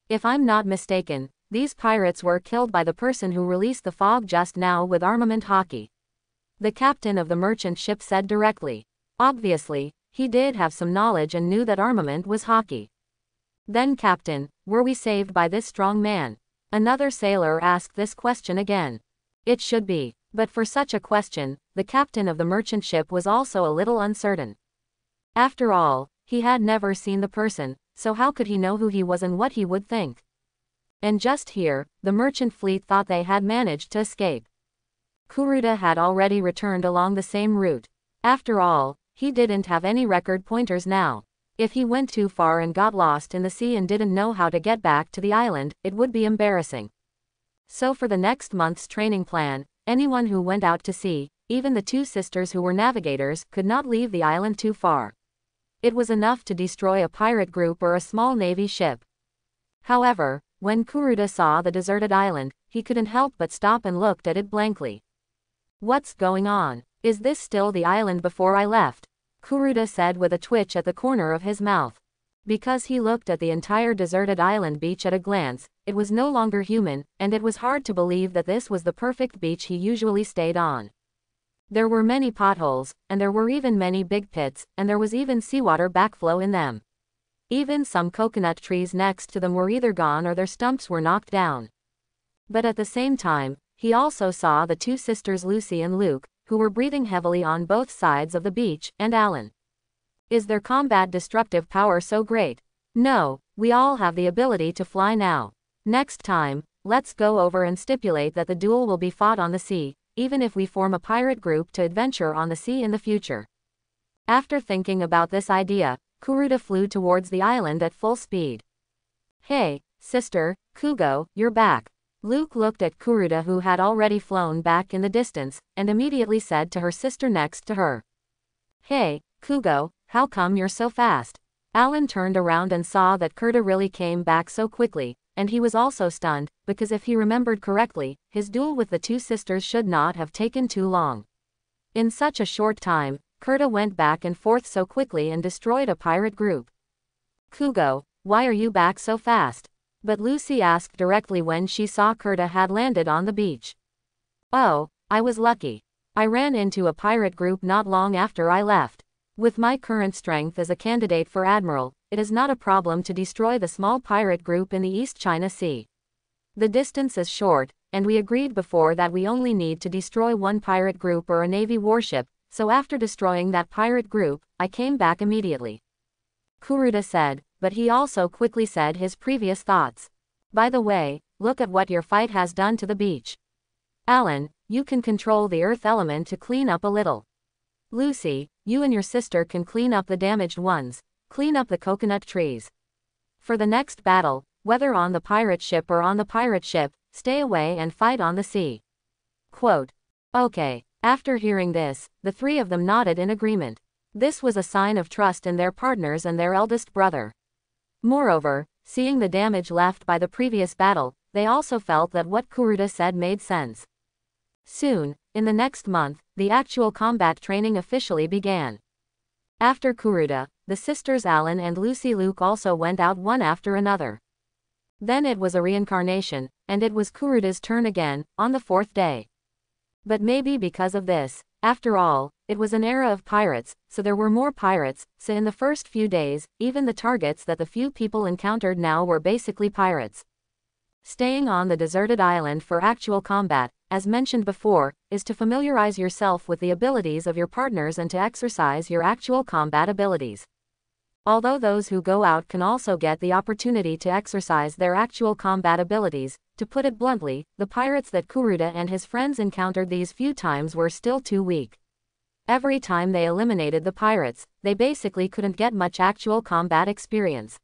Speaker 1: If I'm not mistaken, these pirates were killed by the person who released the fog just now with armament hockey. The captain of the merchant ship said directly. Obviously, he did have some knowledge and knew that armament was hockey. Then Captain, were we saved by this strong man? Another sailor asked this question again. It should be, but for such a question, the captain of the merchant ship was also a little uncertain. After all, he had never seen the person, so how could he know who he was and what he would think? And just here, the merchant fleet thought they had managed to escape. Kuruda had already returned along the same route. After all, he didn't have any record pointers now. If he went too far and got lost in the sea and didn't know how to get back to the island, it would be embarrassing. So for the next month's training plan, anyone who went out to sea, even the 2 sisters who were navigators, could not leave the island too far. It was enough to destroy a pirate group or a small navy ship. However, when Kuruda saw the deserted island, he couldn't help but stop and looked at it blankly. What's going on? Is this still the island before I left? Kuruda said with a twitch at the corner of his mouth. Because he looked at the entire deserted island beach at a glance, it was no longer human, and it was hard to believe that this was the perfect beach he usually stayed on. There were many potholes, and there were even many big pits, and there was even seawater backflow in them. Even some coconut trees next to them were either gone or their stumps were knocked down. But at the same time, he also saw the two sisters Lucy and Luke, who were breathing heavily on both sides of the beach, and Alan. Is their combat destructive power so great? No, we all have the ability to fly now. Next time, let's go over and stipulate that the duel will be fought on the sea, even if we form a pirate group to adventure on the sea in the future. After thinking about this idea, Kuruda flew towards the island at full speed. Hey, sister, Kugo, you're back. Luke looked at Kuruda, who had already flown back in the distance, and immediately said to her sister next to her. Hey, Kugo, how come you're so fast? Alan turned around and saw that Kuruda really came back so quickly, and he was also stunned, because if he remembered correctly, his duel with the two sisters should not have taken too long. In such a short time, Kuruda went back and forth so quickly and destroyed a pirate group. Kugo, why are you back so fast? But Lucy asked directly when she saw Kuruda had landed on the beach. Oh, I was lucky. I ran into a pirate group not long after I left. With my current strength as a candidate for admiral, it is not a problem to destroy the small pirate group in the East China Sea. The distance is short, and we agreed before that we only need to destroy one pirate group or a navy warship, so after destroying that pirate group, I came back immediately. Kuruda said, but he also quickly said his previous thoughts. By the way, look at what your fight has done to the beach. Alan, you can control the earth element to clean up a little. Lucy, you and your sister can clean up the damaged ones, clean up the coconut trees. For the next battle, whether on the pirate ship or on the pirate ship, stay away and fight on the sea. Quote. Okay. After hearing this, the three of them nodded in agreement. This was a sign of trust in their partners and their eldest brother. Moreover, seeing the damage left by the previous battle, they also felt that what Kuruda said made sense. Soon, in the next month, the actual combat training officially began. After Kuruda, the sisters Alan and Lucy Luke also went out one after another. Then it was a reincarnation, and it was Kuruda's turn again, on the fourth day. But maybe because of this, after all, it was an era of pirates, so there were more pirates, so in the first few days, even the targets that the few people encountered now were basically pirates. Staying on the deserted island for actual combat, as mentioned before, is to familiarize yourself with the abilities of your partners and to exercise your actual combat abilities. Although those who go out can also get the opportunity to exercise their actual combat abilities, to put it bluntly, the pirates that Kuruda and his friends encountered these few times were still too weak. Every time they eliminated the pirates, they basically couldn't get much actual combat experience.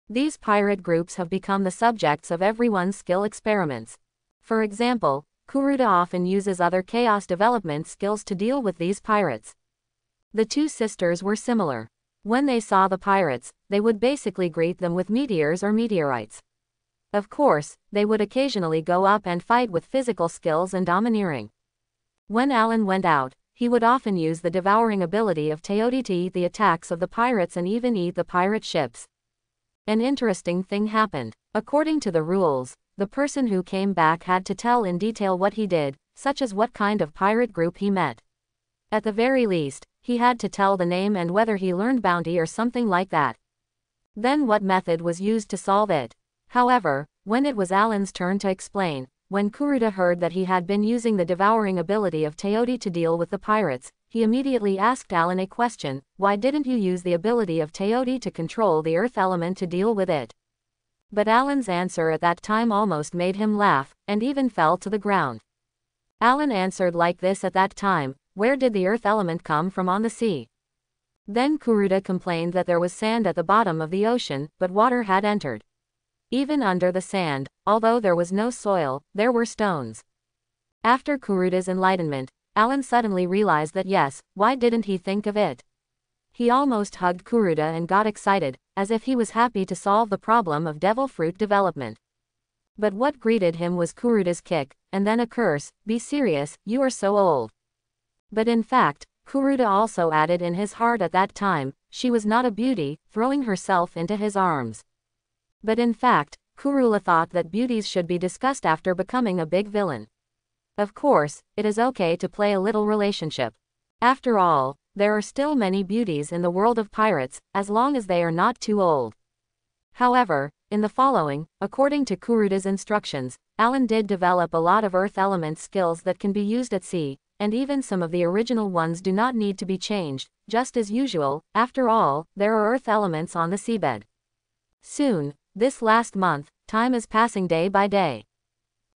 Speaker 1: These pirate groups have become the subjects of everyone's skill experiments. For example, Kuruda often uses other chaos development skills to deal with these pirates. The two sisters were similar. When they saw the pirates, they would basically greet them with meteors or meteorites. Of course, they would occasionally go up and fight with physical skills and domineering. When Alan went out, he would often use the devouring ability of Teodi to eat the attacks of the pirates and even eat the pirate ships. An interesting thing happened. According to the rules, the person who came back had to tell in detail what he did, such as what kind of pirate group he met. At the very least, he had to tell the name and whether he learned bounty or something like that. Then what method was used to solve it. However, when it was Alan's turn to explain, when Kuruda heard that he had been using the devouring ability of Teodi to deal with the pirates, he immediately asked Alan a question: why didn't you use the ability of Teodi to control the earth element to deal with it? But Alan's answer at that time almost made him laugh, and even fell to the ground. Alan answered like this at that time: where did the earth element come from on the sea? Then Kuruda complained that there was sand at the bottom of the ocean, but water had entered. Even under the sand, although there was no soil, there were stones. After Kuruda's enlightenment, Alan suddenly realized that yes, why didn't he think of it? He almost hugged Kuruda and got excited, as if he was happy to solve the problem of devil fruit development. But what greeted him was Kuruda's kick, and then a curse. "Be serious, you are so old." But in fact, Kuruda also added in his heart at that time, she was not a beauty, throwing herself into his arms. But in fact, Kurula thought that beauties should be discussed after becoming a big villain. Of course, it is okay to play a little relationship. After all, there are still many beauties in the world of pirates, as long as they are not too old. However, in the following, according to Kuruda's instructions, Alan did develop a lot of earth element skills that can be used at sea, and even some of the original ones do not need to be changed, just as usual. After all, there are earth elements on the seabed. Soon, this last month, time is passing day by day.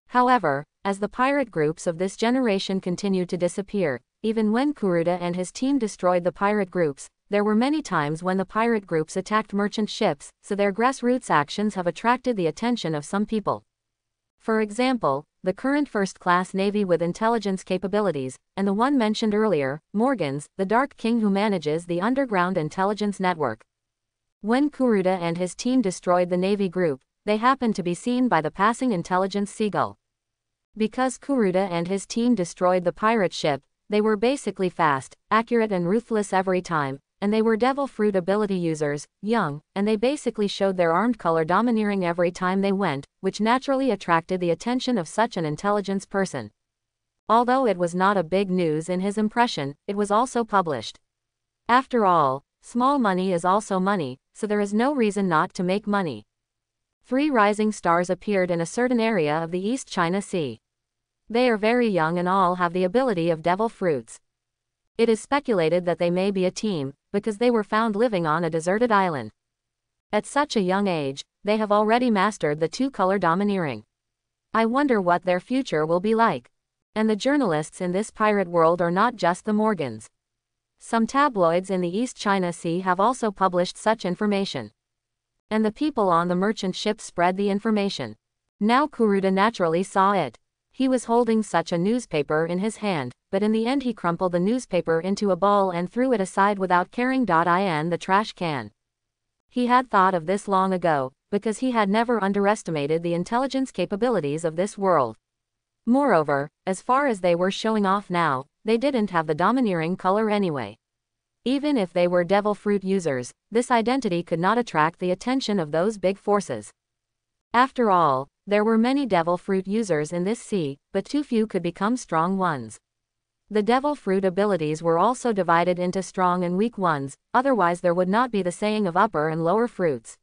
Speaker 1: However, as the pirate groups of this generation continued to disappear, even when Kuruda and his team destroyed the pirate groups, there were many times when the pirate groups attacked merchant ships, so their grassroots actions have attracted the attention of some people. For example, the current first-class navy with intelligence capabilities, and the one mentioned earlier, Morgans, the Dark King who manages the underground intelligence network. When Kuruda and his team destroyed the navy group, they happened to be seen by the passing intelligence seagull. Because Kuruda and his team destroyed the pirate ship, they were basically fast, accurate and ruthless every time, and they were devil fruit ability users, young, and they basically showed their armed color domineering every time they went, which naturally attracted the attention of such an intelligence person. Although it was not a big news in his impression, it was also published. After all, small money is also money, so there is no reason not to make money. 3 rising stars appeared in a certain area of the East China Sea. They are very young and all have the ability of devil fruits. It is speculated that they may be a team, because they were found living on a deserted island. At such a young age, they have already mastered the 2-color domineering. I wonder what their future will be like. And the journalists in this pirate world are not just the Morgans. Some tabloids in the East China Sea have also published such information. And the people on the merchant ships spread the information. Now Kuruda naturally saw it. He was holding such a newspaper in his hand, but in the end he crumpled the newspaper into a ball and threw it aside without caring. In the trash can. He had thought of this long ago, because he had never underestimated the intelligence capabilities of this world. Moreover, as far as they were showing off now, they didn't have the domineering color anyway. Even if they were devil fruit users, this identity could not attract the attention of those big forces. After all, there were many devil fruit users in this sea, but too few could become strong ones. The devil fruit abilities were also divided into strong and weak ones, otherwise there would not be the saying of upper and lower fruits.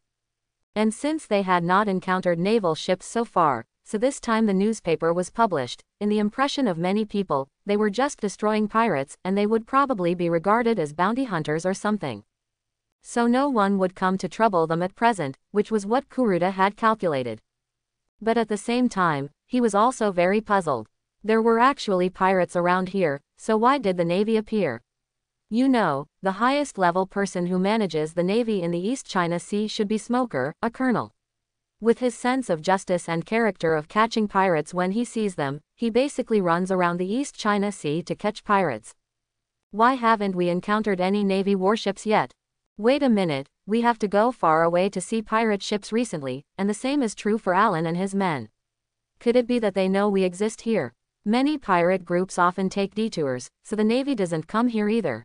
Speaker 1: And since they had not encountered naval ships so far, so this time the newspaper was published, in the impression of many people, they were just destroying pirates and they would probably be regarded as bounty hunters or something. So no one would come to trouble them at present, which was what Kuruda had calculated. But at the same time, he was also very puzzled. There were actually pirates around here, so why did the navy appear? You know, the highest level person who manages the navy in the East China Sea should be Smoker, a colonel. With his sense of justice and character of catching pirates when he sees them, he basically runs around the East China Sea to catch pirates. Why haven't we encountered any navy warships yet? Wait a minute, we have to go far away to see pirate ships recently, and the same is true for Alan and his men. Could it be that they know we exist here? Many pirate groups often take detours, so the navy doesn't come here either.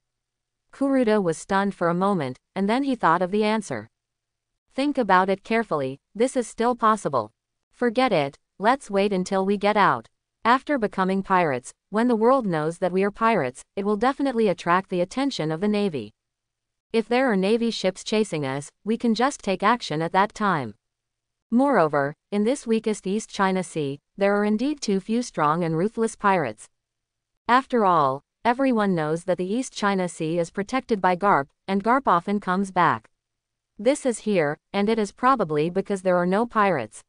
Speaker 1: Kuruda was stunned for a moment, and then he thought of the answer. Think about it carefully, this is still possible. Forget it, let's wait until we get out. After becoming pirates, when the world knows that we are pirates, it will definitely attract the attention of the navy. If there are navy ships chasing us, we can just take action at that time. Moreover, in this weakest East China Sea, there are indeed too few strong and ruthless pirates. After all, everyone knows that the East China Sea is protected by Garp, and Garp often comes back. This is here, and it is probably because there are no pirates.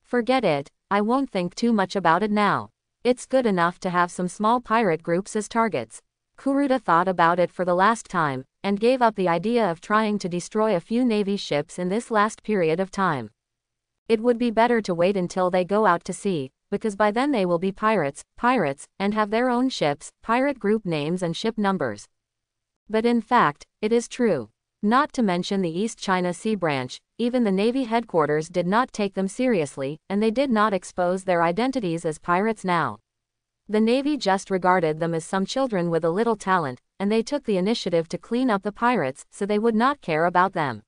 Speaker 1: Forget it, I won't think too much about it now. It's good enough to have some small pirate groups as targets. Kuruda thought about it for the last time, and gave up the idea of trying to destroy a few navy ships in this last period of time. It would be better to wait until they go out to sea, because by then they will be pirates, and have their own ships, pirate group names and ship numbers. But in fact, it is true. Not to mention the East China Sea branch, even the Navy headquarters did not take them seriously, and they did not expose their identities as pirates now. The Navy just regarded them as some children with a little talent, and they took the initiative to clean up the pirates so they would not care about them.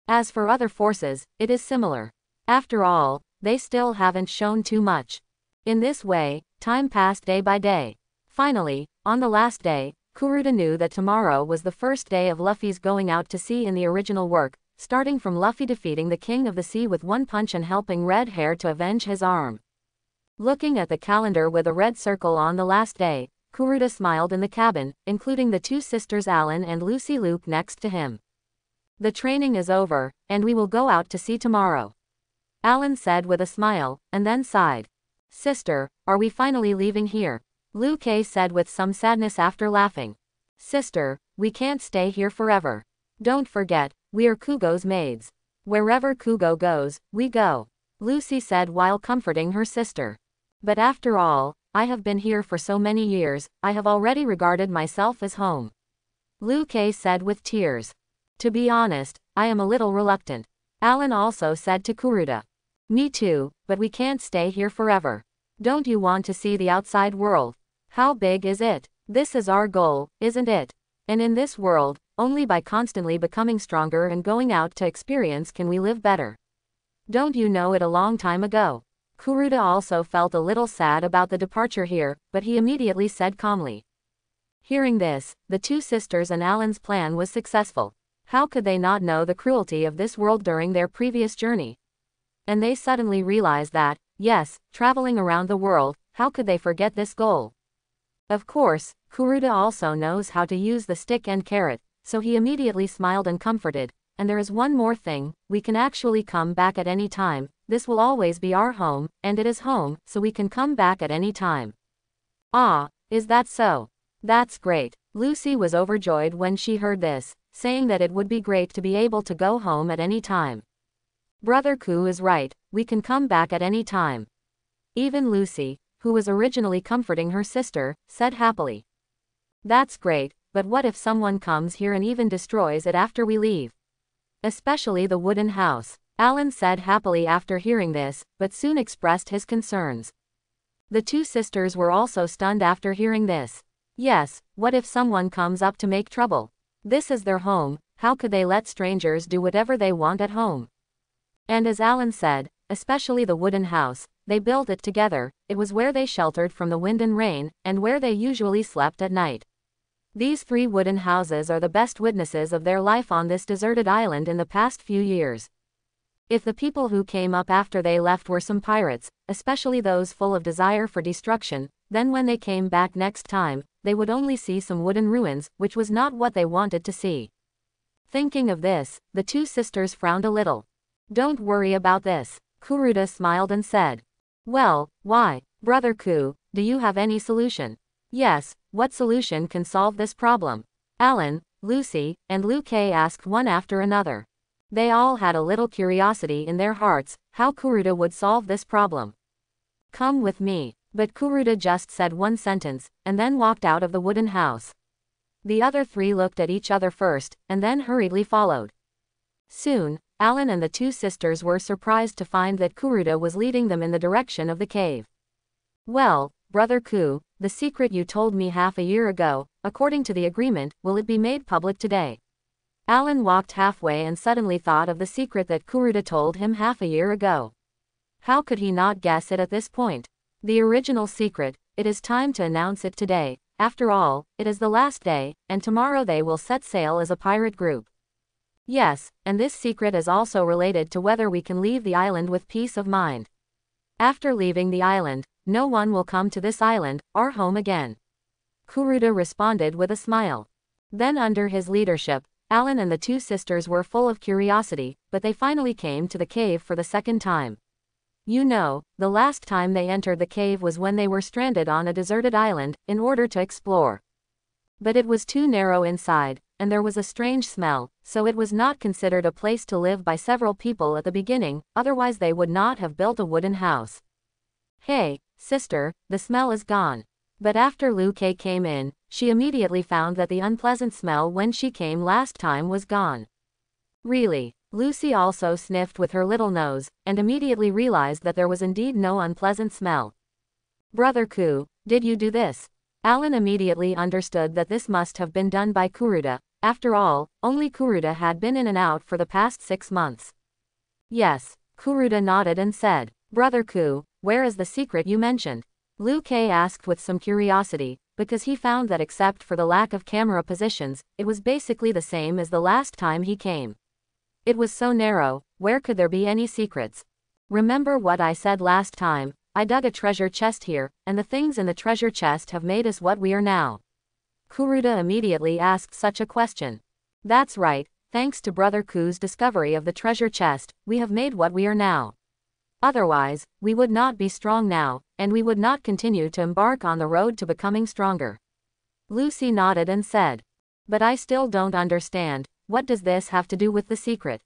Speaker 1: As for other forces, it is similar. After all, they still haven't shown too much. In this way, time passed day by day. Finally, on the last day, Kuruda knew that tomorrow was the first day of Luffy's going out to sea in the original work, starting from Luffy defeating the King of the Sea with one punch and helping Red Hair to avenge his arm. Looking at the calendar with a red circle on the last day, Kuruda smiled in the cabin, including the two sisters Alan and Lucy Luke next to him. The training is over, and we will go out to sea tomorrow. Alan said with a smile, and then sighed. Sister, are we finally leaving here? Luke said with some sadness after laughing. Sister, we can't stay here forever. Don't forget, we are Kugo's maids. Wherever Kugo goes, we go. Lucy said while comforting her sister. But after all, I have been here for so many years, I have already regarded myself as home. Luke said with tears. To be honest, I am a little reluctant. Alan also said to Kuruda. Me too, but we can't stay here forever. Don't you want to see the outside world? How big is it? This is our goal, isn't it? And in this world, only by constantly becoming stronger and going out to experience can we live better. Don't you know it a long time ago? Kuruda also felt a little sad about the departure here, but he immediately said calmly. Hearing this, the two sisters and Alan's plan was successful. How could they not know the cruelty of this world during their previous journey? And they suddenly realized that, yes, traveling around the world, how could they forget this goal? Of course, Kuruda also knows how to use the stick and carrot, so he immediately smiled and comforted. And there is one more thing, we can actually come back at any time, this will always be our home, and it is home, so we can come back at any time. Ah, is that so? That's great. Lucy was overjoyed when she heard this, saying that it would be great to be able to go home at any time. Brother Ku is right, we can come back at any time. Even Lucy, who was originally comforting her sister, said happily. That's great, but what if someone comes here and even destroys it after we leave? Especially the wooden house. Alan said happily after hearing this, but soon expressed his concerns. The two sisters were also stunned after hearing this. Yes, what if someone comes up to make trouble? This is their home, how could they let strangers do whatever they want at home? And as Alan said, especially the wooden house, they built it together, it was where they sheltered from the wind and rain, and where they usually slept at night. These three wooden houses are the best witnesses of their life on this deserted island in the past few years. If the people who came up after they left were some pirates, especially those full of desire for destruction, then when they came back next time, they would only see some wooden ruins, which was not what they wanted to see. Thinking of this, the two sisters frowned a little. Don't worry about this. Kuruda smiled and said. Well, why, Brother Ku, do you have any solution? Yes, what solution can solve this problem? Alan, Lucy, and Luke asked one after another. They all had a little curiosity in their hearts, how Kuruda would solve this problem. Come with me. But Kuruda just said one sentence, and then walked out of the wooden house. The other three looked at each other first, and then hurriedly followed. Soon, Alan and the two sisters were surprised to find that Kuruda was leading them in the direction of the cave. Well, Brother Ku, the secret you told me half a year ago, according to the agreement, will it be made public today? Alan walked halfway and suddenly thought of the secret that Kuruda told him half a year ago. How could he not guess it at this point? The original secret, it is time to announce it today. After all, it is the last day, and tomorrow they will set sail as a pirate group. Yes, and this secret is also related to whether we can leave the island with peace of mind. After leaving the island, no one will come to this island, our home again. Kuruda responded with a smile. Then under his leadership, Alan and the two sisters were full of curiosity, but they finally came to the cave for the second time. You know, the last time they entered the cave was when they were stranded on a deserted island, in order to explore. But it was too narrow inside, and there was a strange smell, so it was not considered a place to live by several people at the beginning, otherwise they would not have built a wooden house. Hey, sister, the smell is gone. But after Lu Kei came in, she immediately found that the unpleasant smell when she came last time was gone. Really? Lucy also sniffed with her little nose, and immediately realized that there was indeed no unpleasant smell. Brother Ku, did you do this? Alan immediately understood that this must have been done by Kuruda. After all, only Kuruda had been in and out for the past 6 months. Yes, Kuruda nodded and said, Brother Ku, where is the secret you mentioned? Lu Kei asked with some curiosity, because he found that except for the lack of camera positions, it was basically the same as the last time he came. It was so narrow, where could there be any secrets? Remember what I said last time, I dug a treasure chest here, and the things in the treasure chest have made us what we are now. Kuruda immediately asked such a question. That's right, thanks to Brother Ku's discovery of the treasure chest, we have made what we are now. Otherwise, we would not be strong now, and we would not continue to embark on the road to becoming stronger. Lucy nodded and said. But I still don't understand, what does this have to do with the secret?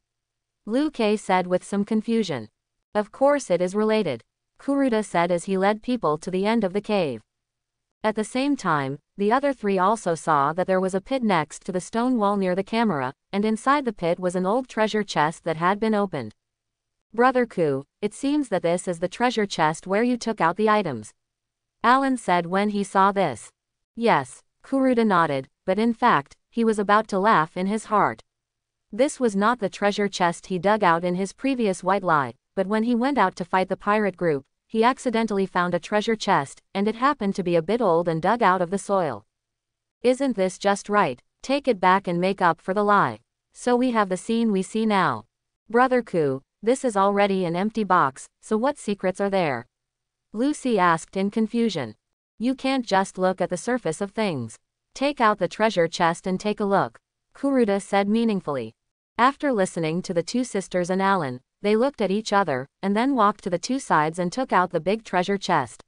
Speaker 1: Lu Kei said with some confusion. Of course it is related, Kuruda said as he led people to the end of the cave. At the same time, the other 3 also saw that there was a pit next to the stone wall near the camera, and inside the pit was an old treasure chest that had been opened. Brother Ku, it seems that this is the treasure chest where you took out the items. Alan said when he saw this. Yes, Kuruda nodded, but in fact, he was about to laugh in his heart. This was not the treasure chest he dug out in his previous white lie, but when he went out to fight the pirate group, he accidentally found a treasure chest, and it happened to be a bit old and dug out of the soil. Isn't this just right? Take it back and make up for the lie. So we have the scene we see now. Brother Ku, this is already an empty box, so what secrets are there? Lucy asked in confusion. You can't just look at the surface of things. Take out the treasure chest and take a look, Kuruda said meaningfully. After listening to the 2 sisters and Alan, they looked at each other, and then walked to the 2 sides and took out the big treasure chest.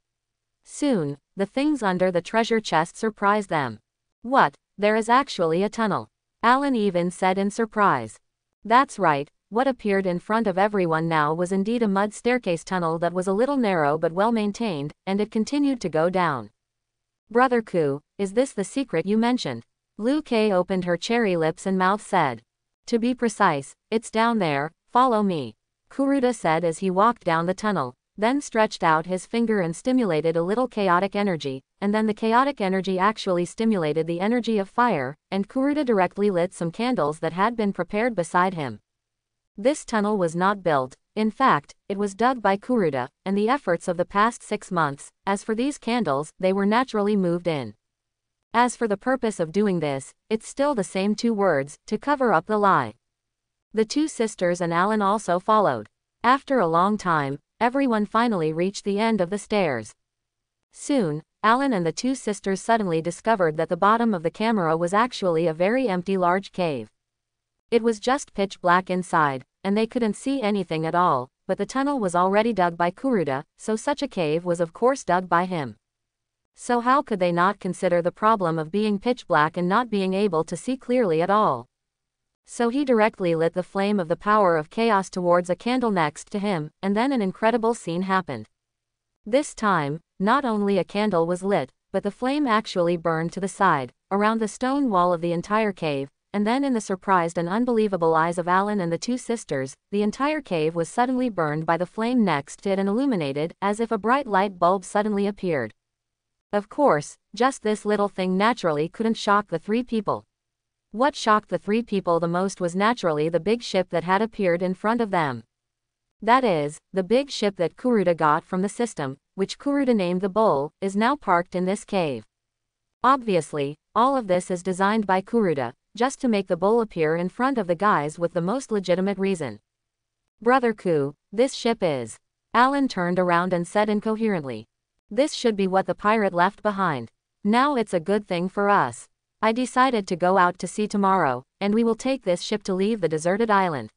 Speaker 1: Soon, the things under the treasure chest surprised them. What? There is actually a tunnel. Alan even said in surprise. That's right, what appeared in front of everyone now was indeed a mud staircase tunnel that was a little narrow but well maintained, and it continued to go down. Brother Ku, is this the secret you mentioned? Lu Kei opened her cherry lips and mouth said. To be precise, it's down there, follow me, Kuruda said as he walked down the tunnel, then stretched out his finger and stimulated a little chaotic energy, and then the chaotic energy actually stimulated the energy of fire, and Kuruda directly lit some candles that had been prepared beside him. This tunnel was not built, in fact, it was dug by Kuruda, and the efforts of the past 6 months. As for these candles, they were naturally moved in. As for the purpose of doing this, it's still the same 2 words, to cover up the lie. The 2 sisters and Alan also followed. After a long time, everyone finally reached the end of the stairs. Soon, Alan and the 2 sisters suddenly discovered that the bottom of the camera was actually a very empty large cave. It was just pitch black inside, and they couldn't see anything at all, but the tunnel was already dug by Kuruda, so such a cave was of course dug by him. So how could they not consider the problem of being pitch black and not being able to see clearly at all? So he directly lit the flame of the power of chaos towards a candle next to him, and then an incredible scene happened. This time, not only a candle was lit, but the flame actually burned to the side, around the stone wall of the entire cave, and then in the surprised and unbelievable eyes of Alan and the 2 sisters, the entire cave was suddenly burned by the flame next to it and illuminated, as if a bright light bulb suddenly appeared. Of course, just this little thing naturally couldn't shock the 3 people. What shocked the 3 people the most was naturally the big ship that had appeared in front of them. That is, the big ship that Kuruda got from the system, which Kuruda named the Bull, is now parked in this cave. Obviously, all of this is designed by Kuruda, just to make the Bull appear in front of the guys with the most legitimate reason. Brother Ku, this ship is. Alan turned around and said incoherently. This should be what the pirate left behind. Now it's a good thing for us. I decided to go out to sea tomorrow, and we will take this ship to leave the deserted island.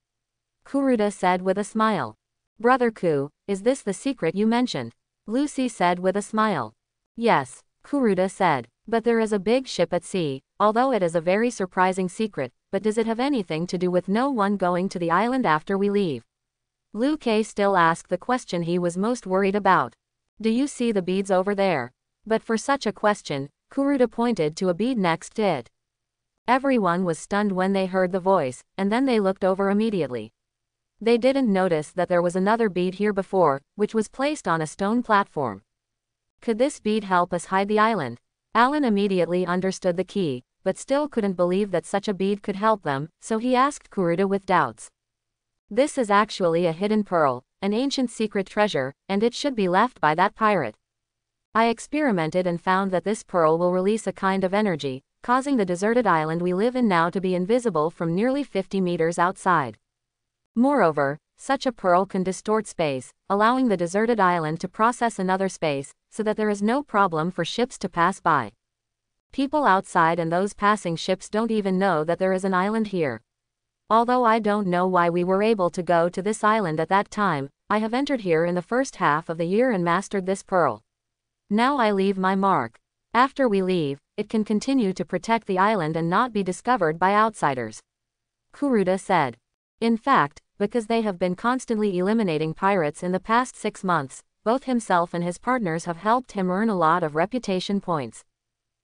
Speaker 1: Kuruda said with a smile. Brother Ku, is this the secret you mentioned? Lucy said with a smile. Yes, Kuruda said, but there is a big ship at sea, although it is a very surprising secret, but does it have anything to do with no one going to the island after we leave? Lu Kei still asked the question he was most worried about. Do you see the beads over there? But for such a question, Kuruda pointed to a bead next to it. Everyone was stunned when they heard the voice, and then they looked over immediately. They didn't notice that there was another bead here before, which was placed on a stone platform. Could this bead help us hide the island? Alan immediately understood the key, but still couldn't believe that such a bead could help them, so he asked Kuruda with doubts. This is actually a hidden pearl, an ancient secret treasure, and it should be left by that pirate. I experimented and found that this pearl will release a kind of energy, causing the deserted island we live in now to be invisible from nearly 50 meters outside. Moreover, such a pearl can distort space, allowing the deserted island to process another space, so that there is no problem for ships to pass by. People outside and those passing ships don't even know that there is an island here. Although I don't know why we were able to go to this island at that time, I have entered here in the first half of the year and mastered this pearl. Now I leave my mark. After we leave, it can continue to protect the island and not be discovered by outsiders. Kuruda said. In fact, because they have been constantly eliminating pirates in the past 6 months, both himself and his partners have helped him earn a lot of reputation points.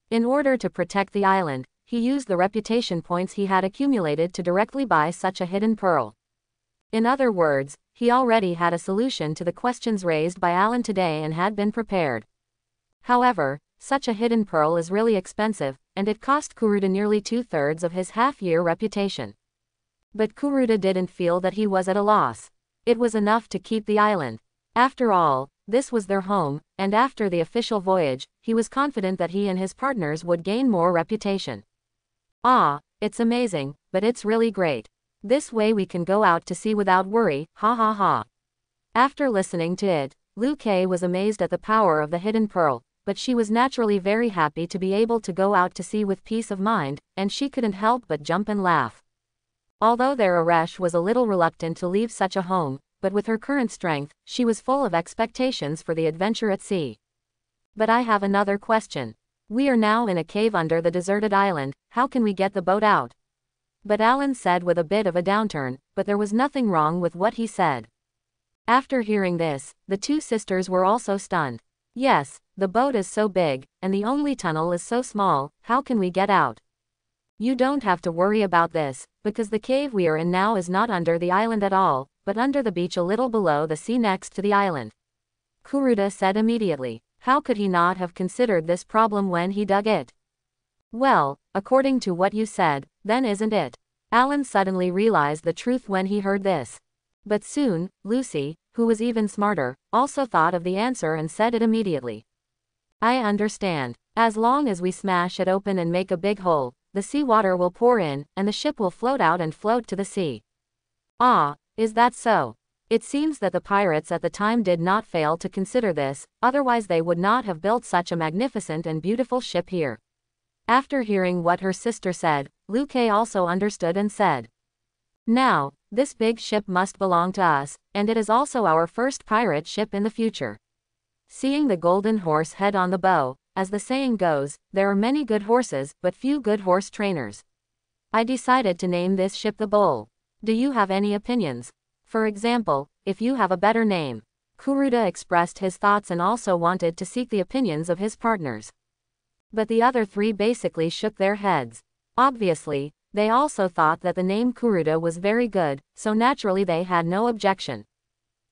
Speaker 1: In order to protect the island, he used the reputation points he had accumulated to directly buy such a hidden pearl. In other words, he already had a solution to the questions raised by Alan today and had been prepared. However, such a hidden pearl is really expensive, and it cost Kuruda nearly 2/3 of his half-year reputation. But Kuruda didn't feel that he was at a loss. It was enough to keep the island. After all, this was their home, and after the official voyage, he was confident that he and his partners would gain more reputation. Ah, it's amazing, but it's really great. This way we can go out to sea without worry, ha ha ha. After listening to it, Liu Kei was amazed at the power of the hidden pearl, but she was naturally very happy to be able to go out to sea with peace of mind, and she couldn't help but jump and laugh. Although their Arash was a little reluctant to leave such a home, but with her current strength, she was full of expectations for the adventure at sea. But I have another question. We are now in a cave under the deserted island, how can we get the boat out? But Alan said with a bit of a downturn, but there was nothing wrong with what he said. After hearing this, the two sisters were also stunned. Yes, the boat is so big, and the only tunnel is so small, how can we get out? You don't have to worry about this, because the cave we are in now is not under the island at all, but under the beach a little below the sea next to the island. Kuruda said immediately. How could he not have considered this problem when he dug it? Well, according to what you said, then isn't it? Alan suddenly realized the truth when he heard this. But soon, Lucy, who was even smarter, also thought of the answer and said it immediately. I understand. As long as we smash it open and make a big hole, the seawater will pour in, and the ship will float out and float to the sea. Ah, is that so? It seems that the pirates at the time did not fail to consider this, otherwise they would not have built such a magnificent and beautiful ship here. After hearing what her sister said, Liu Kei also understood and said. Now, this big ship must belong to us, and it is also our first pirate ship in the future. Seeing the golden horse head on the bow, as the saying goes, there are many good horses, but few good horse trainers. I decided to name this ship the Bull. Do you have any opinions? For example, if you have a better name. Kuruda expressed his thoughts and also wanted to seek the opinions of his partners. But the other three basically shook their heads. Obviously, they also thought that the name Kuruda was very good, so naturally they had no objection.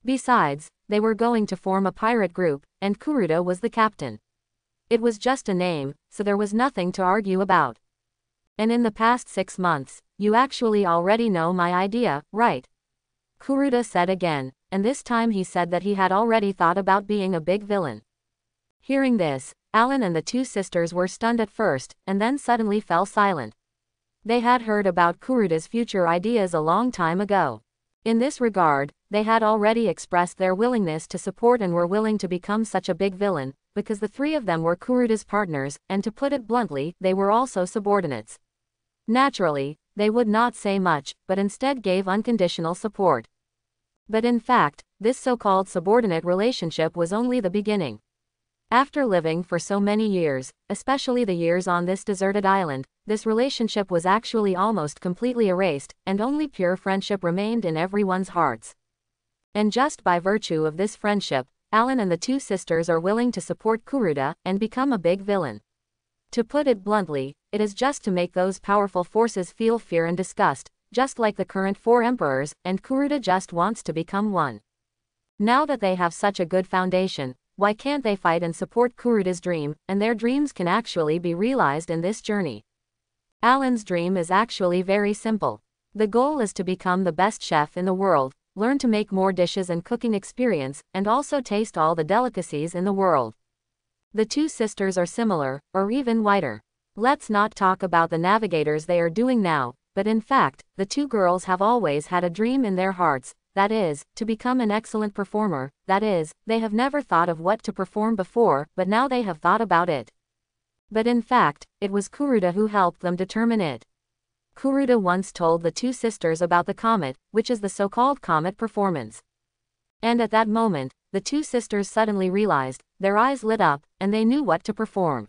Speaker 1: Besides, they were going to form a pirate group, and Kuruda was the captain. It was just a name, so there was nothing to argue about. And in the past 6 months, you actually already know my idea, right? Kuruda said again, and this time he said that he had already thought about being a big villain. Hearing this, Alan and the two sisters were stunned at first, and then suddenly fell silent. They had heard about Kuruda's future ideas a long time ago. In this regard, they had already expressed their willingness to support and were willing to become such a big villain, because the three of them were Kuruda's partners, and to put it bluntly, they were also subordinates. Naturally, they would not say much, but instead gave unconditional support. But in fact, this so-called subordinate relationship was only the beginning. After living for so many years, especially the years on this deserted island, this relationship was actually almost completely erased, and only pure friendship remained in everyone's hearts. And just by virtue of this friendship, Alan and the two sisters are willing to support Kuruda and become a big villain. To put it bluntly, it is just to make those powerful forces feel fear and disgust, just like the current four emperors, and Kuruda just wants to become one. Now that they have such a good foundation, why can't they fight and support Kuruda's dream, and their dreams can actually be realized in this journey? Alan's dream is actually very simple. The goal is to become the best chef in the world, learn to make more dishes and cooking experience, and also taste all the delicacies in the world. The two sisters are similar, or even whiter. Let's not talk about the navigators they are doing now, but in fact, the two girls have always had a dream in their hearts, that is, to become an excellent performer, that is, they have never thought of what to perform before, but now they have thought about it. But in fact, it was Kuruda who helped them determine it. Kuruda once told the two sisters about the comet, which is the so-called comet performance. And at that moment, the two sisters suddenly realized, their eyes lit up, and they knew what to perform.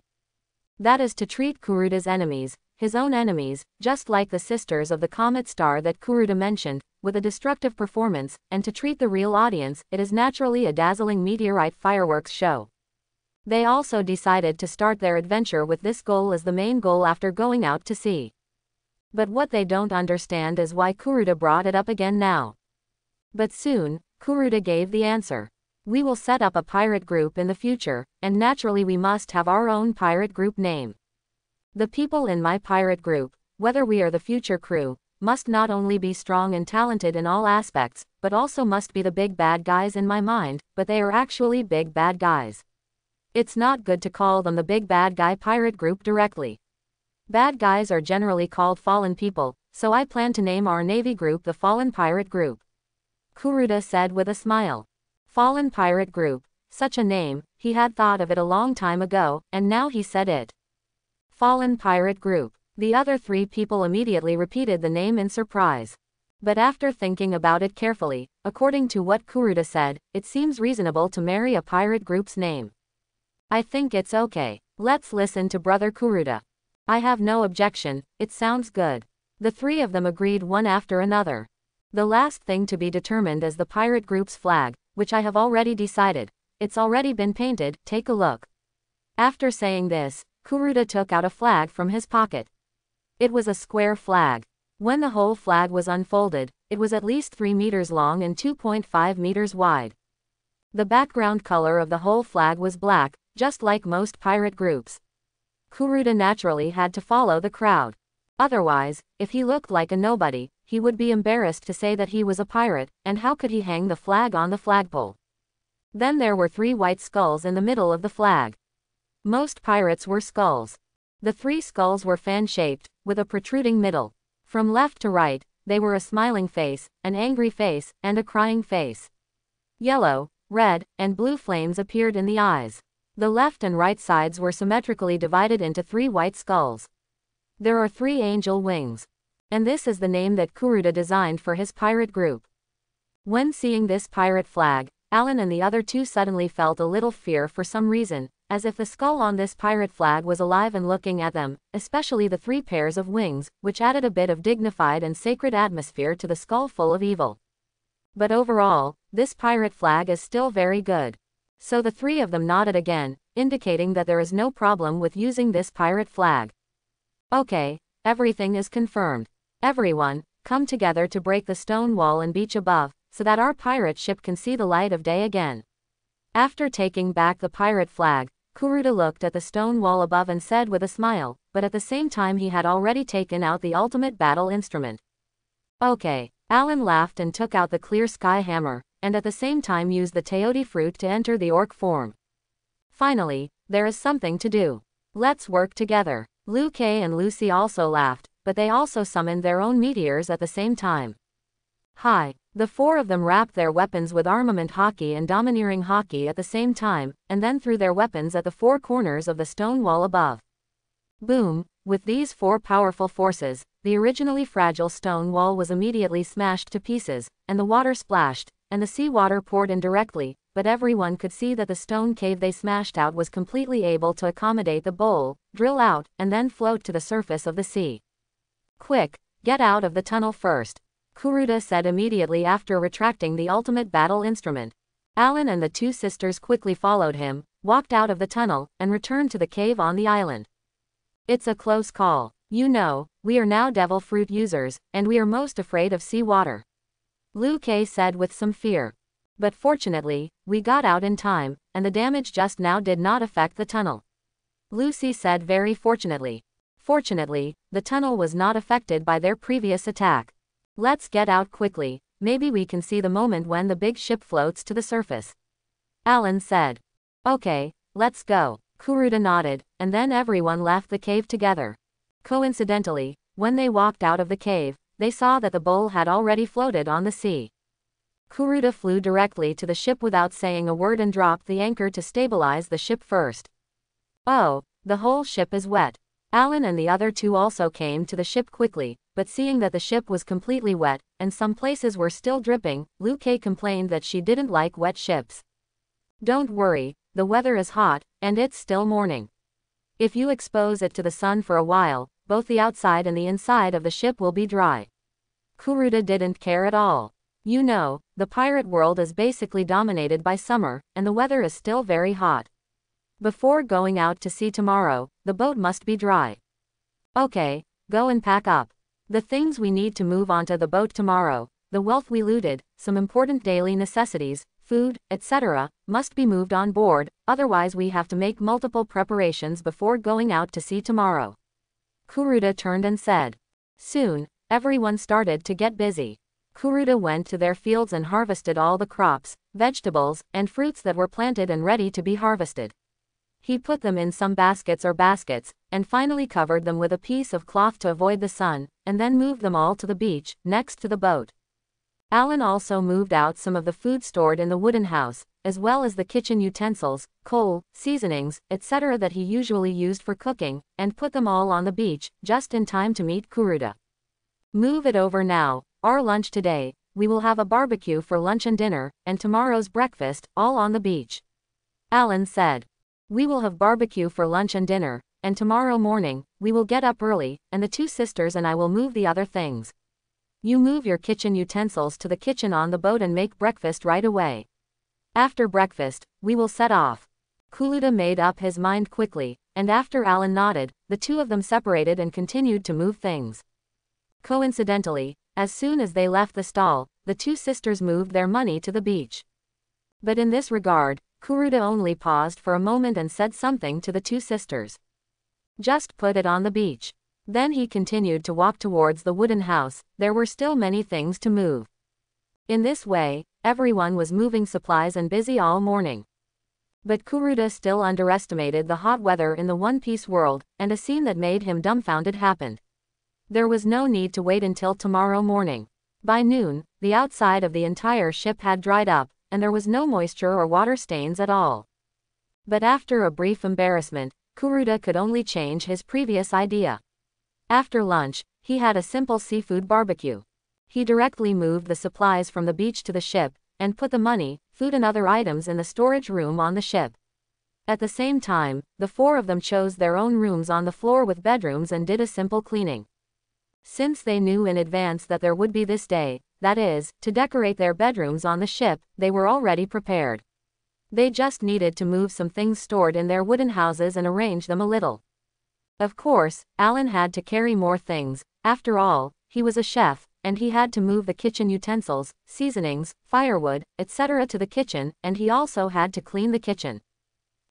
Speaker 1: That is to treat Kuruda's enemies, his own enemies, just like the sisters of the comet star that Kuruda mentioned, with a destructive performance, and to treat the real audience, it is naturally a dazzling meteorite fireworks show. They also decided to start their adventure with this goal as the main goal after going out to sea. But what they don't understand is why Kuruda brought it up again now. But soon, Kuruda gave the answer. We will set up a pirate group in the future, and naturally we must have our own pirate group name. The people in my pirate group, whether we are the future crew, must not only be strong and talented in all aspects, but also must be the big bad guys in my mind, but they are actually big bad guys. It's not good to call them the big bad guy pirate group directly. Bad guys are generally called fallen people, so I plan to name our navy group the Fallen Pirate Group. Kuruda said with a smile. Fallen Pirate Group, such a name, he had thought of it a long time ago, and now he said it. Fallen Pirate Group. The other three people immediately repeated the name in surprise. But after thinking about it carefully, according to what Kuruda said, it seems reasonable to marry a pirate group's name. I think it's okay. Let's listen to Brother Kuruda. I have no objection, it sounds good. The three of them agreed one after another. The last thing to be determined is the pirate group's flag, which I have already decided. It's already been painted, take a look. After saying this, Kuruda took out a flag from his pocket. It was a square flag. When the whole flag was unfolded, it was at least 3 meters long and 2.5 meters wide. The background color of the whole flag was black, just like most pirate groups. Kuruda naturally had to follow the crowd. Otherwise, if he looked like a nobody, he would be embarrassed to say that he was a pirate, and how could he hang the flag on the flagpole? Then there were 3 white skulls in the middle of the flag. Most pirates were skulls. The 3 skulls were fan-shaped, with a protruding middle. From left to right, they were a smiling face, an angry face, and a crying face. Yellow, red, and blue flames appeared in the eyes. The left and right sides were symmetrically divided into 3 white skulls. There are 3 angel wings. And this is the name that Kuruda designed for his pirate group. When seeing this pirate flag, Alan and the other 2 suddenly felt a little fear for some reason, as if the skull on this pirate flag was alive and looking at them, especially the 3 pairs of wings, which added a bit of dignified and sacred atmosphere to the skull full of evil. But overall, this pirate flag is still very good. So the 3 of them nodded again, indicating that there is no problem with using this pirate flag. Okay, everything is confirmed. Everyone, come together to break the stone wall and beach above, so that our pirate ship can see the light of day again. After taking back the pirate flag, Kuruda looked at the stone wall above and said with a smile, but at the same time he had already taken out the ultimate battle instrument. Okay, Alan laughed and took out the clear sky hammer, and at the same time used the Teoti fruit to enter the orc form. Finally, there is something to do. Let's work together. Liu Kei and Lucy also laughed, but they also summoned their own meteors at the same time. Hi! The 4 of them wrapped their weapons with armament hockey and domineering hockey at the same time, and then threw their weapons at the 4 corners of the stone wall above. Boom! With these 4 powerful forces, the originally fragile stone wall was immediately smashed to pieces, and the water splashed, and the seawater poured in directly, but everyone could see that the stone cave they smashed out was completely able to accommodate the bowl, drill out, and then float to the surface of the sea. Quick, get out of the tunnel first, Kuruda said immediately after retracting the ultimate battle instrument. Alan and the two sisters quickly followed him, walked out of the tunnel, and returned to the cave on the island. It's a close call. You know, we are now devil fruit users, and we are most afraid of sea water. Liu Kei said with some fear. But fortunately, we got out in time, and the damage just now did not affect the tunnel. Lucy said very fortunately. Fortunately, the tunnel was not affected by their previous attack. Let's get out quickly, maybe we can see the moment when the big ship floats to the surface. Alan said. Okay, let's go. Kuruda nodded, and then everyone left the cave together. Coincidentally, when they walked out of the cave, they saw that the bull had already floated on the sea. Kuruda flew directly to the ship without saying a word and dropped the anchor to stabilize the ship first. Oh, the whole ship is wet. Alan and the other two also came to the ship quickly, but seeing that the ship was completely wet, and some places were still dripping, Liu Kei complained that she didn't like wet ships. Don't worry, the weather is hot, and it's still morning. If you expose it to the sun for a while, both the outside and the inside of the ship will be dry. Kuruda didn't care at all. You know, the pirate world is basically dominated by summer, and the weather is still very hot. Before going out to sea tomorrow, the boat must be dry. Okay, go and pack up. The things we need to move onto the boat tomorrow, the wealth we looted, some important daily necessities, food, etc., must be moved on board, otherwise we have to make multiple preparations before going out to sea tomorrow. Kuruda turned and said. Soon, everyone started to get busy. Kuruda went to their fields and harvested all the crops, vegetables, and fruits that were planted and ready to be harvested. He put them in some baskets, and finally covered them with a piece of cloth to avoid the sun, and then moved them all to the beach, next to the boat. Alan also moved out some of the food stored in the wooden house, as well as the kitchen utensils, coal, seasonings, etc. that he usually used for cooking, and put them all on the beach, just in time to meet Kuruda. Move it over now. Our lunch today, we will have a barbecue for lunch and dinner, and tomorrow's breakfast, all on the beach. Alan said. We will have barbecue for lunch and dinner, and tomorrow morning, we will get up early, and the two sisters and I will move the other things. You move your kitchen utensils to the kitchen on the boat and make breakfast right away. After breakfast, we will set off. Kuruda made up his mind quickly, and after Alan nodded, the two of them separated and continued to move things. Coincidentally, as soon as they left the stall, the two sisters moved their money to the beach. But in this regard, Kuruda only paused for a moment and said something to the two sisters. Just put it on the beach. Then he continued to walk towards the wooden house. There were still many things to move. In this way, everyone was moving supplies and busy all morning. But Kuruda still underestimated the hot weather in the One Piece world, and a scene that made him dumbfounded happened. There was no need to wait until tomorrow morning. By noon, the outside of the entire ship had dried up, and there was no moisture or water stains at all. But after a brief embarrassment, Kuruda could only change his previous idea. After lunch, he had a simple seafood barbecue. He directly moved the supplies from the beach to the ship, and put the money, food and other items in the storage room on the ship. At the same time, the four of them chose their own rooms on the floor with bedrooms and did a simple cleaning. Since they knew in advance that there would be this day, that is, to decorate their bedrooms on the ship, they were already prepared. They just needed to move some things stored in their wooden houses and arrange them a little. Of course, Alan had to carry more things. After all, he was a chef, and he had to move the kitchen utensils, seasonings, firewood, etc. to the kitchen, and he also had to clean the kitchen.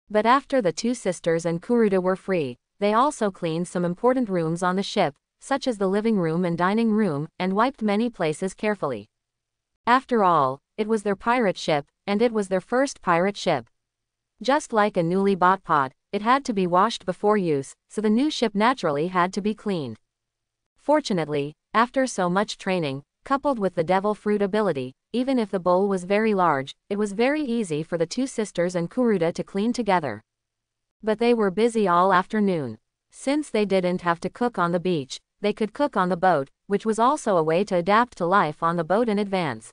Speaker 1: But after the two sisters and Kuruda were free, they also cleaned some important rooms on the ship, such as the living room and dining room, and wiped many places carefully. After all, it was their pirate ship, and it was their first pirate ship. Just like a newly bought pot, it had to be washed before use, so the new ship naturally had to be cleaned. Fortunately, after so much training, coupled with the devil fruit ability, even if the bowl was very large, it was very easy for the two sisters and Kuruda to clean together. But they were busy all afternoon. Since they didn't have to cook on the beach, they could cook on the boat, which was also a way to adapt to life on the boat in advance.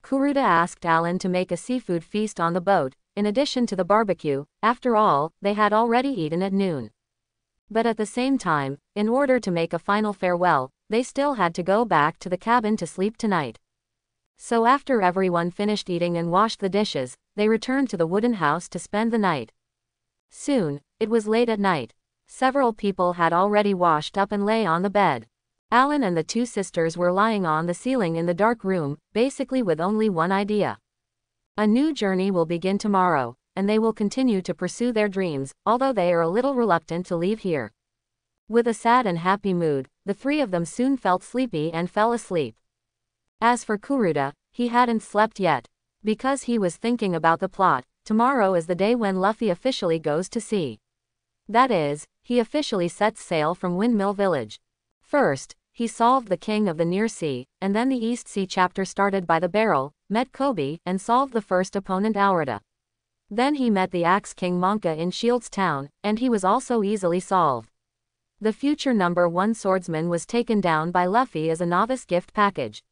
Speaker 1: Kuruda asked Alan to make a seafood feast on the boat, in addition to the barbecue. After all, they had already eaten at noon. But at the same time, in order to make a final farewell, they still had to go back to the cabin to sleep tonight. So after everyone finished eating and washed the dishes, they returned to the wooden house to spend the night. Soon, it was late at night. Several people had already washed up and lay on the bed. Alan and the two sisters were lying on the ceiling in the dark room, basically with only one idea. A new journey will begin tomorrow, and they will continue to pursue their dreams, although they are a little reluctant to leave here. With a sad and happy mood, the three of them soon felt sleepy and fell asleep. As for Kuruda, he hadn't slept yet, because he was thinking about the plot. Tomorrow is the day when Luffy officially goes to sea. That is, he officially sets sail from Windmill Village. First, he solved the King of the Near Sea, and then the East Sea chapter started by the barrel, met Kobe, and solved the first opponent Aurata. Then he met the Axe King Monka in Shields Town, and he was also easily solved. The future #1 swordsman was taken down by Luffy as a novice gift package.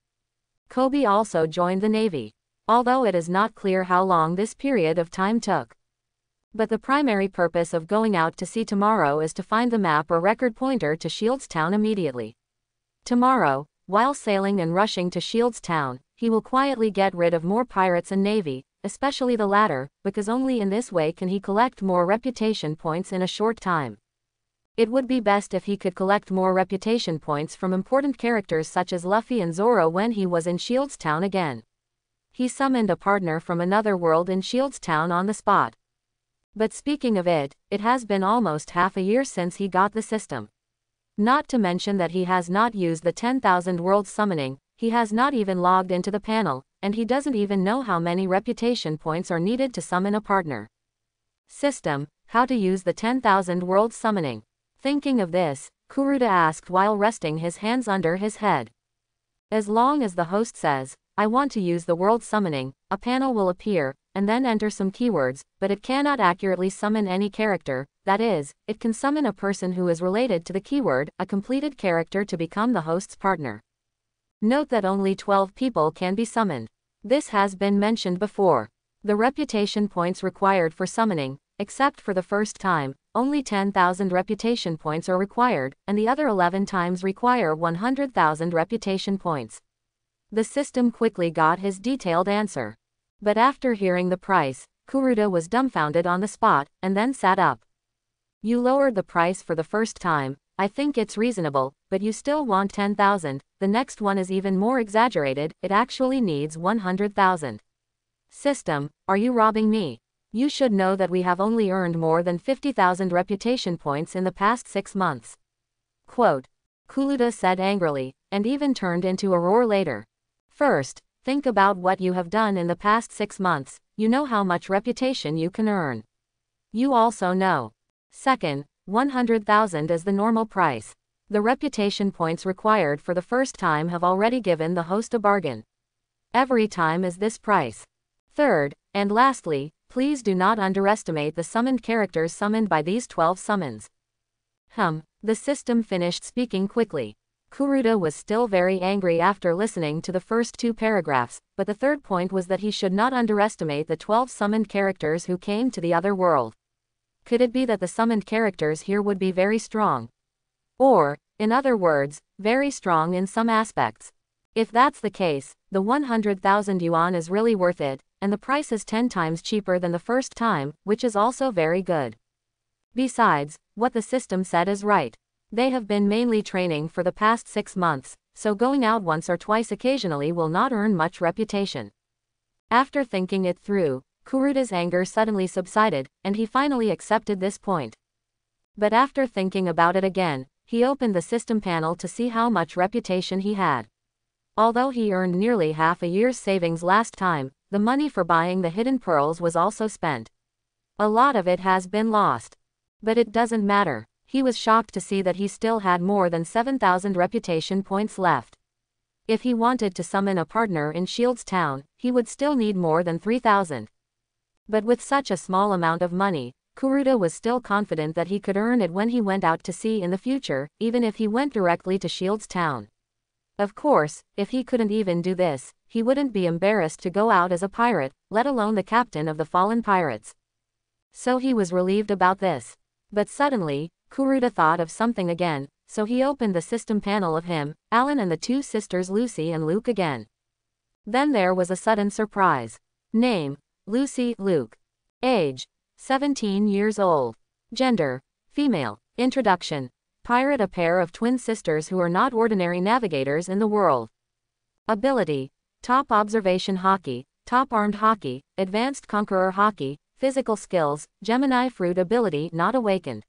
Speaker 1: Kobe also joined the Navy, although it is not clear how long this period of time took. But the primary purpose of going out to sea tomorrow is to find the map or record pointer to Shields Town immediately. Tomorrow, while sailing and rushing to Shields Town, he will quietly get rid of more pirates and navy, especially the latter, because only in this way can he collect more reputation points in a short time. It would be best if he could collect more reputation points from important characters such as Luffy and Zoro when he was in Shields Town again. He summoned a partner from another world in Shields Town on the spot. But speaking of it, it has been almost half a year since he got the system. Not to mention that he has not used the 10,000 world summoning, he has not even logged into the panel, and he doesn't even know how many reputation points are needed to summon a partner. System, how to use the 10,000 world summoning. Thinking of this, Kuruda asked while resting his hands under his head. As long as the host says, "I want to use the world summoning," a panel will appear, and then enter some keywords, but it cannot accurately summon any character. That is, it can summon a person who is related to the keyword, a completed character to become the host's partner. Note that only 12 people can be summoned. This has been mentioned before. The reputation points required for summoning, except for the first time, only 10,000 reputation points are required, and the other 11 times require 100,000 reputation points. The system quickly got his detailed answer. But after hearing the price, Kuruda was dumbfounded on the spot, and then sat up. You lowered the price for the first time. I think it's reasonable, but you still want 10,000, the next one is even more exaggerated, it actually needs 100,000. System, are you robbing me? You should know that we have only earned more than 50,000 reputation points in the past 6 months. Quote. Kuruda said angrily, and even turned into a roar later. First, think about what you have done in the past 6 months, you know how much reputation you can earn. You also know. Second, 100,000 is the normal price. The reputation points required for the first time have already given the host a bargain. Every time is this price. Third, and lastly, please do not underestimate the summoned characters summoned by these 12 summons. The system finished speaking quickly. Kuruda was still very angry after listening to the first 2 paragraphs, but the third point was that he should not underestimate the 12 summoned characters who came to the other world. Could it be that the summoned characters here would be very strong? Or, in other words, very strong in some aspects? If that's the case, the 100,000 yuan is really worth it, and the price is 10 times cheaper than the first time, which is also very good. Besides, what the system said is right. They have been mainly training for the past 6 months, so going out once or twice occasionally will not earn much reputation. After thinking it through, Kuruda's anger suddenly subsided, and he finally accepted this point. But after thinking about it again, he opened the system panel to see how much reputation he had. Although he earned nearly half a year's savings last time, the money for buying the hidden pearls was also spent. A lot of it has been lost. But it doesn't matter. He was shocked to see that he still had more than 7,000 reputation points left. If he wanted to summon a partner in Shields Town, he would still need more than 3,000. But with such a small amount of money, Kuruda was still confident that he could earn it when he went out to sea in the future, even if he went directly to Shields Town. Of course, if he couldn't even do this, he wouldn't be embarrassed to go out as a pirate, let alone the captain of the fallen pirates. So he was relieved about this. But suddenly, Kuruda thought of something again, so he opened the system panel of him, Alan and the 2 sisters Lucy and Luke again. Then there was a sudden surprise. Name: Lucy Luke. Age: 17 years old. Gender: female. Introduction: Pirate, a pair of twin sisters who are not ordinary navigators in the world. Ability: Top Observation Hockey, Top Armed Hockey, Advanced Conqueror Hockey. Physical skills: Gemini Fruit ability not awakened.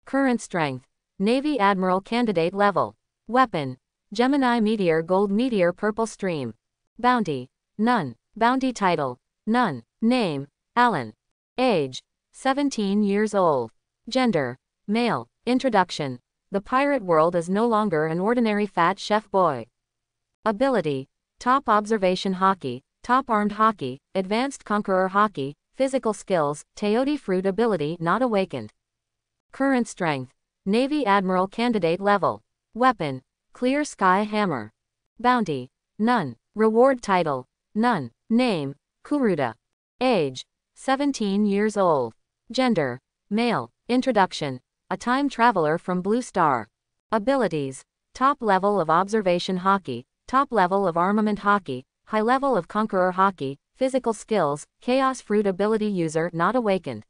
Speaker 1: Current strength: Navy Admiral candidate level. Weapon: Gemini Meteor Gold Meteor Purple Stream. Bounty: None. Bounty title: None. Name: Alan. Age: 17 years old. Gender: male. Introduction: The pirate world is no longer an ordinary fat chef boy. Ability: Top Observation Hockey, Top Armed Hockey, Advanced Conqueror Hockey. Physical skills: Teote Fruit ability not awakened. Current strength: Navy Admiral candidate level. Weapon: Clear Sky Hammer. Bounty: None. Reward title: None. Name: Kuruda. Age: 17 years old. Gender: male. Introduction: A time traveler from Blue Star. Abilities: Top level of Observation Hockey, Top level of Armament Hockey, High level of Conqueror Hockey. Physical skills: Chaos Fruit ability user not awakened.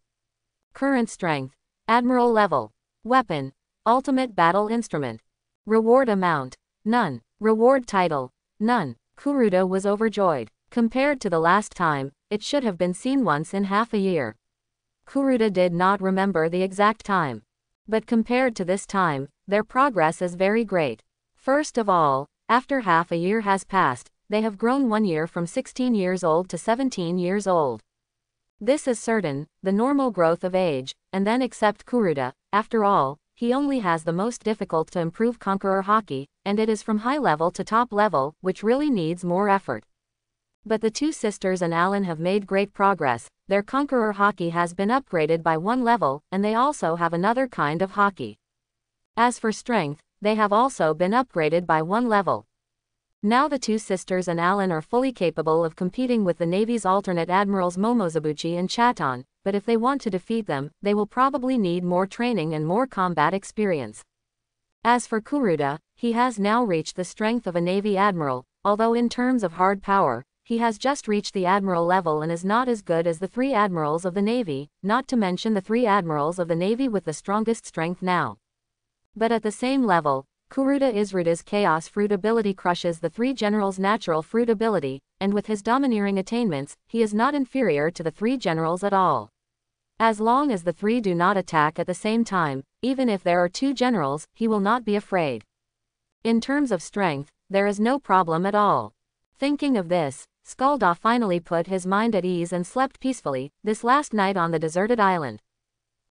Speaker 1: Current strength: Admiral level. Weapon: Ultimate Battle Instrument. Reward amount: None. Reward title: None. Kuruda was overjoyed. Compared to the last time, it should have been seen once in half a year. Kuruda did not remember the exact time. But compared to this time, their progress is very great. First of all, after half a year has passed, they have grown 1 year from 16 years old to 17 years old. This is certain, the normal growth of age, and then except Kuruda, after all, he only has the most difficult to improve Conqueror Hockey, and it is from high level to top level, which really needs more effort. But the two sisters and Alan have made great progress. Their Conqueror Hockey has been upgraded by 1 level, and they also have another kind of hockey. As for strength, they have also been upgraded by 1 level. Now the two sisters and Alan are fully capable of competing with the Navy's alternate admirals Momozabuchi and Chaton, but if they want to defeat them, they will probably need more training and more combat experience. As for Kuruda, he has now reached the strength of a Navy admiral, although in terms of hard power, he has just reached the admiral level and is not as good as the 3 admirals of the Navy, not to mention the 3 admirals of the Navy with the strongest strength now. But at the same level, Kuruda Izruda's Chaos Fruit ability crushes the 3 generals' natural fruit ability, and with his domineering attainments, he is not inferior to the 3 generals at all. As long as the 3 do not attack at the same time, even if there are 2 generals, he will not be afraid. In terms of strength, there is no problem at all. Thinking of this, Skalda finally put his mind at ease and slept peacefully, this last night on the deserted island.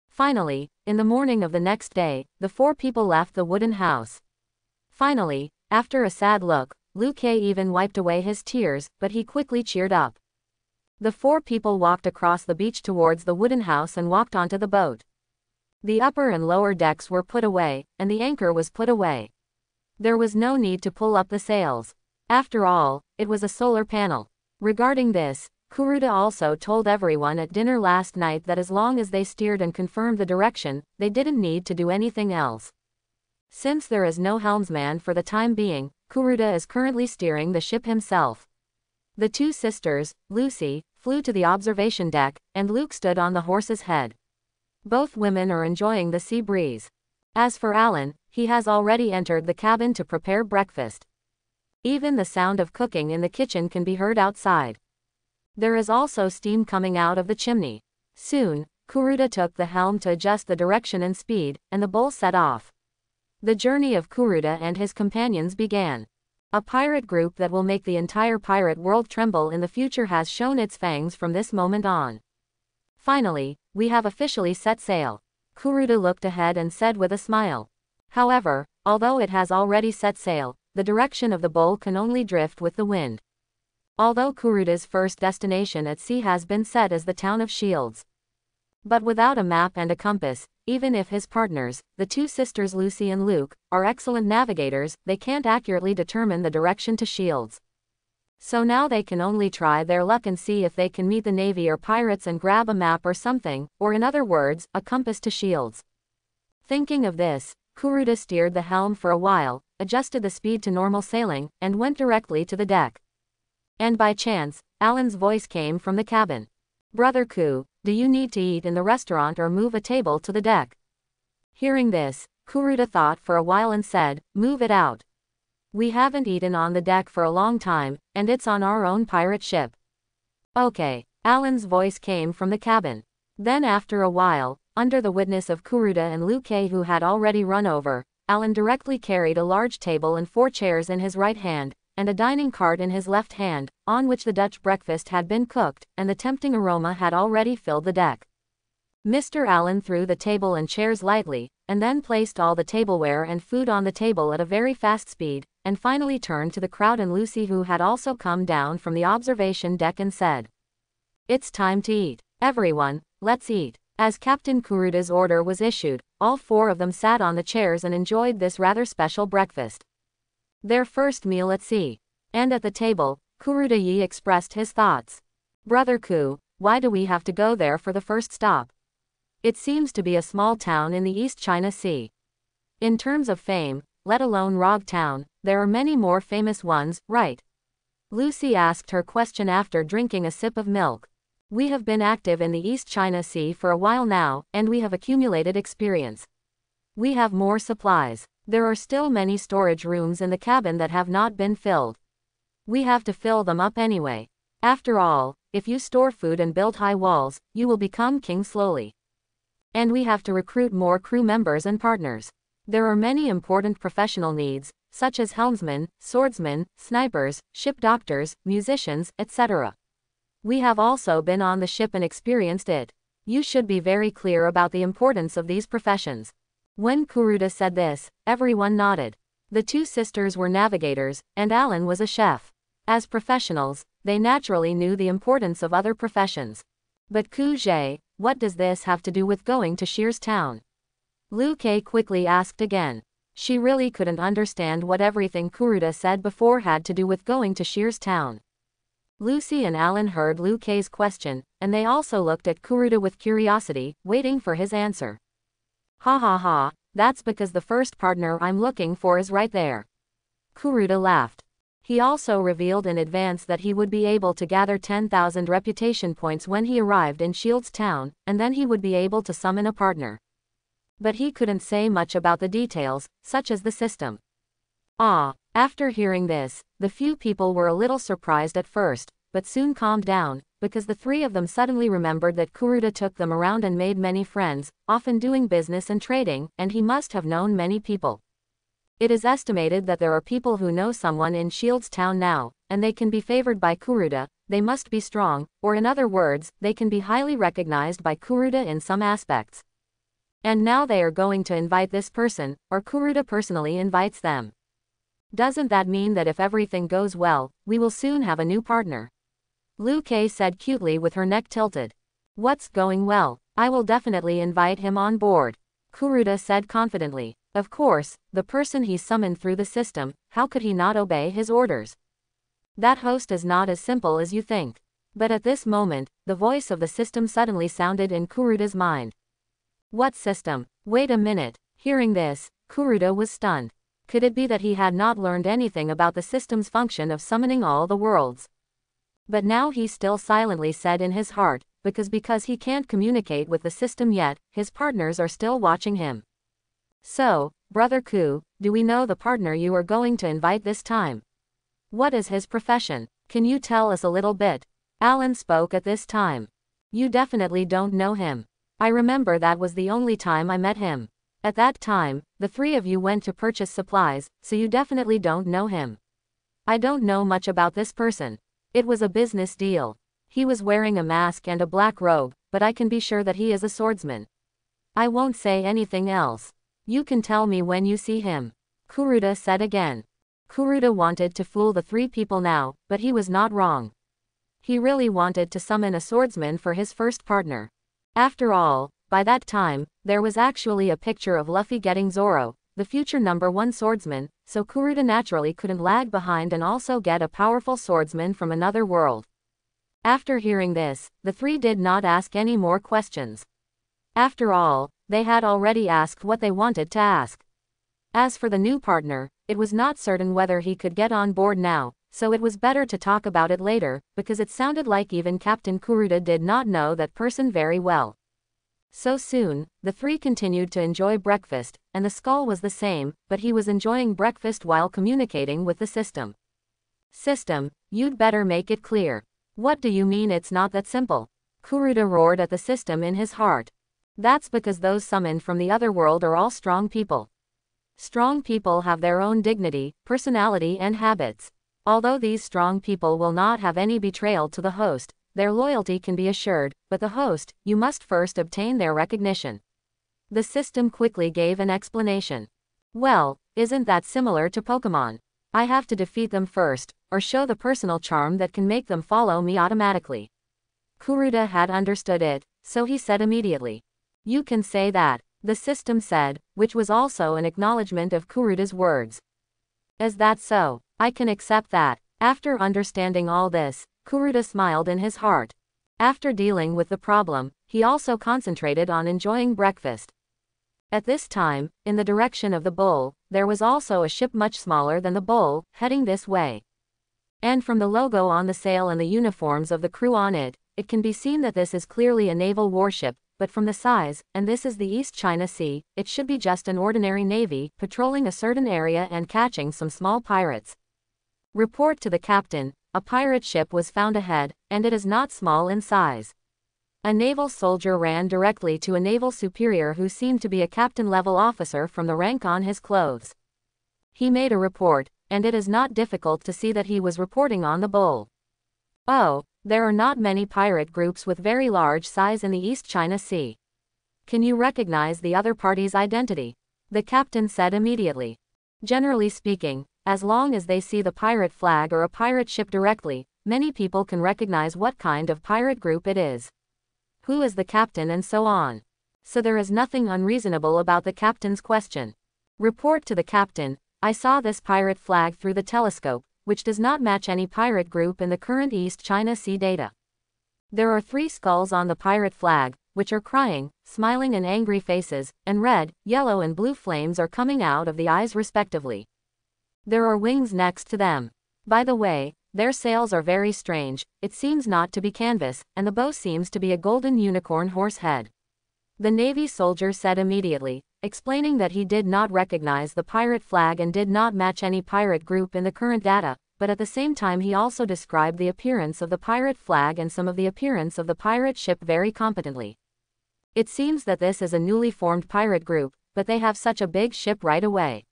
Speaker 1: Finally, in the morning of the next day, the 4 people left the wooden house. Finally, after a sad look, Luke even wiped away his tears, but he quickly cheered up. The 4 people walked across the beach towards the wooden house and walked onto the boat. The upper and lower decks were put away, and the anchor was put away. There was no need to pull up the sails. After all, it was a solar panel. Regarding this, Kuruda also told everyone at dinner last night that as long as they steered and confirmed the direction, they didn't need to do anything else. Since there is no helmsman for the time being, Kuruda is currently steering the ship himself. The 2 sisters, Lucy, flew to the observation deck, and Luke stood on the horse's head. Both women are enjoying the sea breeze. As for Alan, he has already entered the cabin to prepare breakfast. Even the sound of cooking in the kitchen can be heard outside. There is also steam coming out of the chimney. Soon, Kuruda took the helm to adjust the direction and speed, and the bull set off. The journey of Kuruda and his companions began. A pirate group that will make the entire pirate world tremble in the future has shown its fangs from this moment on. Finally, we have officially set sail. Kuruda looked ahead and said with a smile. However, although it has already set sail, the direction of the bull can only drift with the wind. Although Kuruda's first destination at sea has been set as the town of Shields. But without a map and a compass, even if his partners, the 2 sisters Lucy and Luke, are excellent navigators, they can't accurately determine the direction to Shields. So now they can only try their luck and see if they can meet the Navy or pirates and grab a map or something, or in other words, a compass to Shields. Thinking of this, Kuruda steered the helm for a while, adjusted the speed to normal sailing, and went directly to the deck. And by chance, Alan's voice came from the cabin. Brother Ku, do you need to eat in the restaurant or move a table to the deck? Hearing this, Kuruda thought for a while and said, move it out. We haven't eaten on the deck for a long time, and it's on our own pirate ship. Okay, Alan's voice came from the cabin. Then after a while, under the witness of Kuruda and Liu Kei who had already run over, Alan directly carried a large table and 4 chairs in his right hand, and a dining cart in his left hand, on which the Dutch breakfast had been cooked, and the tempting aroma had already filled the deck. Mr. Allen threw the table and chairs lightly, and then placed all the tableware and food on the table at a very fast speed, and finally turned to the crowd and Lucy who had also come down from the observation deck and said, "It's time to eat. Everyone, let's eat." As Captain Kuruda's order was issued, all 4 of them sat on the chairs and enjoyed this rather special breakfast. Their first meal at sea. And at the table, Kuruda Yi expressed his thoughts. Brother Ku, why do we have to go there for the first stop? It seems to be a small town in the East China Sea. In terms of fame, let alone Rog Town, there are many more famous ones, right? Lucy asked her question after drinking a sip of milk. We have been active in the East China Sea for a while now, and we have accumulated experience. We have more supplies. There are still many storage rooms in the cabin that have not been filled. We have to fill them up anyway. After all, if you store food and build high walls, you will become king slowly. And we have to recruit more crew members and partners. There are many important professional needs, such as helmsmen, swordsmen, snipers, ship doctors, musicians, etc. We have also been on the ship and experienced it. You should be very clear about the importance of these professions. When Kuruda said this, everyone nodded. The 2 sisters were navigators, and Alan was a chef. As professionals, they naturally knew the importance of other professions. But Ku Zhe, what does this have to do with going to Shears Town? Liu Kei quickly asked again. She really couldn't understand what everything Kuruda said before had to do with going to Shears Town. Lucy and Alan heard Liu Kei's question, and they also looked at Kuruda with curiosity, waiting for his answer. Ha ha ha, that's because the first partner I'm looking for is right there. Kuruda laughed. He also revealed in advance that he would be able to gather 10,000 reputation points when he arrived in Shields Town, and then he would be able to summon a partner. But he couldn't say much about the details, such as the system. After hearing this, the few people were a little surprised at first, but soon calmed down, because the 3 of them suddenly remembered that Kuruda took them around and made many friends, often doing business and trading, and he must have known many people. It is estimated that there are people who know someone in Shields Town now, and they can be favored by Kuruda. They must be strong, or in other words, they can be highly recognized by Kuruda in some aspects. And now they are going to invite this person, or Kuruda personally invites them. Doesn't that mean that if everything goes well, we will soon have a new partner? Liu Kei said cutely with her neck tilted. What's going well? I will definitely invite him on board. Kuruda said confidently. Of course, the person he summoned through the system, how could he not obey his orders? That host is not as simple as you think. But at this moment, the voice of the system suddenly sounded in Kuruda's mind. What system? Wait a minute. Hearing this, Kuruda was stunned. Could it be that he had not learned anything about the system's function of summoning all the worlds? But now he still silently said in his heart, because he can't communicate with the system yet, his partners are still watching him. So, Brother Ku, do we know the partner you are going to invite this time? What is his profession? Can you tell us a little bit? Alan spoke at this time. You definitely don't know him. I remember that was the only time I met him. At that time, the 3 of you went to purchase supplies, so you definitely don't know him. I don't know much about this person. It was a business deal. He was wearing a mask and a black robe, but I can be sure that he is a swordsman. I won't say anything else. You can tell me when you see him. Kuruda said again. Kuruda wanted to fool the 3 people now, but he was not wrong. He really wanted to summon a swordsman for his first partner. After all, by that time, there was actually a picture of Luffy getting Zoro, the future #1 swordsman, so Kuruda naturally couldn't lag behind and also get a powerful swordsman from another world. After hearing this, the 3 did not ask any more questions. After all, they had already asked what they wanted to ask. As for the new partner, it was not certain whether he could get on board now, so it was better to talk about it later, because it sounded like even Captain Kuruda did not know that person very well. So soon, the three continued to enjoy breakfast, and the skull was the same, but he was enjoying breakfast while communicating with the system. System, you'd better make it clear. What do you mean it's not that simple? Kuruda roared at the system in his heart. That's because those summoned from the other world are all strong people. Strong people have their own dignity, personality and habits. Although these strong people will not have any betrayal to the host, their loyalty can be assured, but the host, you must first obtain their recognition. The system quickly gave an explanation. Well, isn't that similar to Pokemon? I have to defeat them first, or show the personal charm that can make them follow me automatically. Kuruda had understood it, so he said immediately. You can say that, the system said, which was also an acknowledgement of Kuruda's words. Is that so? I can accept that. After understanding all this, Kuruda smiled in his heart. After dealing with the problem, he also concentrated on enjoying breakfast. At this time, in the direction of the bowl, there was also a ship much smaller than the bowl, heading this way. And from the logo on the sail and the uniforms of the crew on it, it can be seen that this is clearly a naval warship, but from the size, and this is the East China Sea, it should be just an ordinary navy, patrolling a certain area and catching some small pirates. Report to the captain, a pirate ship was found ahead, and it is not small in size. A naval soldier ran directly to a naval superior who seemed to be a captain-level officer from the rank on his clothes. He made a report, and it is not difficult to see that he was reporting on the bowl. Oh, there are not many pirate groups with very large size in the East China Sea. Can you recognize the other party's identity? The captain said immediately. Generally speaking, as long as they see the pirate flag or a pirate ship directly, many people can recognize what kind of pirate group it is. Who is the captain and so on. So there is nothing unreasonable about the captain's question. Report to the captain, I saw this pirate flag through the telescope, which does not match any pirate group in the current East China Sea data. There are 3 skulls on the pirate flag, which are crying, smiling and angry faces, and red, yellow and blue flames are coming out of the eyes respectively. There are wings next to them. By the way, their sails are very strange, it seems not to be canvas, and the bow seems to be a golden unicorn horse head. The Navy soldier said immediately, explaining that he did not recognize the pirate flag and did not match any pirate group in the current data, but at the same time he also described the appearance of the pirate flag and some of the appearance of the pirate ship very competently. It seems that this is a newly formed pirate group, but they have such a big ship right away.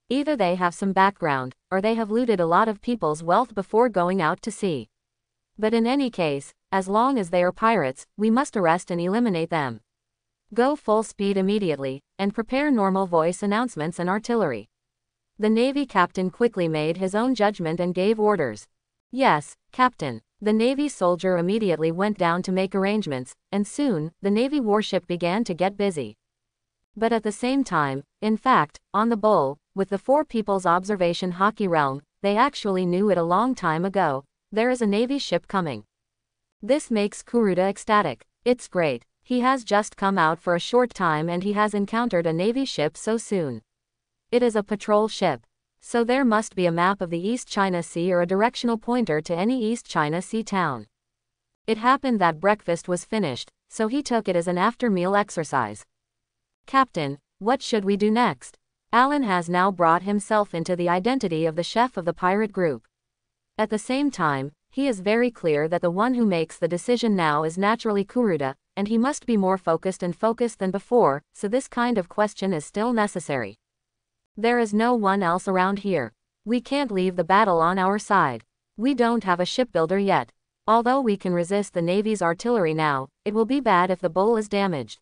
Speaker 1: Either they have some background, or they have looted a lot of people's wealth before going out to sea. But in any case, as long as they are pirates, we must arrest and eliminate them. Go full speed immediately, and prepare normal voice announcements and artillery. The Navy captain quickly made his own judgment and gave orders. Yes, Captain. The Navy soldier immediately went down to make arrangements, and soon, the Navy warship began to get busy. But at the same time, in fact, on the bowl, with the 4 people's observation hockey realm, they actually knew it a long time ago, there is a Navy ship coming. This makes Kuruda ecstatic. It's great. He has just come out for a short time and he has encountered a Navy ship so soon. It is a patrol ship. So there must be a map of the East China Sea or a directional pointer to any East China Sea town. It happened that breakfast was finished, so he took it as an after-meal exercise. Captain, what should we do next? Alan has now brought himself into the identity of the chef of the pirate group. At the same time, he is very clear that the one who makes the decision now is naturally Kuruda, and he must be more focused than before, so this kind of question is still necessary. There is no one else around here. We can't leave the battle on our side. We don't have a shipbuilder yet. Although we can resist the Navy's artillery now, it will be bad if the bowl is damaged.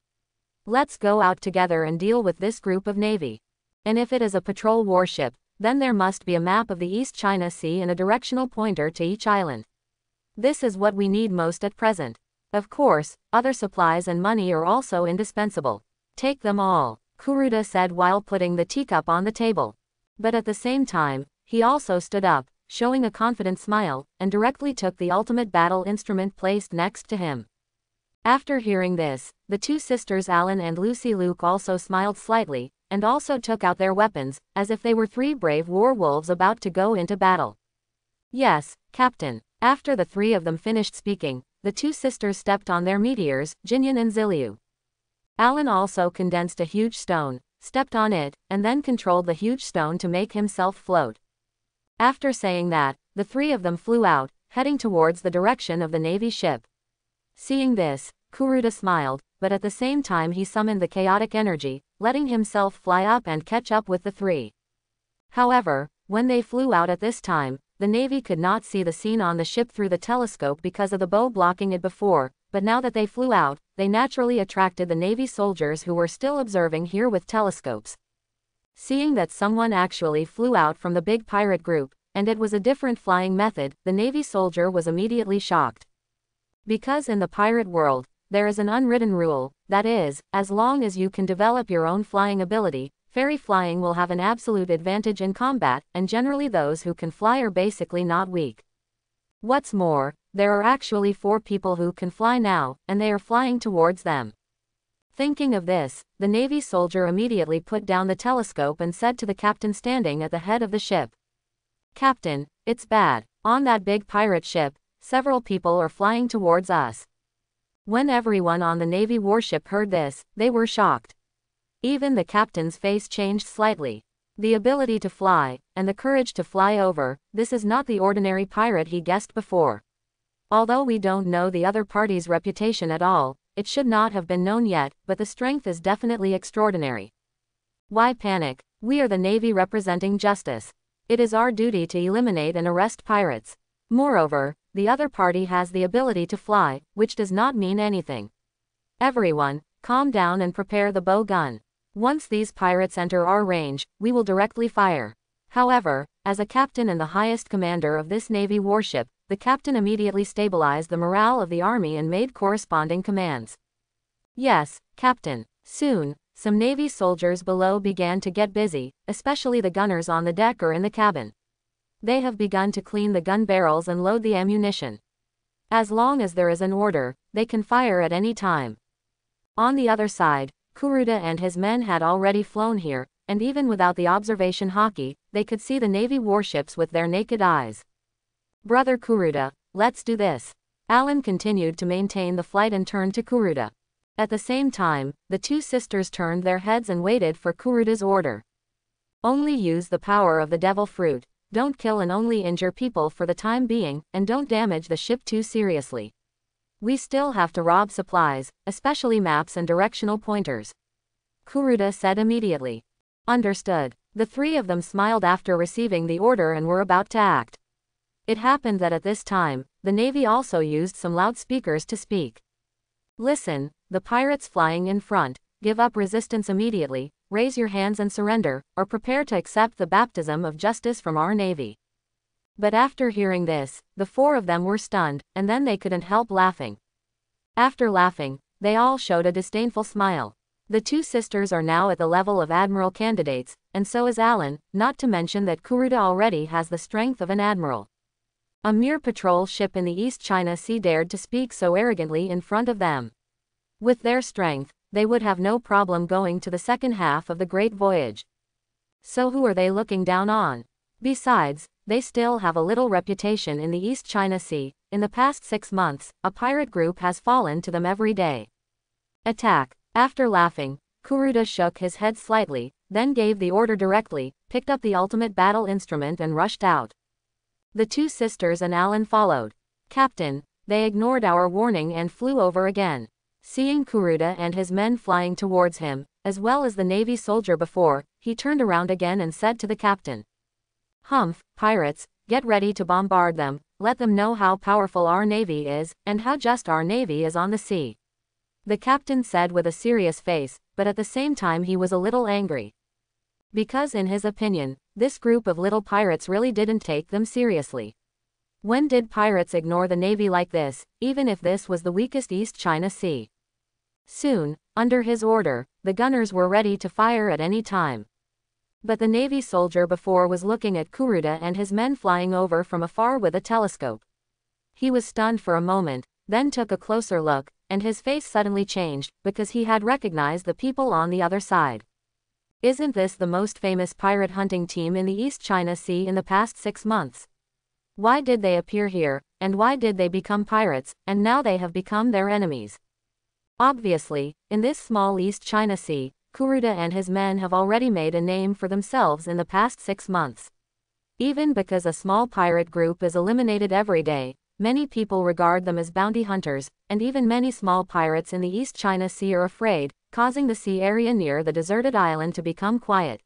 Speaker 1: Let's go out together and deal with this group of Navy. And if it is a patrol warship, then there must be a map of the East China Sea and a directional pointer to each island. This is what we need most at present. Of course, other supplies and money are also indispensable. Take them all, Kuruda said while putting the teacup on the table. But at the same time, he also stood up, showing a confident smile, and directly took the ultimate battle instrument placed next to him. After hearing this, the 2 sisters Alan and Lucy Luke also smiled slightly, and also took out their weapons, as if they were 3 brave war wolves about to go into battle. Yes, Captain. After the three of them finished speaking, the two sisters stepped on their meteors, Jinyan and Ziliu. Alan also condensed a huge stone, stepped on it, and then controlled the huge stone to make himself float. After saying that, the three of them flew out, heading towards the direction of the Navy ship. Seeing this, Kuruda smiled, but at the same time he summoned the chaotic energy, letting himself fly up and catch up with the three. However, when they flew out at this time, the Navy could not see the scene on the ship through the telescope because of the bow blocking it before, but now that they flew out, they naturally attracted the Navy soldiers who were still observing here with telescopes. Seeing that someone actually flew out from the big pirate group, and it was a different flying method, the Navy soldier was immediately shocked. Because in the pirate world, there is an unwritten rule, that is, as long as you can develop your own flying ability, fairy flying will have an absolute advantage in combat, and generally those who can fly are basically not weak. What's more, there are actually 4 people who can fly now, and they are flying towards them. Thinking of this, the Navy soldier immediately put down the telescope and said to the captain standing at the head of the ship, "Captain, it's bad. On that big pirate ship, several people are flying towards us." When everyone on the Navy warship heard this, they were shocked. Even the captain's face changed slightly. The ability to fly, and the courage to fly over, this is not the ordinary pirate he guessed before. Although we don't know the other party's reputation at all, it should not have been known yet, but the strength is definitely extraordinary. Why panic? We are the Navy representing justice. It is our duty to eliminate and arrest pirates. Moreover, the other party has the ability to fly, which does not mean anything. Everyone, calm down and prepare the bow gun. Once these pirates enter our range, we will directly fire. However, as a captain and the highest commander of this Navy warship, the captain immediately stabilized the morale of the army and made corresponding commands. Yes, Captain. Soon, some Navy soldiers below began to get busy, especially the gunners on the deck or in the cabin. They have begun to clean the gun barrels and load the ammunition. As long as there is an order, they can fire at any time. On the other side, Kuruda and his men had already flown here, and even without the observation hockey, they could see the Navy warships with their naked eyes. "Brother Kuruda, let's do this." Alan continued to maintain the flight and turned to Kuruda. At the same time, the two sisters turned their heads and waited for Kuruda's order. "Only use the power of the devil fruit. Don't kill and only injure people for the time being, and don't damage the ship too seriously. We still have to rob supplies, especially maps and directional pointers," Kuruda said immediately. "Understood." The three of them smiled after receiving the order and were about to act. It happened that at this time, the Navy also used some loudspeakers to speak. "Listen, the pirates flying in front, give up resistance immediately, raise your hands and surrender, or prepare to accept the baptism of justice from our Navy." But after hearing this, the 4 of them were stunned, and then they couldn't help laughing. After laughing, they all showed a disdainful smile. The two sisters are now at the level of admiral candidates, and so is Alan, not to mention that Kuruda already has the strength of an admiral. A mere patrol ship in the East China Sea dared to speak so arrogantly in front of them. With their strength, they would have no problem going to the second half of the Great Voyage. So who are they looking down on? Besides, they still have a little reputation in the East China Sea. In the past 6 months, a pirate group has fallen to them every day. Attack. After laughing, Kuruda shook his head slightly, then gave the order directly, picked up the ultimate battle instrument and rushed out. The two sisters and Alan followed. "Captain, they ignored our warning and flew over again." Seeing Kuruda and his men flying towards him, as well as the Navy soldier before, he turned around again and said to the captain, "Humph, pirates, get ready to bombard them, let them know how powerful our Navy is, and how just our Navy is on the sea." The captain said with a serious face, but at the same time he was a little angry. Because in his opinion, this group of little pirates really didn't take them seriously. When did pirates ignore the Navy like this, even if this was the weakest East China Sea? Soon, under his order, the gunners were ready to fire at any time. But the Navy soldier before was looking at Kuruda and his men flying over from afar with a telescope. He was stunned for a moment, then took a closer look, and his face suddenly changed, because he had recognized the people on the other side. "Isn't this the most famous pirate hunting team in the East China Sea in the past 6 months? Why did they appear here, and why did they become pirates, and now they have become their enemies? Obviously, in this small East China Sea, Kuruda and his men have already made a name for themselves in the past 6 months. Even because a small pirate group is eliminated every day, many people regard them as bounty hunters, and even many small pirates in the East China Sea are afraid, causing the sea area near the deserted island to become quiet.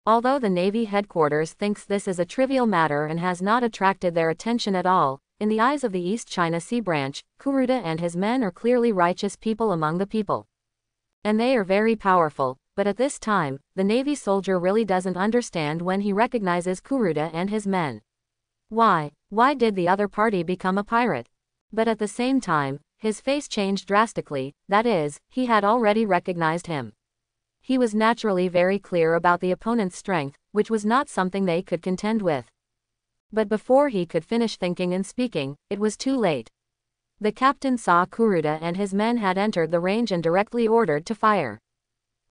Speaker 1: Although the Navy headquarters thinks this is a trivial matter and has not attracted their attention at all, in the eyes of the East China Sea branch, Kuruda and his men are clearly righteous people among the people. And they are very powerful, but at this time, the Navy soldier really doesn't understand when he recognizes Kuruda and his men. Why did the other party become a pirate? But at the same time, his face changed drastically, that is, he had already recognized him. He was naturally very clear about the opponent's strength, which was not something they could contend with. But before he could finish thinking and speaking, it was too late. The captain saw Kuruda and his men had entered the range and directly ordered to fire.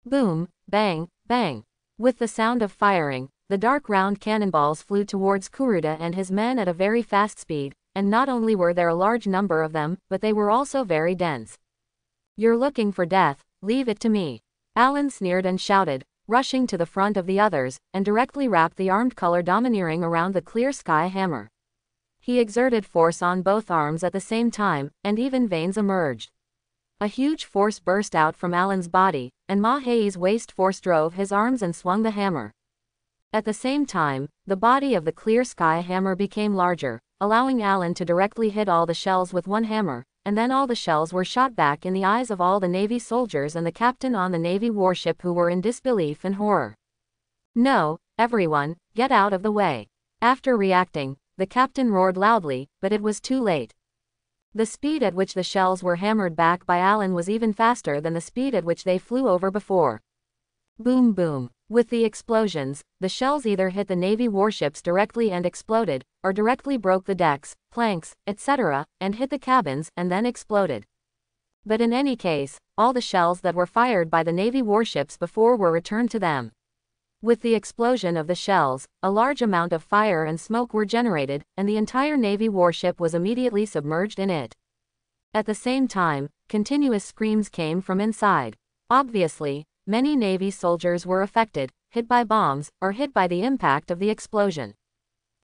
Speaker 1: Boom, bang, bang. With the sound of firing, the dark round cannonballs flew towards Kuruda and his men at a very fast speed, and not only were there a large number of them, but they were also very dense. You're looking for death, leave it to me. Alan sneered and shouted, rushing to the front of the others, and directly wrapped the armed color domineering around the clear sky hammer. He exerted force on both arms at the same time, and even veins emerged. A huge force burst out from Alan's body, and Ma Hei's waist force drove his arms and swung the hammer. At the same time, the body of the clear sky hammer became larger, allowing Alan to directly hit all the shells with one hammer, and then all the shells were shot back in the eyes of all the Navy soldiers and the captain on the Navy warship, who were in disbelief and horror. No, everyone, get out of the way. After reacting, the captain roared loudly, but it was too late. The speed at which the shells were hammered back by Alan was even faster than the speed at which they flew over before. Boom boom. With the explosions, the shells either hit the Navy warships directly and exploded, or directly broke the decks, planks, etc., and hit the cabins and then exploded. But in any case, all the shells that were fired by the Navy warships before were returned to them. With the explosion of the shells, a large amount of fire and smoke were generated, and the entire Navy warship was immediately submerged in it. At the same time, continuous screams came from inside. Obviously, many Navy soldiers were affected, hit by bombs, or hit by the impact of the explosion.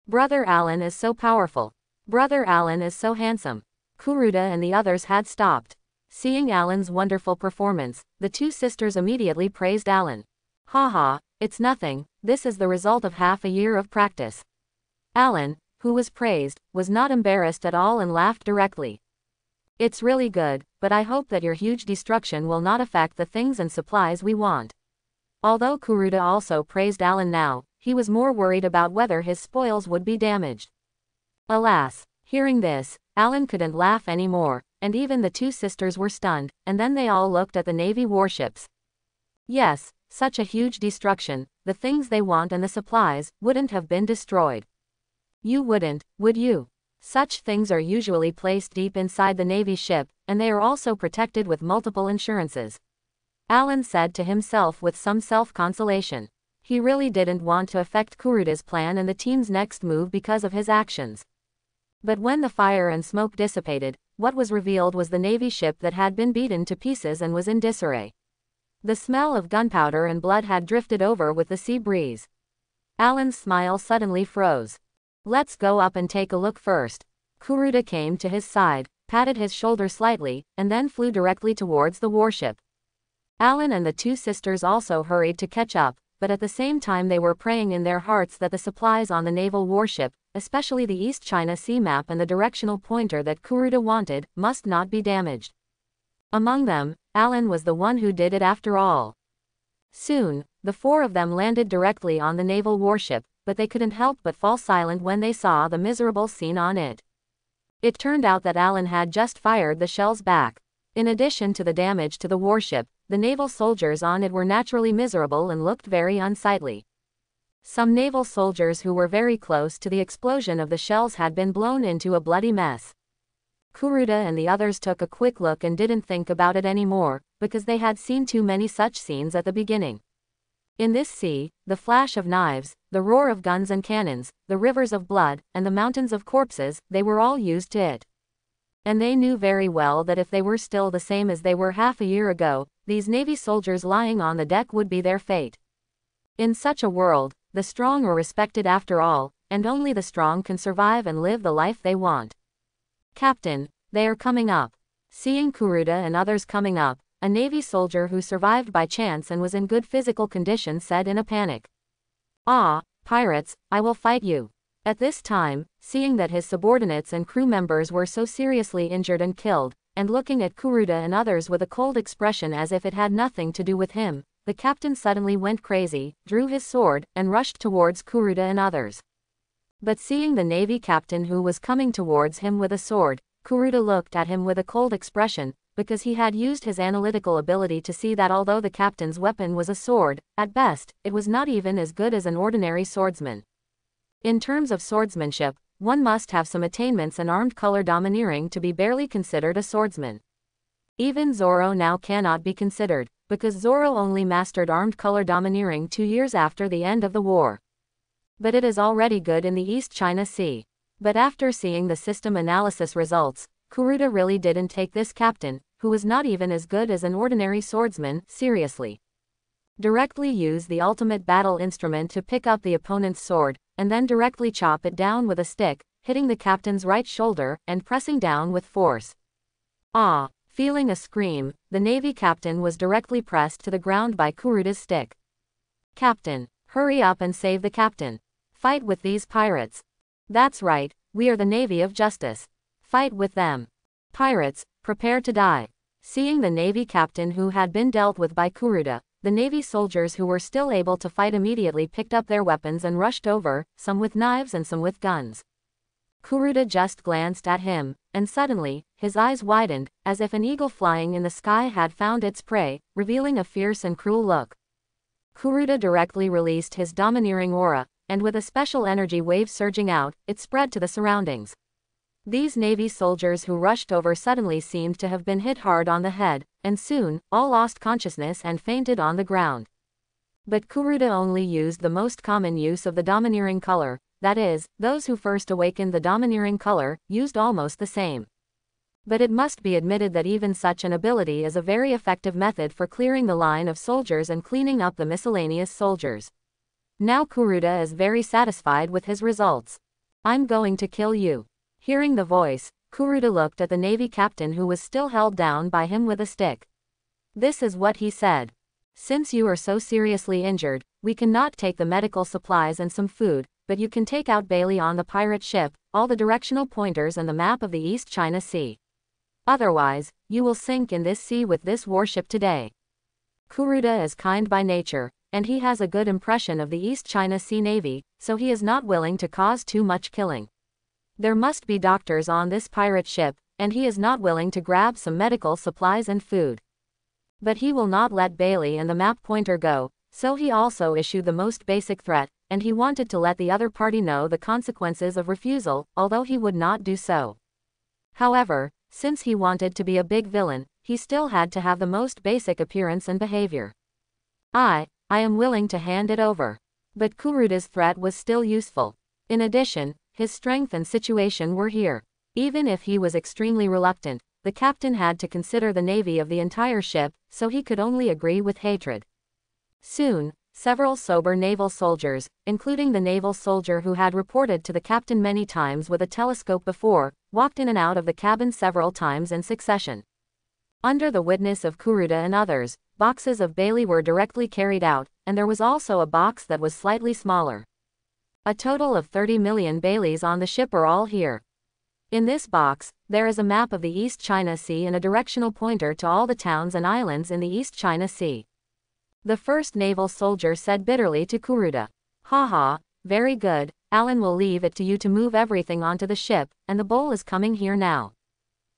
Speaker 1: Brother Alan is so powerful. Brother Alan is so handsome. Kuruda and the others had stopped. Seeing Alan's wonderful performance, the two sisters immediately praised Alan. Haha, it's nothing, this is the result of half a year of practice. Alan, who was praised, was not embarrassed at all and laughed directly. It's really good, but I hope that your huge destruction will not affect the things and supplies we want. Although Kuruda also praised Alan now, he was more worried about whether his spoils would be damaged. Alas, hearing this, Alan couldn't laugh anymore, and even the two sisters were stunned, and then they all looked at the Navy warships. Yes, such a huge destruction, the things they want and the supplies, wouldn't have been destroyed. You wouldn't, would you? Such things are usually placed deep inside the Navy ship, and they are also protected with multiple insurances. Alan said to himself with some self-consolation. He really didn't want to affect Kuruda's plan and the team's next move because of his actions. But when the fire and smoke dissipated, what was revealed was the Navy ship that had been beaten to pieces and was in disarray. The smell of gunpowder and blood had drifted over with the sea breeze. Alan's smile suddenly froze. Let's go up and take a look first. Kuruda came to his side, patted his shoulder slightly, and then flew directly towards the warship. Alan and the two sisters also hurried to catch up, but at the same time they were praying in their hearts that the supplies on the naval warship, especially the East China Sea map and the directional pointer that Kuruda wanted, must not be damaged. Among them, Alan was the one who did it after all. Soon, the four of them landed directly on the naval warship, but they couldn't help but fall silent when they saw the miserable scene on it. It turned out that Alan had just fired the shells back. In addition to the damage to the warship, the naval soldiers on it were naturally miserable and looked very unsightly. Some naval soldiers who were very close to the explosion of the shells had been blown into a bloody mess. Kuruda and the others took a quick look and didn't think about it anymore, because they had seen too many such scenes at the beginning. In this sea, the flash of knives, the roar of guns and cannons, the rivers of blood, and the mountains of corpses, they were all used to it. And they knew very well that if they were still the same as they were half a year ago, these Navy soldiers lying on the deck would be their fate. In such a world, the strong are respected after all, and only the strong can survive and live the life they want. Captain, they are coming up. Seeing Kuruda and others coming up, a Navy soldier who survived by chance and was in good physical condition said in a panic, "Ah, pirates, I will fight you." At this time, seeing that his subordinates and crew members were so seriously injured and killed, and looking at Kuruda and others with a cold expression as if it had nothing to do with him, the captain suddenly went crazy, drew his sword, and rushed towards Kuruda and others. But seeing the Navy captain who was coming towards him with a sword, Kuruda looked at him with a cold expression, because he had used his analytical ability to see that although the captain's weapon was a sword, at best, it was not even as good as an ordinary swordsman. In terms of swordsmanship, one must have some attainments and armed color domineering to be barely considered a swordsman. Even Zoro now cannot be considered, because Zoro only mastered armed color domineering 2 years after the end of the war. But it is already good in the East China Sea. But after seeing the system analysis results, Kuruda really didn't take this captain, who was not even as good as an ordinary swordsman, seriously. Directly use the ultimate battle instrument to pick up the opponent's sword, and then directly chop it down with a stick, hitting the captain's right shoulder, and pressing down with force. Ah! Feeling a scream, the Navy captain was directly pressed to the ground by Kuruda's stick. "Captain, hurry up and save the captain. Fight with these pirates." "That's right, we are the Navy of Justice. Fight with them. Pirates, prepare to die." Seeing the Navy captain who had been dealt with by Kuruda, the Navy soldiers who were still able to fight immediately picked up their weapons and rushed over, some with knives and some with guns. Kuruda just glanced at him, and suddenly, his eyes widened, as if an eagle flying in the sky had found its prey, revealing a fierce and cruel look. Kuruda directly released his domineering aura, and with a special energy wave surging out, it spread to the surroundings. These Navy soldiers who rushed over suddenly seemed to have been hit hard on the head, and soon, all lost consciousness and fainted on the ground. But Kuruda only used the most common use of the domineering color, that is, those who first awakened the domineering color, used almost the same. But it must be admitted that even such an ability is a very effective method for clearing the line of soldiers and cleaning up the miscellaneous soldiers. Now Kuruda is very satisfied with his results. "I'm going to kill you." Hearing the voice, Kuruda looked at the Navy captain who was still held down by him with a stick. This is what he said. "Since you are so seriously injured, we cannot take the medical supplies and some food, but you can take out Bailey on the pirate ship, all the directional pointers and the map of the East China Sea. Otherwise, you will sink in this sea with this warship today." Kuruda is kind by nature, and he has a good impression of the East China Sea Navy, so he is not willing to cause too much killing. There must be doctors on this pirate ship, and he is not willing to grab some medical supplies and food. But he will not let Bailey and the map pointer go, so he also issued the most basic threat, and he wanted to let the other party know the consequences of refusal, although he would not do so. However, since he wanted to be a big villain, he still had to have the most basic appearance and behavior. I am willing to hand it over." But Kuruda's threat was still useful. In addition, his strength and situation were here. Even if he was extremely reluctant, the captain had to consider the navy of the entire ship, so he could only agree with hatred. Soon, several sober naval soldiers, including the naval soldier who had reported to the captain many times with a telescope before, walked in and out of the cabin several times in succession. Under the witness of Kuruda and others, boxes of Bailey were directly carried out, and there was also a box that was slightly smaller. A total of 30 million Baileys on the ship are all here. In this box, there is a map of the East China Sea and a directional pointer to all the towns and islands in the East China Sea. The first naval soldier said bitterly to Kuruda, "Haha, very good, Alan will leave it to you to move everything onto the ship, and the bowl is coming here now."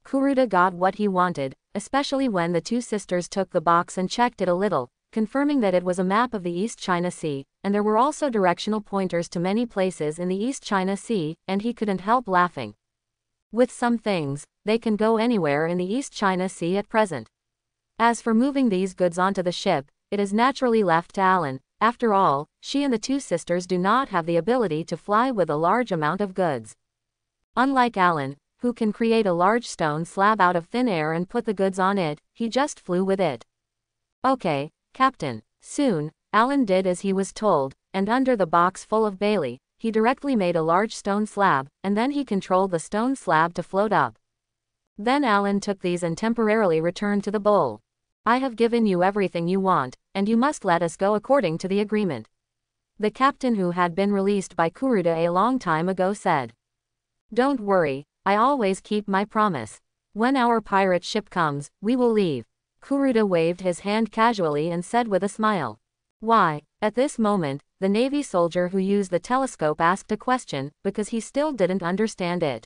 Speaker 1: Kuruda got what he wanted, especially when the two sisters took the box and checked it a little, confirming that it was a map of the East China Sea, and there were also directional pointers to many places in the East China Sea, and he couldn't help laughing. With some things, they can go anywhere in the East China Sea at present. As for moving these goods onto the ship, it is naturally left to Alan, After all, she and the two sisters do not have the ability to fly with a large amount of goods. Unlike Alan, who can create a large stone slab out of thin air and put the goods on it, he just flew with it. Okay, Captain. Soon, Alan did as he was told, and under the box full of Bailey, he directly made a large stone slab, and then he controlled the stone slab to float up. Then Alan took these and temporarily returned to the bowl. I have given you everything you want, and you must let us go according to the agreement. The captain, who had been released by Kuruda a long time ago, said. Don't worry, I always keep my promise. When our pirate ship comes, we will leave. Kuruda waved his hand casually and said with a smile. Why? At this moment, the Navy soldier who used the telescope asked a question, because he still didn't understand it.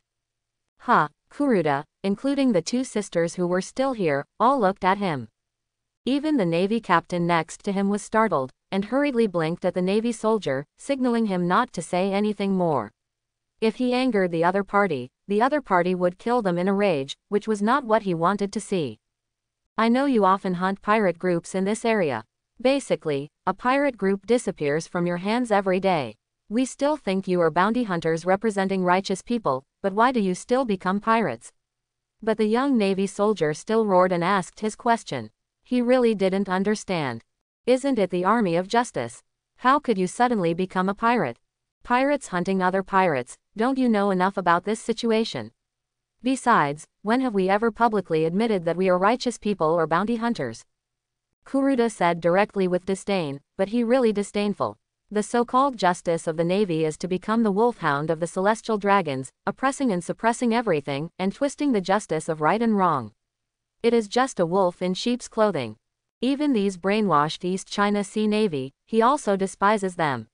Speaker 1: Kuruda, including the two sisters who were still here, all looked at him. Even the Navy captain next to him was startled, and hurriedly blinked at the Navy soldier, signaling him not to say anything more. If he angered the other party would kill them in a rage, which was not what he wanted to see. I know you often hunt pirate groups in this area. Basically, a pirate group disappears from your hands every day. We still think you are bounty hunters representing righteous people, but why do you still become pirates? But the young Navy soldier still roared and asked his question. He really didn't understand. Isn't it the army of justice? How could you suddenly become a pirate? Pirates hunting other pirates, don't you know enough about this situation? Besides, when have we ever publicly admitted that we are righteous people or bounty hunters? Kuruda said directly with disdain, but he really disdainful. The so-called justice of the Navy is to become the wolfhound of the celestial dragons, oppressing and suppressing everything, and twisting the justice of right and wrong. It is just a wolf in sheep's clothing. Even these brainwashed East China Sea Navy, he also despises them.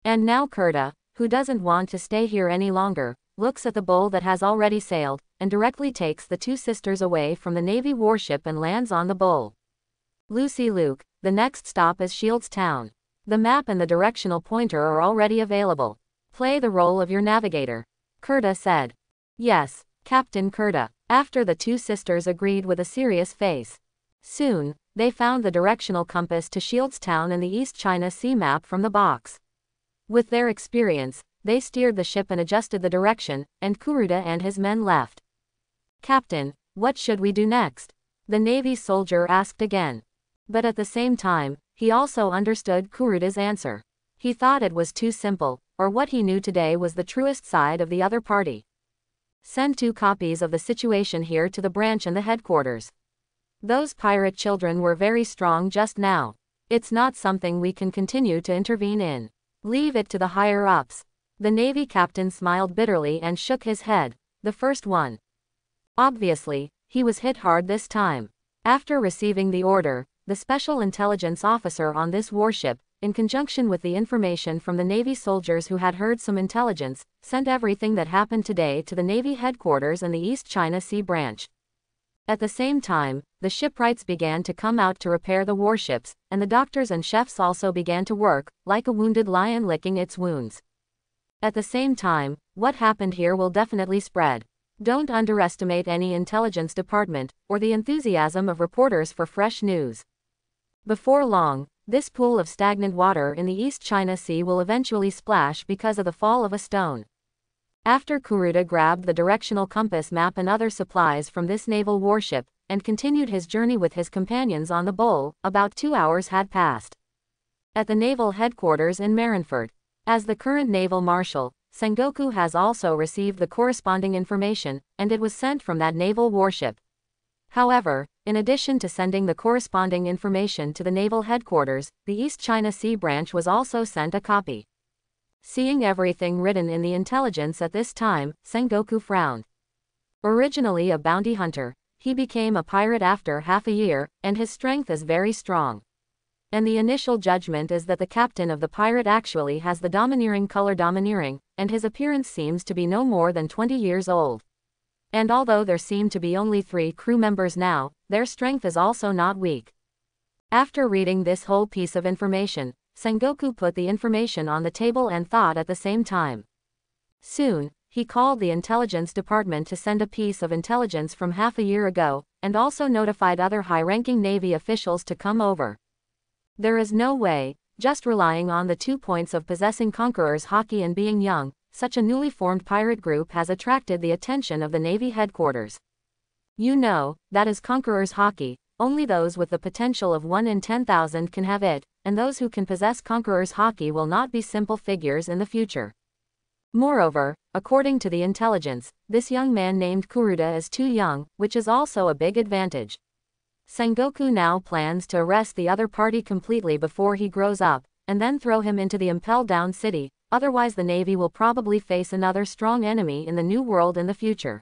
Speaker 1: And now Kurta, who doesn't want to stay here any longer, looks at the bowl that has already sailed, and directly takes the two sisters away from the Navy warship and lands on the bowl. Lucy Luke, the next stop is Shields Town. The map and the directional pointer are already available. Play the role of your navigator. Kurta said. Yes, Captain Kurta. After the two sisters agreed with a serious face. Soon, they found the directional compass to Shields Town and the East China Sea map from the box. With their experience, they steered the ship and adjusted the direction, and Kuruda and his men left. Captain, what should we do next? The Navy soldier asked again. But at the same time, he also understood Kuruda's answer. He thought it was too simple, or what he knew today was the truest side of the other party. Send 2 copies of the situation here to the branch and the headquarters. Those pirate children were very strong just now. It's not something we can continue to intervene in. Leave it to the higher-ups. The Navy captain smiled bitterly and shook his head. The first one. Obviously, he was hit hard this time. After receiving the order, the special intelligence officer on this warship, in conjunction with the information from the Navy soldiers who had heard some intelligence, sent everything that happened today to the Navy headquarters and the East China Sea branch. At the same time, the shipwrights began to come out to repair the warships, and the doctors and chefs also began to work, like a wounded lion licking its wounds. At the same time, what happened here will definitely spread. Don't underestimate any intelligence department, or the enthusiasm of reporters for fresh news. Before long, this pool of stagnant water in the East China Sea will eventually splash because of the fall of a stone. After Kuruda grabbed the directional compass map and other supplies from this naval warship, and continued his journey with his companions on the bowl, about 2 hours had passed. At the naval headquarters in Marineford, as the current naval marshal, Sengoku has also received the corresponding information, and it was sent from that naval warship. However, in addition to sending the corresponding information to the naval headquarters, the East China Sea branch was also sent a copy. Seeing everything written in the intelligence at this time, Sengoku frowned. Originally a bounty hunter, he became a pirate after half a year, and his strength is very strong. And the initial judgment is that the captain of the pirate actually has the domineering color domineering, and his appearance seems to be no more than 20 years old. And although there seem to be only 3 crew members now, their strength is also not weak. After reading this whole piece of information, Sengoku put the information on the table and thought at the same time. Soon, he called the intelligence department to send a piece of intelligence from half a year ago, and also notified other high-ranking Navy officials to come over. There is no way just relying on the 2 points of possessing Conqueror's Haki and being young. Such a newly formed pirate group has attracted the attention of the Navy headquarters. You know, that is Conqueror's Haki. Only those with the potential of 1 in 10,000 can have it, and those who can possess Conqueror's Haki will not be simple figures in the future. Moreover, according to the intelligence, this young man named Kuruda is too young, which is also a big advantage. Sengoku now plans to arrest the other party completely before he grows up, and then throw him into the Impel Down City, otherwise the Navy will probably face another strong enemy in the New World in the future.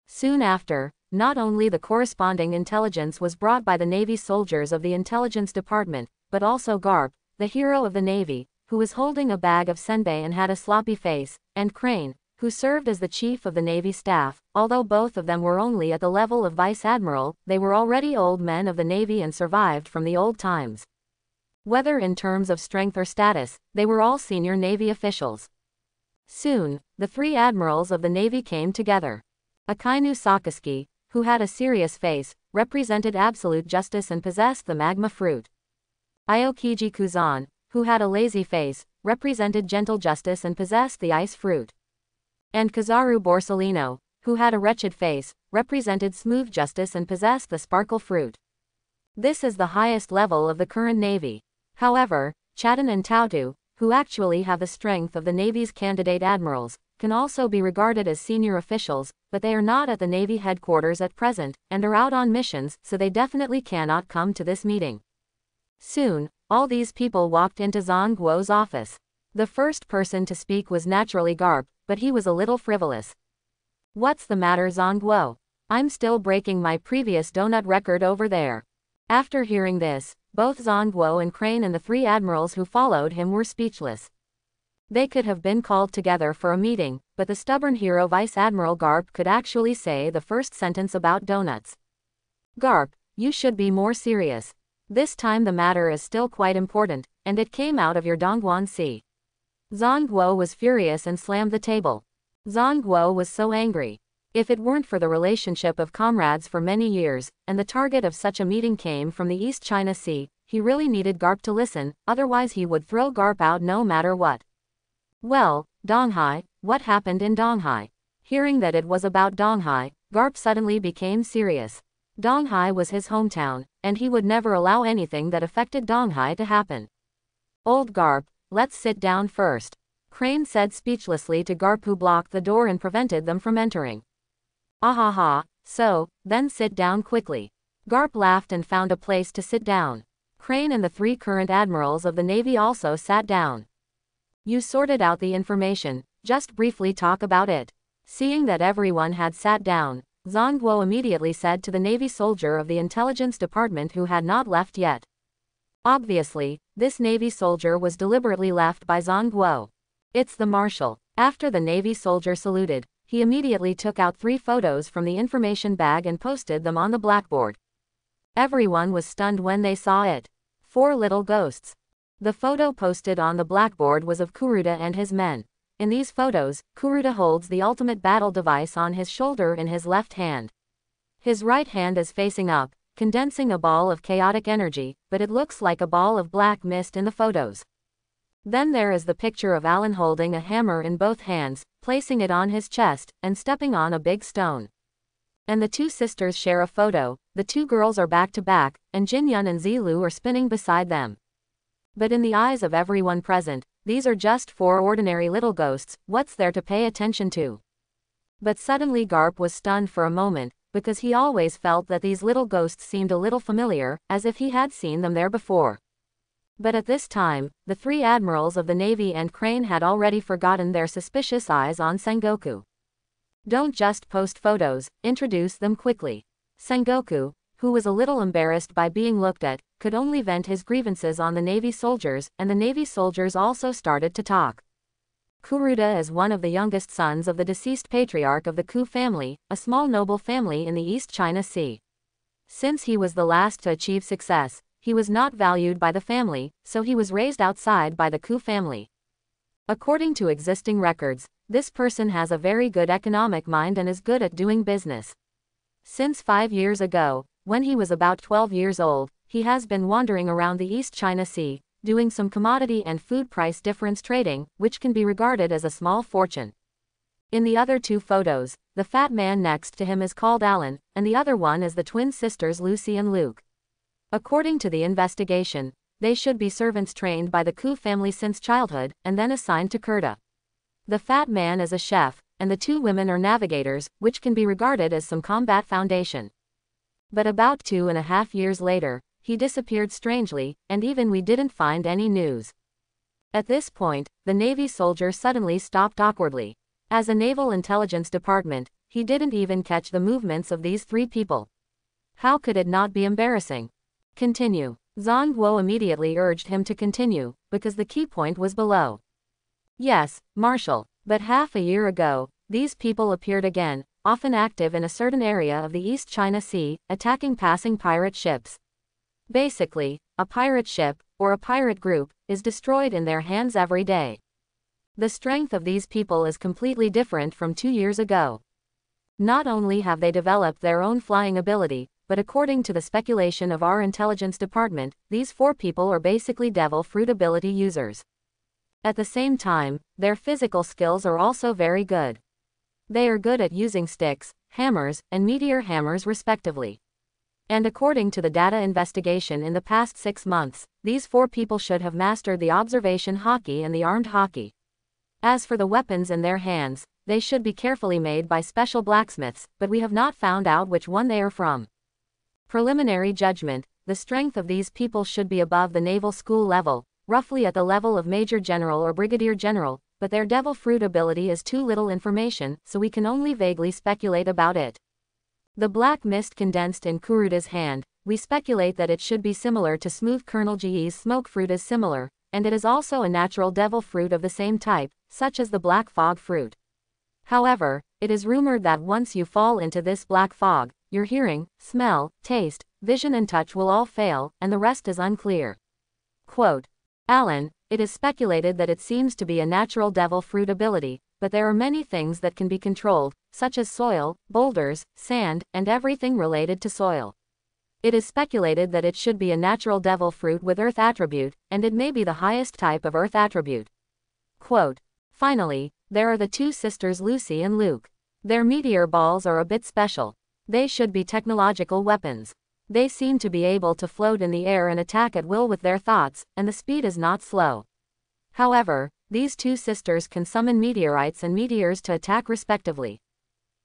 Speaker 1: Soon after, not only the corresponding intelligence was brought by the Navy soldiers of the Intelligence Department, but also Garp, the hero of the Navy, who was holding a bag of senbei and had a sloppy face, and Crane, who served as the chief of the Navy staff. Although both of them were only at the level of vice admiral, they were already old men of the Navy and survived from the old times. Whether in terms of strength or status, they were all senior Navy officials. Soon, the 3 admirals of the Navy came together. Akainu Sakazuki, who had a serious face, represented absolute justice and possessed the magma fruit. Aokiji Kuzan, who had a lazy face, represented gentle justice and possessed the ice fruit. And Kizaru Borsellino, who had a wretched face, represented smooth justice and possessed the sparkle fruit. This is the highest level of the current Navy. However, Chaden and Tautu, who actually have the strength of the Navy's candidate admirals, can also be regarded as senior officials, but they are not at the Navy headquarters at present, and are out on missions, so they definitely cannot come to this meeting. Soon, all these people walked into Zhang Guo's office. The first person to speak was naturally Garp, but he was a little frivolous. "What's the matter, Zhang Guo? I'm still breaking my previous donut record over there." After hearing this, both Zhang Guo and Crane and the 3 admirals who followed him were speechless. They could have been called together for a meeting, but the stubborn hero Vice Admiral Garp could actually say the first sentence about donuts. "Garp, you should be more serious. This time the matter is still quite important, and it came out of your Dongguan Sea." Zhang Guo was furious and slammed the table. Zhang Guo was so angry. If it weren't for the relationship of comrades for many years, and the target of such a meeting came from the East China Sea, he really needed Garp to listen, otherwise he would throw Garp out no matter what. "Well, Donghai, what happened in Donghai?" Hearing that it was about Donghai, Garp suddenly became serious. Donghai was his hometown, and he would never allow anything that affected Donghai to happen. "Old Garp, let's sit down first," Crane said speechlessly to Garp, who blocked the door and prevented them from entering. "Ahaha, so, then sit down quickly." Garp laughed and found a place to sit down. Crane and the 3 current admirals of the Navy also sat down. "You sorted out the information, just briefly talk about it." Seeing that everyone had sat down, Zhang Guo immediately said to the Navy soldier of the Intelligence Department who had not left yet. Obviously, this Navy soldier was deliberately left by Zhang Guo. "It's the Marshal." After the Navy soldier saluted, he immediately took out 3 photos from the information bag and posted them on the blackboard. Everyone was stunned when they saw it. 4 little ghosts. The photo posted on the blackboard was of Kuruda and his men. In these photos, Kuruda holds the ultimate battle device on his shoulder in his left hand. His right hand is facing up, condensing a ball of chaotic energy, but it looks like a ball of black mist in the photos. Then there is the picture of Alan holding a hammer in both hands, placing it on his chest, and stepping on a big stone. And the 2 sisters share a photo. The 2 girls are back to back, and Jin Yun and Zilu are spinning beside them. But in the eyes of everyone present, these are just 4 ordinary little ghosts. What's there to pay attention to? But suddenly Garp was stunned for a moment, because he always felt that these little ghosts seemed a little familiar, as if he had seen them there before. But at this time, the 3 admirals of the Navy and Crane had already forgotten their suspicious eyes on Sengoku. "Don't just post photos, introduce them quickly." Sengoku, who was a little embarrassed by being looked at, could only vent his grievances on the Navy soldiers, and the Navy soldiers also started to talk. Kuruda is one of the youngest sons of the deceased patriarch of the Ku family, a small noble family in the East China Sea. Since he was the last to achieve success, he was not valued by the family, so he was raised outside by the Ku family. According to existing records, this person has a very good economic mind and is good at doing business. Since 5 years ago, when he was about 12 years old, he has been wandering around the East China Sea, doing some commodity and food price difference trading, which can be regarded as a small fortune. In the other two photos, the fat man next to him is called Alan, and the other one is the twin sisters Lucy and Luke. According to the investigation, they should be servants trained by the Koo family since childhood, and then assigned to Kurta. The fat man is a chef, and the two women are navigators, which can be regarded as some combat foundation. But about 2.5 years later, he disappeared strangely, and even we didn't find any news. At this point, the Navy soldier suddenly stopped awkwardly. As a Naval Intelligence Department, he didn't even catch the movements of these three people. How could it not be embarrassing? Continue. Zhang Guo immediately urged him to continue, because the key point was below. Yes, Marshal, but half a year ago, these people appeared again, often active in a certain area of the East China Sea, attacking passing pirate ships. Basically, a pirate ship, or a pirate group, is destroyed in their hands every day. The strength of these people is completely different from 2 years ago. Not only have they developed their own flying ability, but according to the speculation of our intelligence department, these 4 people are basically devil fruit ability users. At the same time, their physical skills are also very good. They are good at using sticks, hammers, and meteor hammers respectively. And according to the data investigation in the past 6 months, these 4 people should have mastered the observation hockey and the armed hockey. As for the weapons in their hands, they should be carefully made by special blacksmiths, but we have not found out which one they are from. Preliminary judgment, the strength of these people should be above the naval school level, roughly at the level of Major General or Brigadier General, but their devil fruit ability is too little information, so we can only vaguely speculate about it. The black mist condensed in Kuruta's hand, we speculate that it should be similar to Smooth Colonel Ge's smoke fruit is similar, and it is also a natural devil fruit of the same type, such as the black fog fruit. However, it is rumored that once you fall into this black fog, your hearing, smell, taste, vision and touch will all fail, and the rest is unclear. Quote, Alan, it is speculated that it seems to be a natural devil fruit ability, but there are many things that can be controlled, such as soil, boulders, sand, and everything related to soil. It is speculated that it should be a natural devil fruit with earth attribute, and it may be the highest type of earth attribute. Quote, finally, there are the two sisters Lucy and Luke. Their meteor balls are a bit special. They should be technological weapons. They seem to be able to float in the air and attack at will with their thoughts, and the speed is not slow. However, these two sisters can summon meteorites and meteors to attack respectively.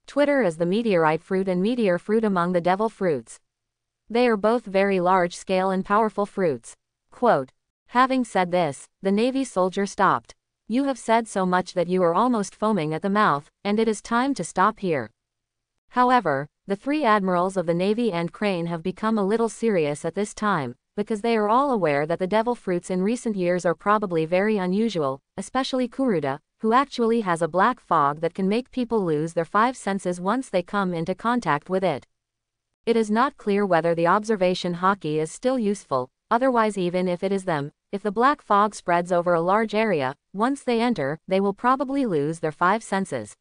Speaker 1: Twitter is the meteorite fruit and meteor fruit among the devil fruits. They are both very large-scale and powerful fruits. Quote, having said this, the Navy soldier stopped. You have said so much that you are almost foaming at the mouth, and it is time to stop here. However, the 3 admirals of the Navy and Crane have become a little serious at this time, because they are all aware that the devil fruits in recent years are probably very unusual, especially Kuruta, who actually has a black fog that can make people lose their 5 senses once they come into contact with it. It is not clear whether the observation hockey is still useful, otherwise even if it is them, if the black fog spreads over a large area, once they enter, they will probably lose their 5 senses.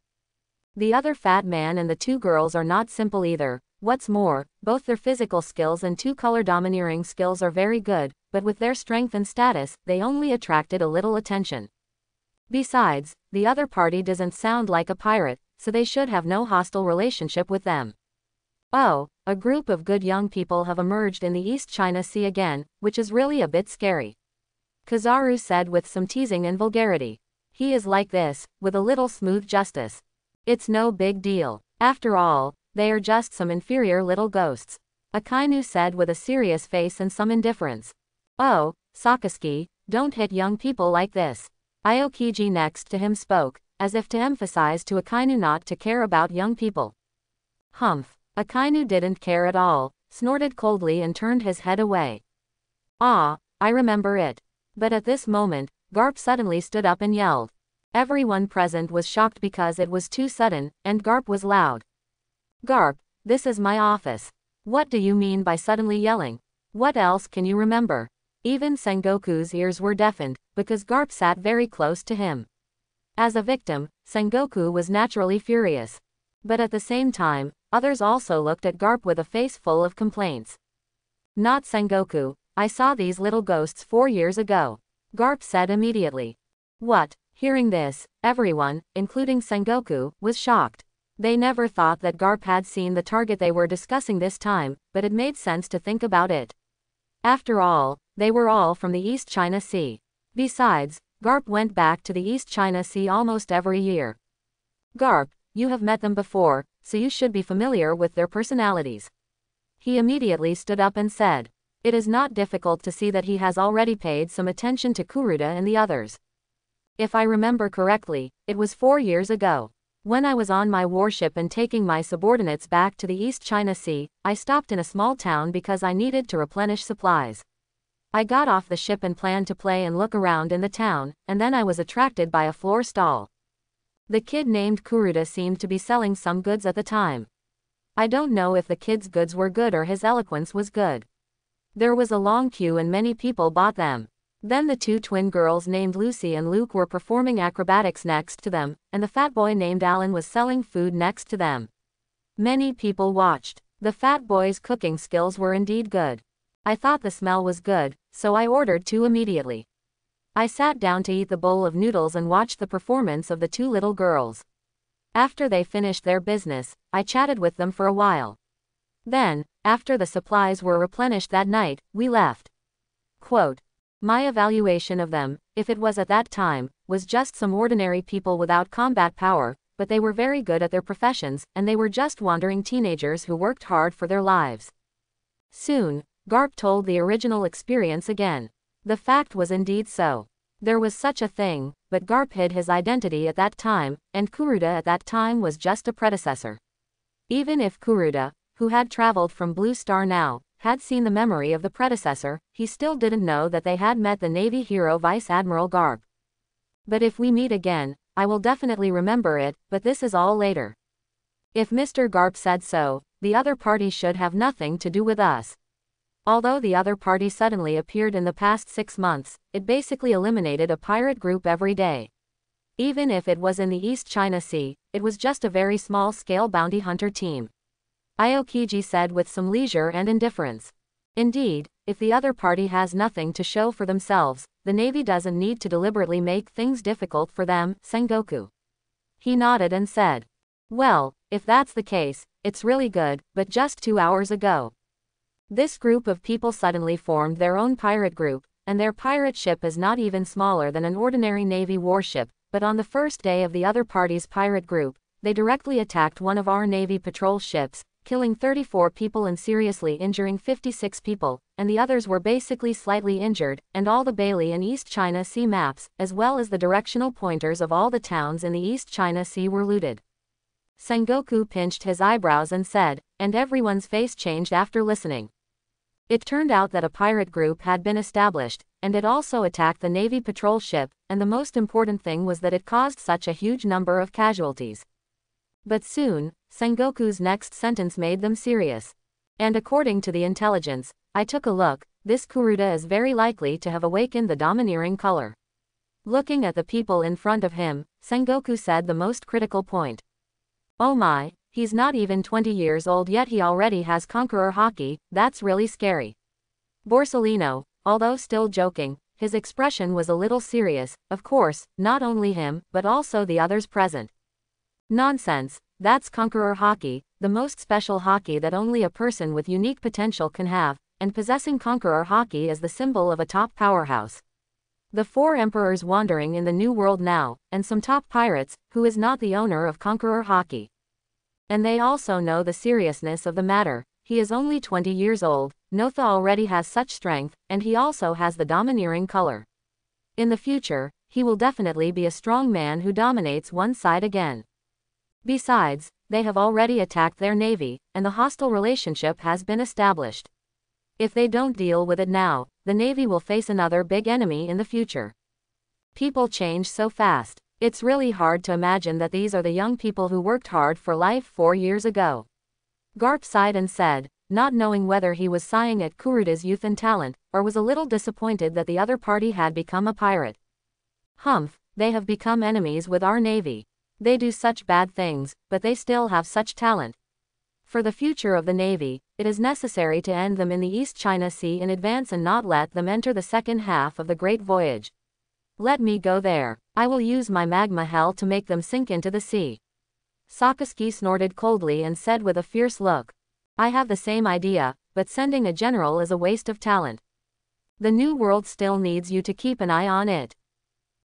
Speaker 1: The other fat man and the 2 girls are not simple either. What's more, both their physical skills and 2-color domineering skills are very good, but with their strength and status, they only attracted a little attention. Besides, the other party doesn't sound like a pirate, so they should have no hostile relationship with them. Oh, a group of good young people have emerged in the East China Sea again, which is really a bit scary. Kizaru said with some teasing and vulgarity. He is like this, with a little smooth justice. It's no big deal. After all, they are just some inferior little ghosts. Akainu said with a serious face and some indifference. Oh, Sakazuki, don't hit young people like this. Aokiji next to him spoke, as if to emphasize to Akainu not to care about young people. Humph. Akainu didn't care at all, snorted coldly and turned his head away. Ah, I remember it. But at this moment, Garp suddenly stood up and yelled. Everyone present was shocked because it was too sudden, and Garp was loud. Garp, this is my office. What do you mean by suddenly yelling? What else can you remember? Even Sengoku's ears were deafened, because Garp sat very close to him. As a victim, Sengoku was naturally furious. But at the same time, others also looked at Garp with a face full of complaints. Not Sengoku, I saw these little ghosts 4 years ago. Garp said immediately. What? Hearing this, everyone, including Sengoku, was shocked. They never thought that Garp had seen the target they were discussing this time, but it made sense to think about it. After all, they were all from the East China Sea. Besides, Garp went back to the East China Sea almost every year. Garp, you have met them before, so you should be familiar with their personalities. He immediately stood up and said. It is not difficult to see that he has already paid some attention to Kuruda and the others. If I remember correctly, it was 4 years ago. When I was on my warship and taking my subordinates back to the East China Sea, I stopped in a small town because I needed to replenish supplies. I got off the ship and planned to play and look around in the town, and then I was attracted by a floor stall. The kid named Kuruda seemed to be selling some goods at the time. I don't know if the kid's goods were good or his eloquence was good. There was a long queue and many people bought them. Then the two twin girls named Lucy and Luke were performing acrobatics next to them, and the fat boy named Alan was selling food next to them. Many people watched. The fat boy's cooking skills were indeed good. I thought the smell was good, so I ordered 2 immediately. I sat down to eat the bowl of noodles and watched the performance of the 2 little girls. After they finished their business, I chatted with them for a while. Then, after the supplies were replenished that night, we left. Quote, my evaluation of them, if it was at that time, was just some ordinary people without combat power, but they were very good at their professions, and they were just wandering teenagers who worked hard for their lives. Soon, Garp told the original experience again. The fact was indeed so. There was such a thing, but Garp hid his identity at that time, and Kuruda at that time was just a predecessor. Even if Kuruda, who had traveled from Blue Star now, had seen the memory of the predecessor, he still didn't know that they had met the Navy hero Vice Admiral Garp. But if we meet again, I will definitely remember it, but this is all later. If Mr. Garp said so, the other party should have nothing to do with us. Although the other party suddenly appeared in the past 6 months, it basically eliminated a pirate group every day. Even if it was in the East China Sea, it was just a very small-scale bounty hunter team. Aokiji said with some leisure and indifference. Indeed, if the other party has nothing to show for themselves, the Navy doesn't need to deliberately make things difficult for them, Sengoku. He nodded and said. Well, if that's the case, it's really good, but just 2 hours ago. This group of people suddenly formed their own pirate group, and their pirate ship is not even smaller than an ordinary Navy warship, but on the first day of the other party's pirate group, they directly attacked one of our Navy patrol ships, killing 34 people and seriously injuring 56 people, and the others were basically slightly injured, and all the Bailey and East China Sea maps, as well as the directional pointers of all the towns in the East China Sea were looted. Sengoku pinched his eyebrows and said, and everyone's face changed after listening. It turned out that a pirate group had been established, and it also attacked the Navy patrol ship, and the most important thing was that it caused such a huge number of casualties. But soon, Sengoku's next sentence made them serious. And according to the intelligence, I took a look, this Kuruda is very likely to have awakened the domineering color. Looking at the people in front of him, Sengoku said the most critical point. Oh my, he's not even 20 years old yet he already has Conqueror Haki, that's really scary. Borsellino, although still joking, his expression was a little serious, of course, not only him, but also the others present. Nonsense, that's Conqueror Haki, the most special Haki that only a person with unique potential can have, and possessing Conqueror Haki is the symbol of a top powerhouse. The 4 emperors wandering in the New World now, and some top pirates, who is not the owner of Conqueror Haki. And they also know the seriousness of the matter, he is only 20 years old, Notha already has such strength, and he also has the domineering color. In the future, he will definitely be a strong man who dominates one side again. Besides, they have already attacked their navy, and the hostile relationship has been established. If they don't deal with it now, the Navy will face another big enemy in the future. People change so fast. It's really hard to imagine that these are the young people who worked hard for life 4 years ago. Garp sighed and said, not knowing whether he was sighing at Kuruda's youth and talent, or was a little disappointed that the other party had become a pirate. Humph, they have become enemies with our Navy. They do such bad things, but they still have such talent. For the future of the Navy, it is necessary to end them in the East China Sea in advance and not let them enter the second half of the Great Voyage. Let me go there. I will use my magma hell to make them sink into the sea. Sakazuki snorted coldly and said with a fierce look. I have the same idea, but sending a general is a waste of talent. The New World still needs you to keep an eye on it.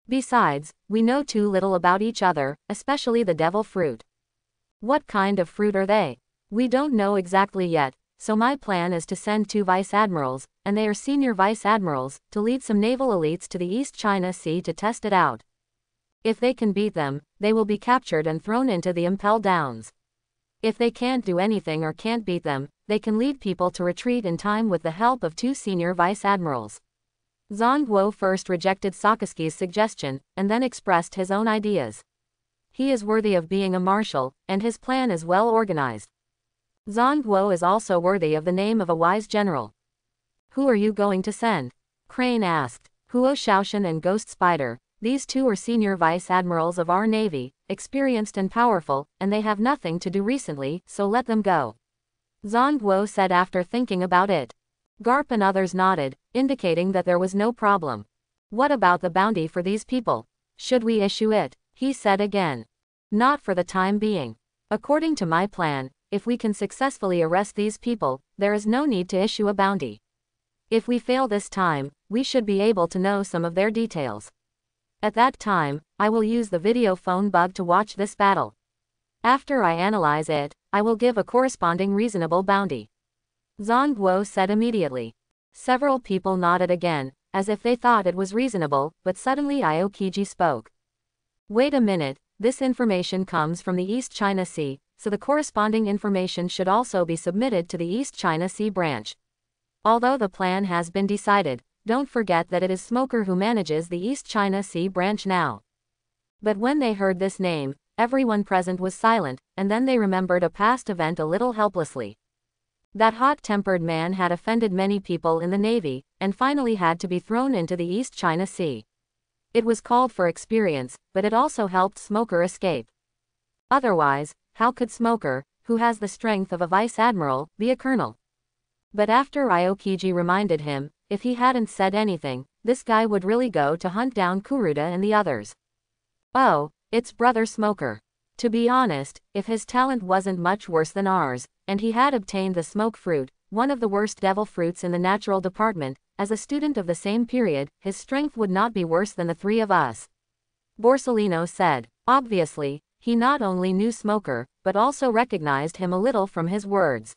Speaker 1: Besides, we know too little about each other, especially the devil fruit. What kind of fruit are they? We don't know exactly yet, so my plan is to send 2 vice admirals, and they are senior vice admirals, to lead some naval elites to the East China Sea to test it out. If they can beat them, they will be captured and thrown into the Impel Downs. If they can't do anything or can't beat them, they can lead people to retreat in time with the help of 2 senior vice admirals. Zhang Guo first rejected Sakazuki's suggestion, and then expressed his own ideas. He is worthy of being a marshal, and his plan is well organized. Zhang Guo is also worthy of the name of a wise general. Who are you going to send? Crane asked. Huo Shaoshan and Ghost Spider. These 2 are senior vice admirals of our navy, experienced and powerful, and they have nothing to do recently, so let them go. Zhang Guo said after thinking about it. Garp and others nodded, indicating that there was no problem. What about the bounty for these people? Should we issue it? He said again. Not for the time being. According to my plan, if we can successfully arrest these people, there is no need to issue a bounty. If we fail this time, we should be able to know some of their details. At that time, I will use the video phone bug to watch this battle. After I analyze it, I will give a corresponding reasonable bounty. Zhang Guo said immediately. Several people nodded again, as if they thought it was reasonable, but suddenly Aokiji spoke. Wait a minute, this information comes from the East China Sea, so the corresponding information should also be submitted to the East China Sea branch. Although the plan has been decided, don't forget that it is Smoker who manages the East China Sea branch now. But when they heard this name, everyone present was silent, and then they remembered a past event a little helplessly. That hot-tempered man had offended many people in the Navy, and finally had to be thrown into the East China Sea. It was called for experience, but it also helped Smoker escape. Otherwise, how could Smoker, who has the strength of a vice admiral, be a colonel? But after Aokiji reminded him, if he hadn't said anything, this guy would really go to hunt down Kuruda and the others. Oh, it's Brother Smoker. To be honest, if his talent wasn't much worse than ours, and he had obtained the smoke fruit, one of the worst devil fruits in the natural department, as a student of the same period, his strength would not be worse than the 3 of us. Borsellino said. Obviously, he not only knew Smoker, but also recognized him a little from his words.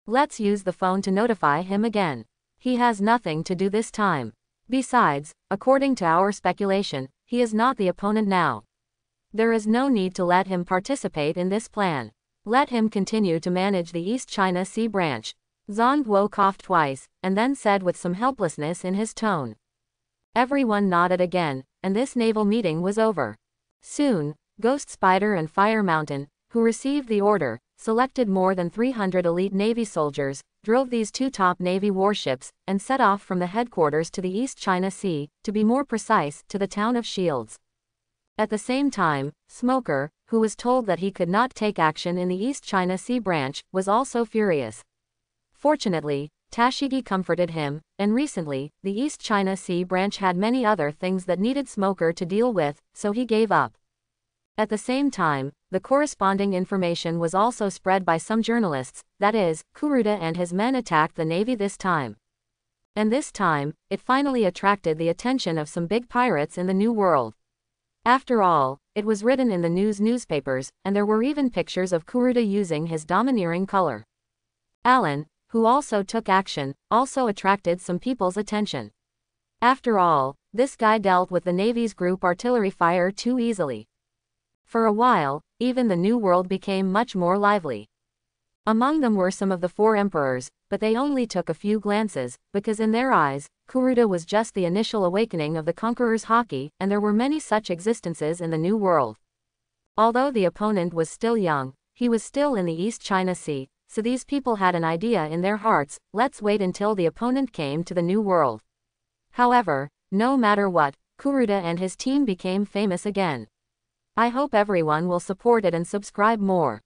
Speaker 1: Let's use the phone to notify him again. He has nothing to do this time. Besides, according to our speculation, he is not the opponent now. There is no need to let him participate in this plan. Let him continue to manage the East China Sea branch. Zhang Guo coughed twice, and then said with some helplessness in his tone. Everyone nodded again, and this naval meeting was over. Soon, Ghost Spider and Fire Mountain, who received the order, selected more than 300 elite Navy soldiers, drove these 2 top Navy warships, and set off from the headquarters to the East China Sea, to be more precise, to the town of Shields. At the same time, Smoker, who was told that he could not take action in the East China Sea branch, was also furious. Fortunately, Tashigi comforted him, and recently, the East China Sea branch had many other things that needed Smoker to deal with, so he gave up. At the same time, the corresponding information was also spread by some journalists, that is, Kuruda and his men attacked the Navy this time. And this time, it finally attracted the attention of some big pirates in the New World. After all, it was written in the newspapers, and there were even pictures of Kuruda using his domineering color. Alan, who also took action, also attracted some people's attention. After all, this guy dealt with the Navy's group artillery fire too easily. For a while, even the New World became much more lively. Among them were some of the 4 emperors, but they only took a few glances, because in their eyes, Kuruda was just the initial awakening of the Conqueror's Haki, and there were many such existences in the New World. Although the opponent was still young, he was still in the East China Sea, so these people had an idea in their hearts, let's wait until the opponent came to the New World. However, no matter what, Kuruda and his team became famous again. I hope everyone will support it and subscribe more.